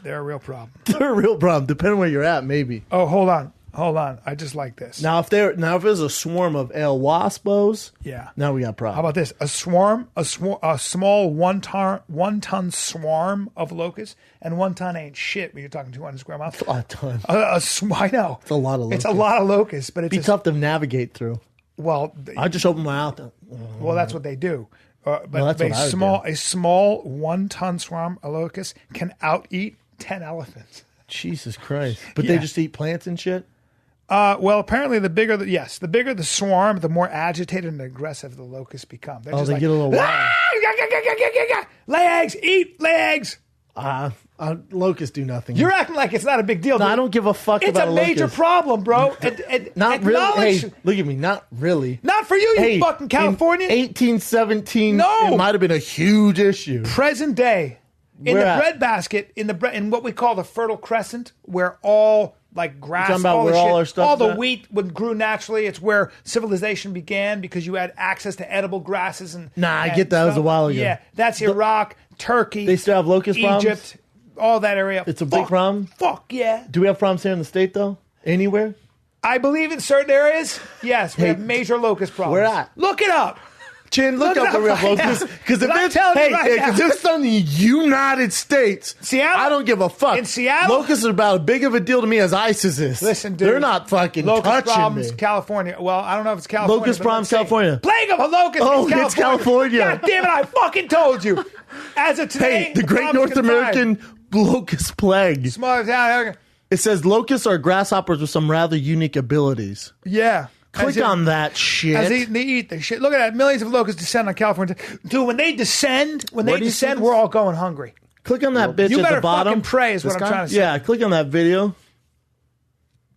Speaker 2: they're a real problem.
Speaker 1: They're a real problem, depending where you're at, maybe.
Speaker 2: Oh, hold on. I just like this.
Speaker 1: Now, if there's a swarm of waspos,
Speaker 2: yeah.
Speaker 1: Now we got problems.
Speaker 2: How about this? A small one-ton swarm of locusts, and 1 ton ain't shit when you're talking 200 square miles.
Speaker 1: That's a ton.
Speaker 2: I know.
Speaker 1: It's a lot of locusts.
Speaker 2: It's a lot of locusts, but it's
Speaker 1: tough to navigate through.
Speaker 2: Well,
Speaker 1: I just open my mouth.
Speaker 2: Well, that's what they do. But
Speaker 1: that's what
Speaker 2: a small 1 ton swarm of locusts can out-eat 10 elephants.
Speaker 1: Jesus Christ. But they just eat plants and shit?
Speaker 2: Well, apparently the bigger the swarm, the more agitated and aggressive the locusts become. They're just
Speaker 1: they get a little wild.
Speaker 2: Lay eggs, lay eggs.
Speaker 1: Locusts do nothing.
Speaker 2: You're acting like it's not a big deal.
Speaker 1: No, I don't give a fuck about
Speaker 2: locusts. It's a major problem, bro.
Speaker 1: Not really. Hey, look at me. Not really.
Speaker 2: Not for you, you fucking California.
Speaker 1: In 1817, it might have been a huge issue.
Speaker 2: Present day. In the breadbasket, in what we call the Fertile Crescent, where all like grass, all the wheat grew naturally. It's where civilization began because you had access to edible grasses and.
Speaker 1: I get that. It was a while ago.
Speaker 2: Yeah, that's Iraq, Turkey.
Speaker 1: They still have locust problems?
Speaker 2: Egypt, all that area.
Speaker 1: It's a big problem?
Speaker 2: Fuck yeah.
Speaker 1: Do we have problems here in the state, though? Anywhere?
Speaker 2: I believe in certain areas, yes, we have major locust problems.
Speaker 1: Where at?
Speaker 2: Look it up.
Speaker 1: Chin, look up the real locusts. Because if it's on the United States,
Speaker 2: Seattle,
Speaker 1: I don't give a fuck.
Speaker 2: In Seattle,
Speaker 1: locusts are about as big of a deal to me as ISIS is.
Speaker 2: Listen, dude,
Speaker 1: they're not fucking
Speaker 2: locust
Speaker 1: touching
Speaker 2: problems,
Speaker 1: me.
Speaker 2: California. Well, I don't know if it's California.
Speaker 1: Locust problems, California.
Speaker 2: Plague of a locust.
Speaker 1: Oh, it's California.
Speaker 2: God damn it! I fucking told you. As of today,
Speaker 1: hey, the Great North American Locust Plague.
Speaker 2: Small town.
Speaker 1: It says locusts are grasshoppers with some rather unique abilities.
Speaker 2: Yeah.
Speaker 1: Click on that shit.
Speaker 2: As they eat the shit. Look at that. Millions of locusts descend on California. Dude, when they descend, we're all going hungry.
Speaker 1: Click on that bitch
Speaker 2: you
Speaker 1: at the bottom.
Speaker 2: You better fucking pray is what I'm trying to say.
Speaker 1: Yeah, click on that video.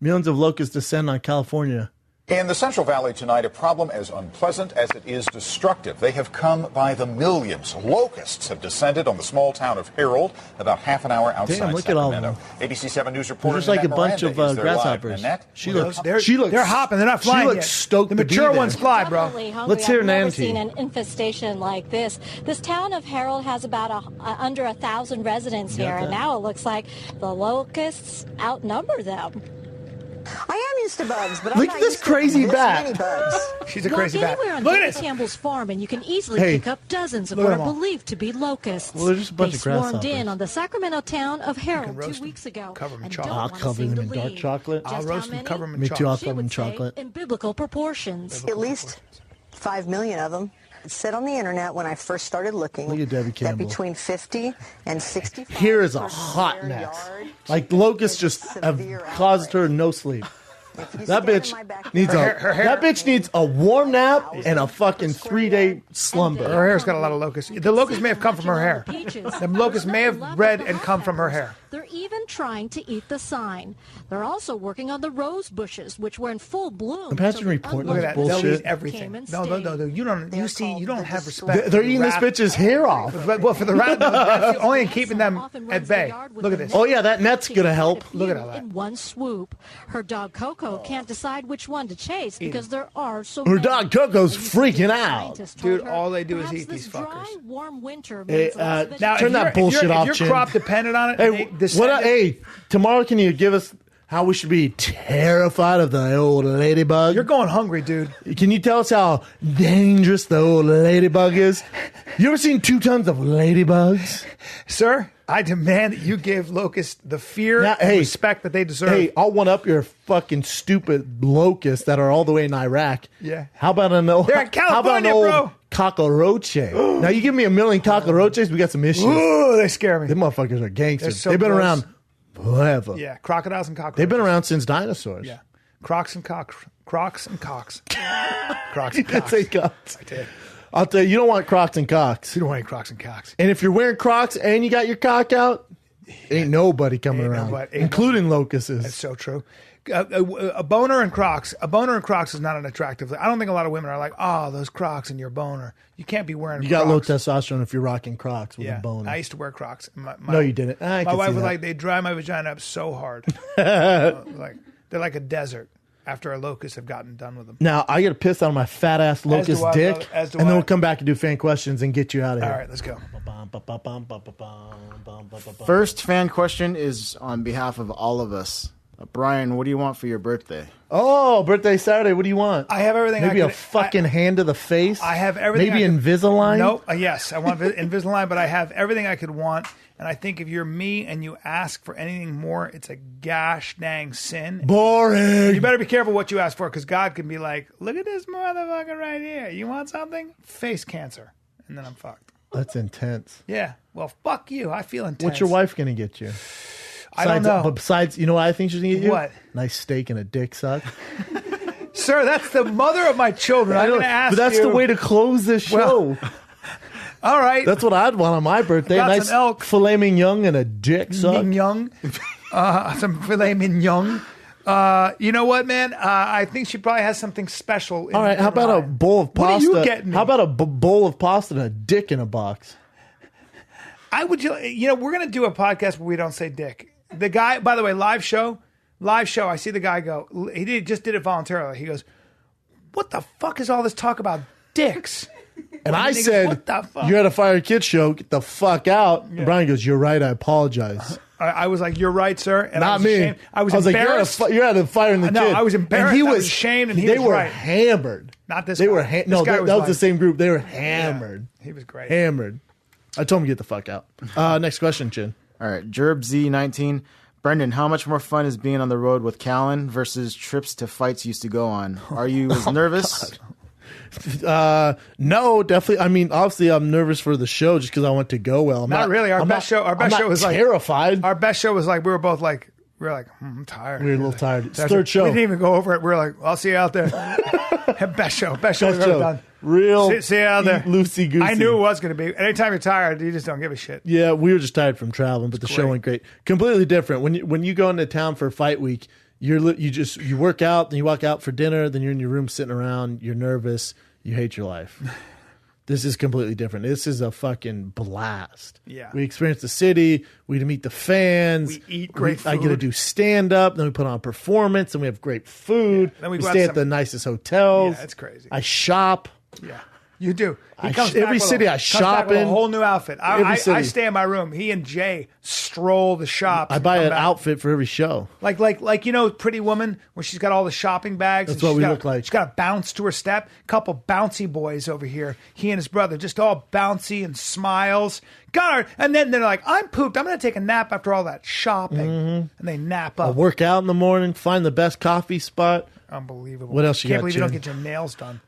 Speaker 1: Millions of locusts descend on California.
Speaker 9: In the Central Valley tonight, a problem as unpleasant as it is destructive. They have come by the millions. Locusts have descended on the small town of Harold, about half an hour outside Sacramento. ABC 7 News reporter
Speaker 1: just like a bunch of grasshoppers.
Speaker 2: They're hopping. They're not flying
Speaker 1: She looks
Speaker 2: yet.
Speaker 1: stoked
Speaker 2: The
Speaker 1: to be
Speaker 2: mature
Speaker 1: there.
Speaker 2: ones fly, bro.
Speaker 1: Let's hear Nancy.
Speaker 10: I've never seen an infestation like this. This town of Harold has about under 1,000 residents here, and now it looks like the locusts outnumber them.
Speaker 11: I am used to bugs, but
Speaker 1: look
Speaker 11: I'm
Speaker 1: at
Speaker 11: not
Speaker 1: this
Speaker 11: used
Speaker 1: crazy
Speaker 11: to
Speaker 1: bat.
Speaker 11: many bugs.
Speaker 2: She's a crazy bat.
Speaker 10: Anywhere on
Speaker 2: Look
Speaker 10: Dave
Speaker 2: at it.
Speaker 10: Campbell's farm, and you can easily pick up dozens of
Speaker 1: Look
Speaker 10: what
Speaker 1: at
Speaker 10: are
Speaker 1: them all.
Speaker 10: believed to be locusts.
Speaker 1: Well, they're just a bunch
Speaker 10: they
Speaker 1: of
Speaker 10: swarmed
Speaker 1: grasshoppers.
Speaker 10: in on the Sacramento town of Harold 2 weeks ago.
Speaker 2: Cover them in
Speaker 10: and
Speaker 2: chocolate.
Speaker 10: don't
Speaker 1: I'll
Speaker 10: want
Speaker 1: cover
Speaker 10: to
Speaker 1: them
Speaker 10: seem
Speaker 1: in
Speaker 10: to
Speaker 1: dark
Speaker 10: leave.
Speaker 1: chocolate.
Speaker 2: I'll
Speaker 10: Just
Speaker 2: roast
Speaker 10: how
Speaker 2: them,
Speaker 10: many?
Speaker 2: cover them in
Speaker 1: Me too,
Speaker 2: chocolate.
Speaker 1: I'll
Speaker 10: She
Speaker 1: cover them in
Speaker 10: would say
Speaker 1: chocolate.
Speaker 10: in biblical proportions.
Speaker 11: At least 5 million of them. It said on the internet when I first started looking
Speaker 1: Look at Debbie
Speaker 11: that
Speaker 1: Campbell.
Speaker 11: between 50 and 65
Speaker 1: Here is a
Speaker 11: per
Speaker 1: hot
Speaker 11: square
Speaker 1: mess.
Speaker 11: yard
Speaker 1: Like locusts
Speaker 11: is
Speaker 1: just have
Speaker 11: severe
Speaker 1: caused
Speaker 11: outbreak.
Speaker 1: her no sleep. That bitch needs that bitch needs a warm nap and a fucking 3-day slumber.
Speaker 2: Her hair's got a lot of locusts. The locusts may have come from her hair. The locusts may have bred and come from her hair.
Speaker 10: They're even trying to eat the sign. They're also working on the rose bushes, which were in full bloom.
Speaker 1: Imagine reporting
Speaker 2: Look
Speaker 1: this
Speaker 2: at that. They'll
Speaker 1: bullshit.
Speaker 2: eat everything. No. You don't have respect.
Speaker 1: They're eating this bitch's hair off.
Speaker 2: Well, for the rat, that's only in keeping them at bay. Look at this.
Speaker 1: Oh yeah, that net's gonna help.
Speaker 2: Look at all that.
Speaker 10: In one swoop, her dog Coco can't decide which one to chase because there are so
Speaker 1: Her
Speaker 10: many.
Speaker 1: dog Coco's freaking out.
Speaker 2: Dude, all they do is eat these fuckers.
Speaker 10: Dry, warm winter
Speaker 1: Hey,
Speaker 10: means less of
Speaker 2: now,
Speaker 1: turn that bullshit off,
Speaker 2: If
Speaker 1: Chin.
Speaker 2: your crop depended on it,
Speaker 1: Hey, tomorrow can you give us how we should be terrified of the old ladybug?
Speaker 2: You're going hungry, dude.
Speaker 1: Can you tell us how dangerous the old ladybug is? You ever seen 2 tons of ladybugs?
Speaker 2: Sir, I demand that you give locusts the fear and respect that they deserve.
Speaker 1: Hey, I'll one up your fucking stupid locusts that are all the way in Iraq.
Speaker 2: Yeah.
Speaker 1: How about an old,
Speaker 2: They're in California,
Speaker 1: how about an
Speaker 2: bro.
Speaker 1: old cockroach? Now you give me a million cockroaches, we got some issues.
Speaker 2: Ooh, they scare me.
Speaker 1: Them motherfuckers are gangsters.
Speaker 2: So
Speaker 1: They've been
Speaker 2: gross.
Speaker 1: around forever.
Speaker 2: Yeah, crocodiles and cockroaches.
Speaker 1: They've been around since dinosaurs.
Speaker 2: Yeah. Crocs and cocks. Crocs and cocks. Crocs and
Speaker 1: You
Speaker 2: cocks.
Speaker 1: say cocks.
Speaker 2: I did.
Speaker 1: I'll tell you, you don't want Crocs and cocks.
Speaker 2: You don't want any Crocs and cocks.
Speaker 1: And if you're wearing Crocs and you got your cock out, ain't nobody coming around, including locusts.
Speaker 2: That's so true. A boner and Crocs. A boner and Crocs is not an attractive. I don't think a lot of women are like, oh, those Crocs and your boner. You can't be wearing.
Speaker 1: You
Speaker 2: Crocs.
Speaker 1: got low testosterone if you're rocking Crocs with
Speaker 2: Yeah,
Speaker 1: a boner.
Speaker 2: I used to wear Crocs.
Speaker 1: No, you didn't. I
Speaker 2: my
Speaker 1: can
Speaker 2: wife
Speaker 1: see
Speaker 2: was
Speaker 1: that.
Speaker 2: like, they dry my vagina up so hard. Like they're like a desert after a locust have gotten done with them.
Speaker 1: Now I get pissed on my fat ass locust
Speaker 2: do I,
Speaker 1: dick,
Speaker 2: brother. As do
Speaker 1: and then
Speaker 2: I.
Speaker 1: we'll come back and do fan questions and get you out of here.
Speaker 2: All right, let's go.
Speaker 3: First fan question is on behalf of all of us. Brian, what do you want for your birthday?
Speaker 1: Oh, birthday Saturday. What do you want?
Speaker 2: I have everything.
Speaker 1: Maybe
Speaker 2: I
Speaker 1: a fucking hand to the face.
Speaker 2: I have everything.
Speaker 1: Maybe
Speaker 2: I could,
Speaker 1: Invisalign.
Speaker 2: No, yes, I want Invisalign, but I have everything I could want. And I think if you're me and you ask for anything more, it's a gosh dang sin.
Speaker 1: Boring.
Speaker 2: You better be careful what you ask for, because God can be like, look at this motherfucker right here. You want something? Face cancer. And then I'm fucked.
Speaker 1: That's intense.
Speaker 2: Yeah. Well, fuck you. I feel intense.
Speaker 1: What's your wife gonna get you?
Speaker 2: I don't know.
Speaker 1: But besides, you know what I think she's gonna get you?
Speaker 2: What?
Speaker 1: Nice steak and a dick suck.
Speaker 2: Sir, that's the mother of my children. I'm going to ask
Speaker 1: but that's
Speaker 2: you.
Speaker 1: the way to close this show.
Speaker 2: All right.
Speaker 1: That's what I'd want on my birthday.
Speaker 2: Got
Speaker 1: Nice
Speaker 2: some elk.
Speaker 1: filet mignon and a dick suck.
Speaker 2: Mignon. Some filet mignon. You know what, man? I think she probably has something special.
Speaker 1: All right, how about a bowl of pasta?
Speaker 2: What are you getting me?
Speaker 1: How about a bowl of pasta and a dick in a box?
Speaker 2: I would, we're going to do a podcast where we don't say dick. The guy, by the way, live show. I see the guy go, just did it voluntarily. He goes, what the fuck is all this talk about dicks?
Speaker 1: And I
Speaker 2: he goes,
Speaker 1: said,
Speaker 2: what the fuck?
Speaker 1: you're at a Fire Kids show, get the fuck out. And Brian goes, you're right, I apologize.
Speaker 2: I was like, you're right, sir. And
Speaker 1: Not
Speaker 2: I was
Speaker 1: me.
Speaker 2: ashamed. I was
Speaker 1: like,
Speaker 2: embarrassed.
Speaker 1: you're at a Fire in the
Speaker 2: No,
Speaker 1: Kid.
Speaker 2: I was embarrassed.
Speaker 1: And he
Speaker 2: I
Speaker 1: was
Speaker 2: was ashamed, and he
Speaker 1: they
Speaker 2: was
Speaker 1: were
Speaker 2: right.
Speaker 1: hammered.
Speaker 2: Not this
Speaker 1: They
Speaker 2: guy.
Speaker 1: were
Speaker 2: This
Speaker 1: no,
Speaker 2: guy
Speaker 1: that was
Speaker 2: like-
Speaker 1: the same group. They were hammered.
Speaker 2: He was great.
Speaker 1: Hammered. I told him to get the fuck out. Next question, Chin.
Speaker 3: All right, JerbZ19. Brendan, how much more fun is being on the road with Callan versus trips to fights you used to go on? Are you as nervous?
Speaker 1: No, definitely. I mean, obviously, I'm nervous for the show just because I want to go well.
Speaker 2: Not really. Our best show was like
Speaker 1: terrified.
Speaker 2: Our best show was like we were both like I'm tired.
Speaker 1: We were a little tired. It's third show.
Speaker 2: We didn't even go over it. We were like, I'll see you out there. best show we've ever done.
Speaker 1: Real
Speaker 2: See you out there.
Speaker 1: Loosey goosey.
Speaker 2: I knew it was going to be. Anytime you're tired, you just don't give a shit.
Speaker 1: Yeah, we were just tired from traveling, but the show
Speaker 2: great.
Speaker 1: went great. Completely different. When you go into town for fight week, you work out, then you walk out for dinner, then you're in your room sitting around, you're nervous, you hate your life. This is completely different. This is a fucking blast.
Speaker 2: Yeah.
Speaker 1: We experience the city. We meet the fans.
Speaker 2: We eat great food.
Speaker 1: I get to do stand up. Then we put on a performance, and we have great food.
Speaker 2: Yeah. Then we
Speaker 1: we
Speaker 2: go out
Speaker 1: stay
Speaker 2: to
Speaker 1: at
Speaker 2: some-
Speaker 1: the nicest hotels.
Speaker 2: Yeah, it's crazy.
Speaker 1: I shop.
Speaker 2: Yeah. You do. He
Speaker 1: I
Speaker 2: comes
Speaker 1: sh-
Speaker 2: back
Speaker 1: every
Speaker 2: with
Speaker 1: city I
Speaker 2: comes
Speaker 1: shop
Speaker 2: back with
Speaker 1: in.
Speaker 2: a whole new outfit.
Speaker 1: Every
Speaker 2: I
Speaker 1: city.
Speaker 2: stay in my room. He and Jay stroll the shops.
Speaker 1: I
Speaker 2: and
Speaker 1: buy
Speaker 2: come
Speaker 1: an
Speaker 2: back.
Speaker 1: outfit for every show.
Speaker 2: Like Pretty Woman, where she's got all the shopping bags.
Speaker 1: That's
Speaker 2: and
Speaker 1: what
Speaker 2: she's
Speaker 1: we
Speaker 2: got
Speaker 1: look like.
Speaker 2: She's got a bounce to her step. Couple bouncy boys over here. He and his brother, just all bouncy and smiles. Got her. And then they're like, I'm pooped. I'm going to take a nap after all that shopping. And they nap
Speaker 1: I
Speaker 2: up.
Speaker 1: work out in the morning, find the best coffee spot.
Speaker 2: Unbelievable.
Speaker 1: What else you
Speaker 2: Can't
Speaker 1: got,
Speaker 2: believe you don't
Speaker 1: Chin?
Speaker 2: get your nails done.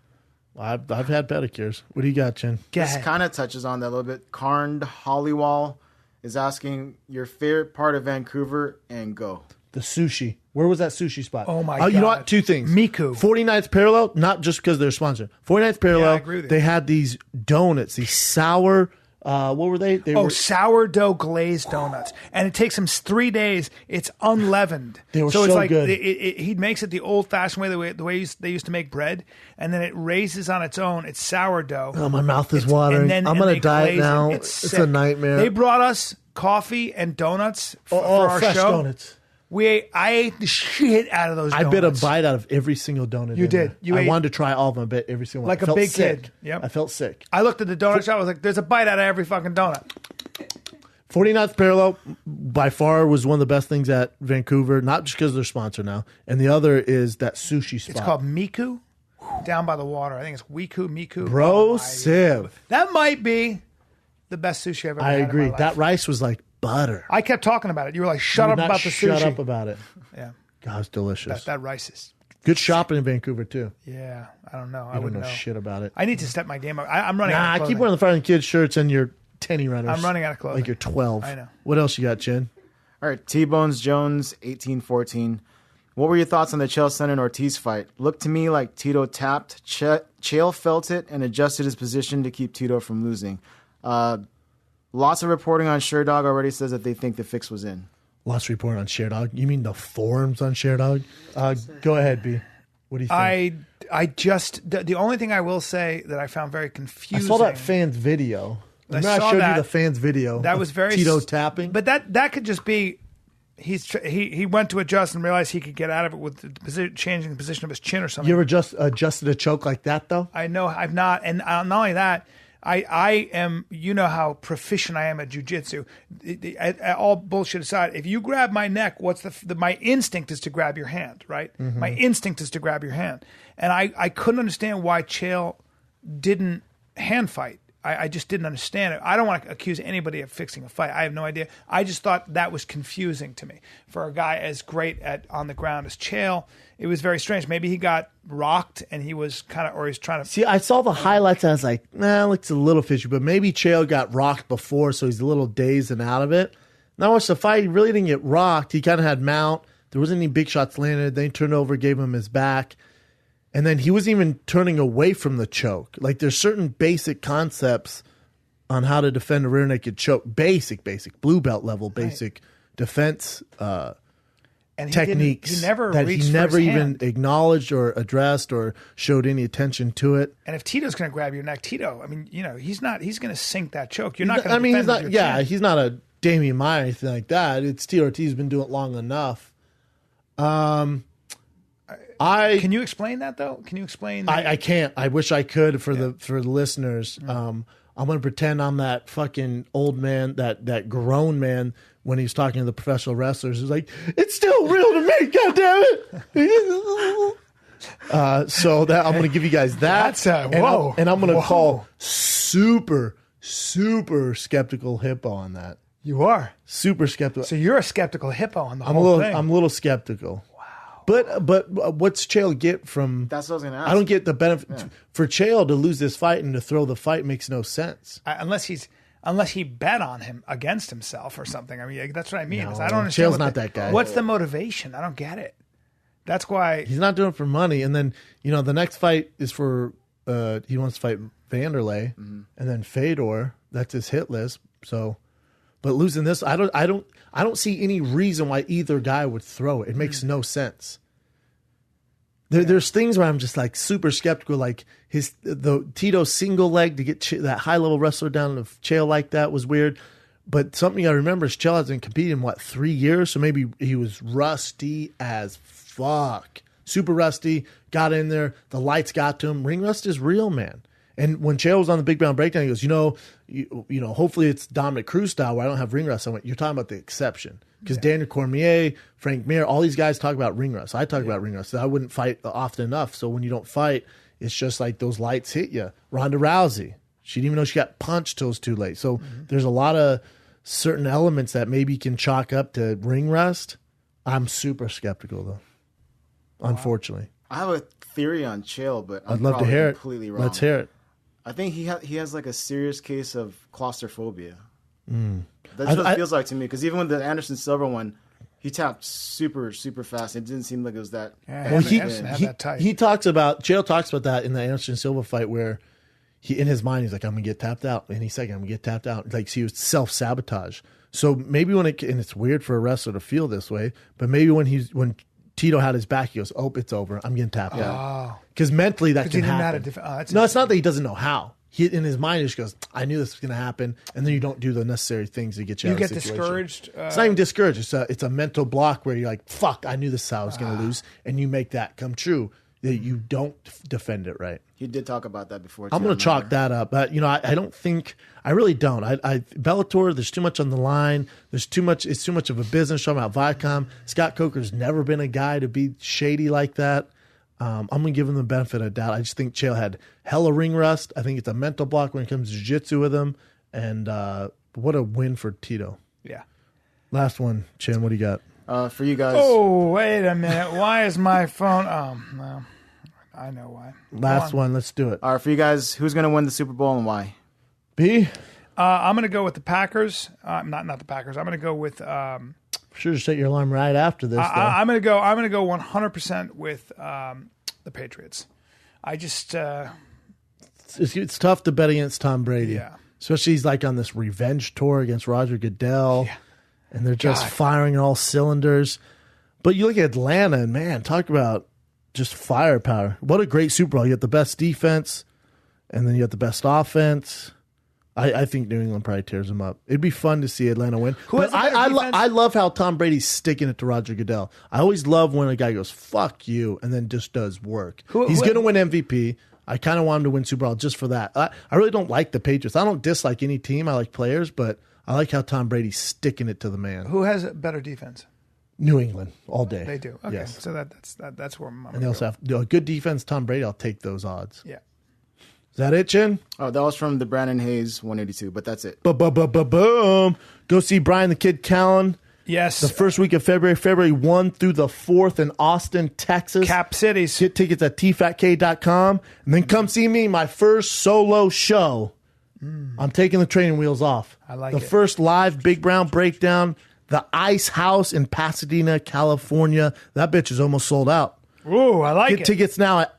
Speaker 1: I've had pedicures. What do you got, Chin?
Speaker 3: This kind of touches on that a little bit. Carned Hollywall is asking your favorite part of Vancouver and go.
Speaker 1: The sushi. Where was that sushi spot?
Speaker 2: Oh, my God.
Speaker 1: You know what? Two things.
Speaker 2: Miku.
Speaker 1: 49th Parallel, not just because they're sponsored. 49th Parallel,
Speaker 2: I agree with you.
Speaker 1: they had these donuts, these sour, what were they?
Speaker 2: Sourdough glazed donuts. And it takes him 3 days. It's unleavened.
Speaker 1: They were
Speaker 2: so it's
Speaker 1: so
Speaker 2: like
Speaker 1: good.
Speaker 2: He makes it the old-fashioned way, the way they used to make bread, and then it raises on its own. It's sourdough.
Speaker 1: Oh, my mouth is watering. I'm going to diet now. It's a
Speaker 2: sick.
Speaker 1: nightmare.
Speaker 2: They brought us coffee and donuts for our
Speaker 1: fresh
Speaker 2: show.
Speaker 1: donuts.
Speaker 2: I ate the shit out of those donuts.
Speaker 1: I bit a bite out of every single donut.
Speaker 2: You did.
Speaker 1: I wanted to try all of them. I bit every single one.
Speaker 2: Like
Speaker 1: I
Speaker 2: a
Speaker 1: felt
Speaker 2: big
Speaker 1: sick.
Speaker 2: kid. Yep.
Speaker 1: I felt sick.
Speaker 2: I looked at the donut shop. I was like, there's a bite out of every fucking donut.
Speaker 1: 49th Parallel, by far, was one of the best things at Vancouver, not just because they're sponsored now. And the other is that sushi spot.
Speaker 2: It's called Miku, down by the water. I think it's Miku.
Speaker 1: Bro, Siv.
Speaker 2: That might be the best sushi I've ever
Speaker 1: I
Speaker 2: had
Speaker 1: agree.
Speaker 2: in my life.
Speaker 1: That rice was like butter.
Speaker 2: I kept talking about it. You were like, shut
Speaker 1: You
Speaker 2: up
Speaker 1: would not
Speaker 2: about the sushi.
Speaker 1: Shut up about it.
Speaker 2: Yeah.
Speaker 1: God, it's delicious.
Speaker 2: That rice is.
Speaker 1: Good shopping in Vancouver, too.
Speaker 2: Yeah, I don't know.
Speaker 1: I wouldn't know shit about it.
Speaker 2: I need to step my game up. I'm running out of
Speaker 1: I
Speaker 2: clothing.
Speaker 1: keep wearing the Fighting Kids shirts and your tenny runners.
Speaker 2: I'm running out of clothing.
Speaker 1: Like you're 12.
Speaker 2: I know.
Speaker 1: What else you got, Chin?
Speaker 3: All right, T-Bones Jones, 1814. What were your thoughts on the Chael Sonnen and Ortiz fight? Looked to me like Tito tapped. Chael felt it and adjusted his position to keep Tito from losing. Lots of reporting on SureDog already says that they think the fix was in.
Speaker 1: Lots of reporting on ShareDog. You mean the forums on ShareDog? Go ahead, B. What do you think?
Speaker 2: I just the only thing I will say that I found very confusing.
Speaker 1: I saw that fans video. Remember I showed you the fans video.
Speaker 2: That was very
Speaker 1: Tito tapping.
Speaker 2: But that could just be he went to adjust and realized he could get out of it with changing the position of his chin or something.
Speaker 1: You ever just adjusted a choke like that though?
Speaker 2: I know I've not, and not only that. I am, you know how proficient I am at jiu-jitsu. All bullshit aside, if you grab my neck, what's my instinct is to grab your hand, right?
Speaker 1: Mm-hmm.
Speaker 2: My instinct is to grab your hand. And I couldn't understand why Chael didn't hand fight. I just didn't understand it. I don't want to accuse anybody of fixing a fight. I have no idea. I just thought that was confusing to me. For a guy as great on the ground as Chael, it was very strange. Maybe he got rocked and he was he's trying to...
Speaker 1: See, I saw the highlights and I was like, nah, it looks a little fishy. But maybe Chael got rocked before, so he's a little dazed and out of it. Now, watch the fight. He really didn't get rocked. He kind of had mount. There wasn't any big shots landed. Then he turned over, gave him his back. And then he wasn't even turning away from the choke. Like, there's certain basic concepts on how to defend a rear naked choke. Basic, blue belt level, basic defense
Speaker 2: and
Speaker 1: techniques
Speaker 2: he never
Speaker 1: even acknowledged or addressed or showed any attention to it.
Speaker 2: And if Tito's going to grab your neck, Tito, I mean, he's going to sink that choke. You're not going to defend with your chin.
Speaker 1: He's not a Damian Maia or anything like that. It's Tito Ortiz been doing it long enough.
Speaker 2: Can you explain that though? Can you explain?
Speaker 1: I can't. I wish I could for the listeners. I'm going to pretend I'm that fucking old man, that grown man when he's talking to the professional wrestlers. He's like, it's still real to me, goddammit. So that I'm going to give you guys that.
Speaker 2: That's
Speaker 1: and I'm going to call super skeptical hippo on that.
Speaker 2: You are
Speaker 1: super skeptical.
Speaker 2: So you're a skeptical hippo on the whole thing.
Speaker 1: I'm a little skeptical. But what's Chael get from?
Speaker 3: That's what I was going to ask.
Speaker 1: I don't get the benefit for Chael to lose this fight and to throw the fight makes no sense.
Speaker 2: Unless he bet on him against himself or something. I mean, that's what I mean.
Speaker 1: No,
Speaker 2: I don't understand.
Speaker 1: Chael's not that guy.
Speaker 2: What's the motivation? I don't get it. That's why
Speaker 1: he's not doing it for money. And then the next fight is for he wants to fight Vanderlei, and then Fedor. That's his hit list. So, but losing this, I don't see any reason why either guy would throw it. It makes no sense. There's things where I'm just like super skeptical. Like the Tito single leg to get that high level wrestler down to Chael like that was weird. But something I remember is Chael hasn't competed in 3 years, so maybe he was rusty as fuck, super rusty. Got in there, the lights got to him. Ring rust is real, man. And when Chael was on the Big Brown Breakdown, he goes, hopefully it's Dominic Cruz style where I don't have ring rust. I went, you're talking about the exception. Because Daniel Cormier, Frank Mir, all these guys talk about ring rust. I talk about ring rust. I wouldn't fight often enough. So when you don't fight, it's just like those lights hit you. Ronda Rousey, she didn't even know she got punched till it's too late. So there's a lot of certain elements that maybe you can chalk up to ring rust. I'm super skeptical, though, unfortunately.
Speaker 3: I have a theory on Chael, but
Speaker 1: I'd love to hear it.
Speaker 3: Completely wrong.
Speaker 1: Let's hear it.
Speaker 3: I think he has like a serious case of claustrophobia. That's what it feels like to me. Because even with the Anderson Silva one, He tapped super, super fast. It didn't seem like it was that.
Speaker 2: Yeah,
Speaker 1: Well,
Speaker 2: that tight.
Speaker 1: he talks about that in the Anderson Silva fight where he in his mind he's like, I'm gonna get tapped out. Any second, I'm gonna get tapped out. Like he was self-sabotage. So maybe and it's weird for a wrestler to feel this way, but maybe when Tito had his back, he goes, "Oh, it's over. I'm getting tapped out." Because mentally that can happen. No, it's not that he doesn't know how. He in his mind he just goes, "I knew this was going to happen," and then you don't do the necessary things to get you out of the situation.
Speaker 2: Discouraged.
Speaker 1: It's not even discouraged. It's a mental block where you're like, "Fuck, I knew this is how I was going to lose," and you make that come true. That you don't defend it right.
Speaker 3: He did talk about that before.
Speaker 1: I'm going to chalk that up, but I don't think I really don't. Bellator, there's too much on the line. There's too much. It's too much of a business. Talking about Viacom, Scott Coker's never been a guy to be shady like that. I'm going to give him the benefit of doubt. I just think Chael had hella ring rust. I think it's a mental block when it comes to jiu-jitsu with him, and what a win for Tito.
Speaker 2: Yeah.
Speaker 1: Last one, Chin. What do you got?
Speaker 3: For you guys.
Speaker 2: Oh, wait a minute. Why is my phone? Oh, no. I know why.
Speaker 1: Last one. Let's do it.
Speaker 3: All right, for you guys, who's going to win the Super Bowl and why?
Speaker 1: B?
Speaker 2: I'm going to go with the Packers. Not the Packers. I'm going to go with.
Speaker 1: Should have set your alarm right after this.
Speaker 2: I'm going to go. I'm going to go 100% with the Patriots. I just.
Speaker 1: It's tough to bet against Tom Brady.
Speaker 2: Yeah.
Speaker 1: Especially he's like on this revenge tour against Roger Goodell, and they're just firing on all cylinders. But you look at Atlanta, and man, talk about just firepower. What a great Super Bowl. You have the best defense, and then you have the best offense. I think New England probably tears them up. It'd be fun to see Atlanta win. But I love how Tom Brady's sticking it to Roger Goodell. I always love when a guy goes, fuck you, and then just does work. He's going to win MVP. I kind of want him to win Super Bowl just for that. I really don't like the Patriots. I don't dislike any team. I like players, but I like how Tom Brady's sticking it to the man.
Speaker 2: Who has a better defense?
Speaker 1: New England all day.
Speaker 2: They do. Okay,
Speaker 1: yes.
Speaker 2: So that's where I'm.
Speaker 1: And they also have a good defense. Tom Brady, I'll take those odds.
Speaker 2: Yeah.
Speaker 1: Is that it, Chin?
Speaker 3: Oh, that was from the Brandon Hayes 182, but that's it.
Speaker 1: Boom. Go see Brian the Kid Callen.
Speaker 2: Yes.
Speaker 1: The first week of February 1 through the 4th in Austin, Texas.
Speaker 2: Cap Cities.
Speaker 1: Get tickets at tfatk.com. And then come see me, my first solo show. I'm taking the training wheels off.
Speaker 2: I like
Speaker 1: the
Speaker 2: it.
Speaker 1: first live Big Brown Breakdown, the Ice House in Pasadena, California. That bitch is almost sold out.
Speaker 2: Ooh, I like it.
Speaker 1: Get tickets now at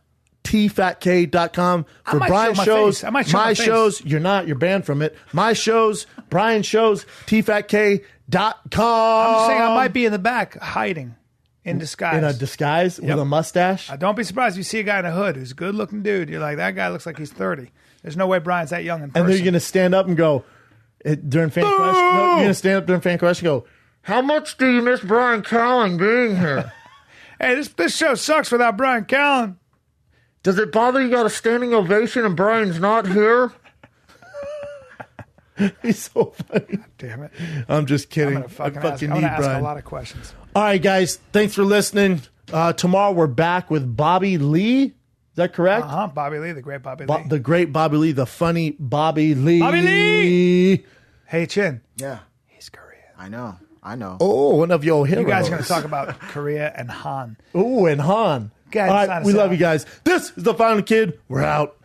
Speaker 1: tfatk.com for Brian's shows. My shows, you're not, you're banned from it. My shows, Brian's shows, tfatk.com.
Speaker 2: I'm just saying I might be in the back hiding in disguise.
Speaker 1: In a disguise with a mustache?
Speaker 2: Don't be surprised if you see a guy in a hood who's a good looking dude. You're like, that guy looks like he's 30. There's no way Brian's that young in person.
Speaker 1: And then you're going to stand up and go, during fan question, no, you're going to stand up during fan question and go, how much do you miss Brian Callen being here?
Speaker 2: Hey, this show sucks without Brian Callen.
Speaker 1: Does it bother you got a standing ovation and Brian's not here? He's so funny.
Speaker 2: God damn it.
Speaker 1: I'm just kidding.
Speaker 2: I'm going to ask a lot of questions.
Speaker 1: All right, guys. Thanks for listening. Tomorrow we're back with Bobby Lee. Is that correct?
Speaker 2: Bobby Lee, the great Bobby Lee.
Speaker 1: The great Bobby Lee, the funny Bobby Lee.
Speaker 2: Bobby Lee! Hey, Chin.
Speaker 3: Yeah.
Speaker 2: He's Korean.
Speaker 3: I know.
Speaker 1: Oh, one of your heroes.
Speaker 2: You guys are going to talk about Korea and Han.
Speaker 1: Oh, and Han.
Speaker 2: Go ahead,
Speaker 1: all right, we love you guys. This is The Final Kid. We're out.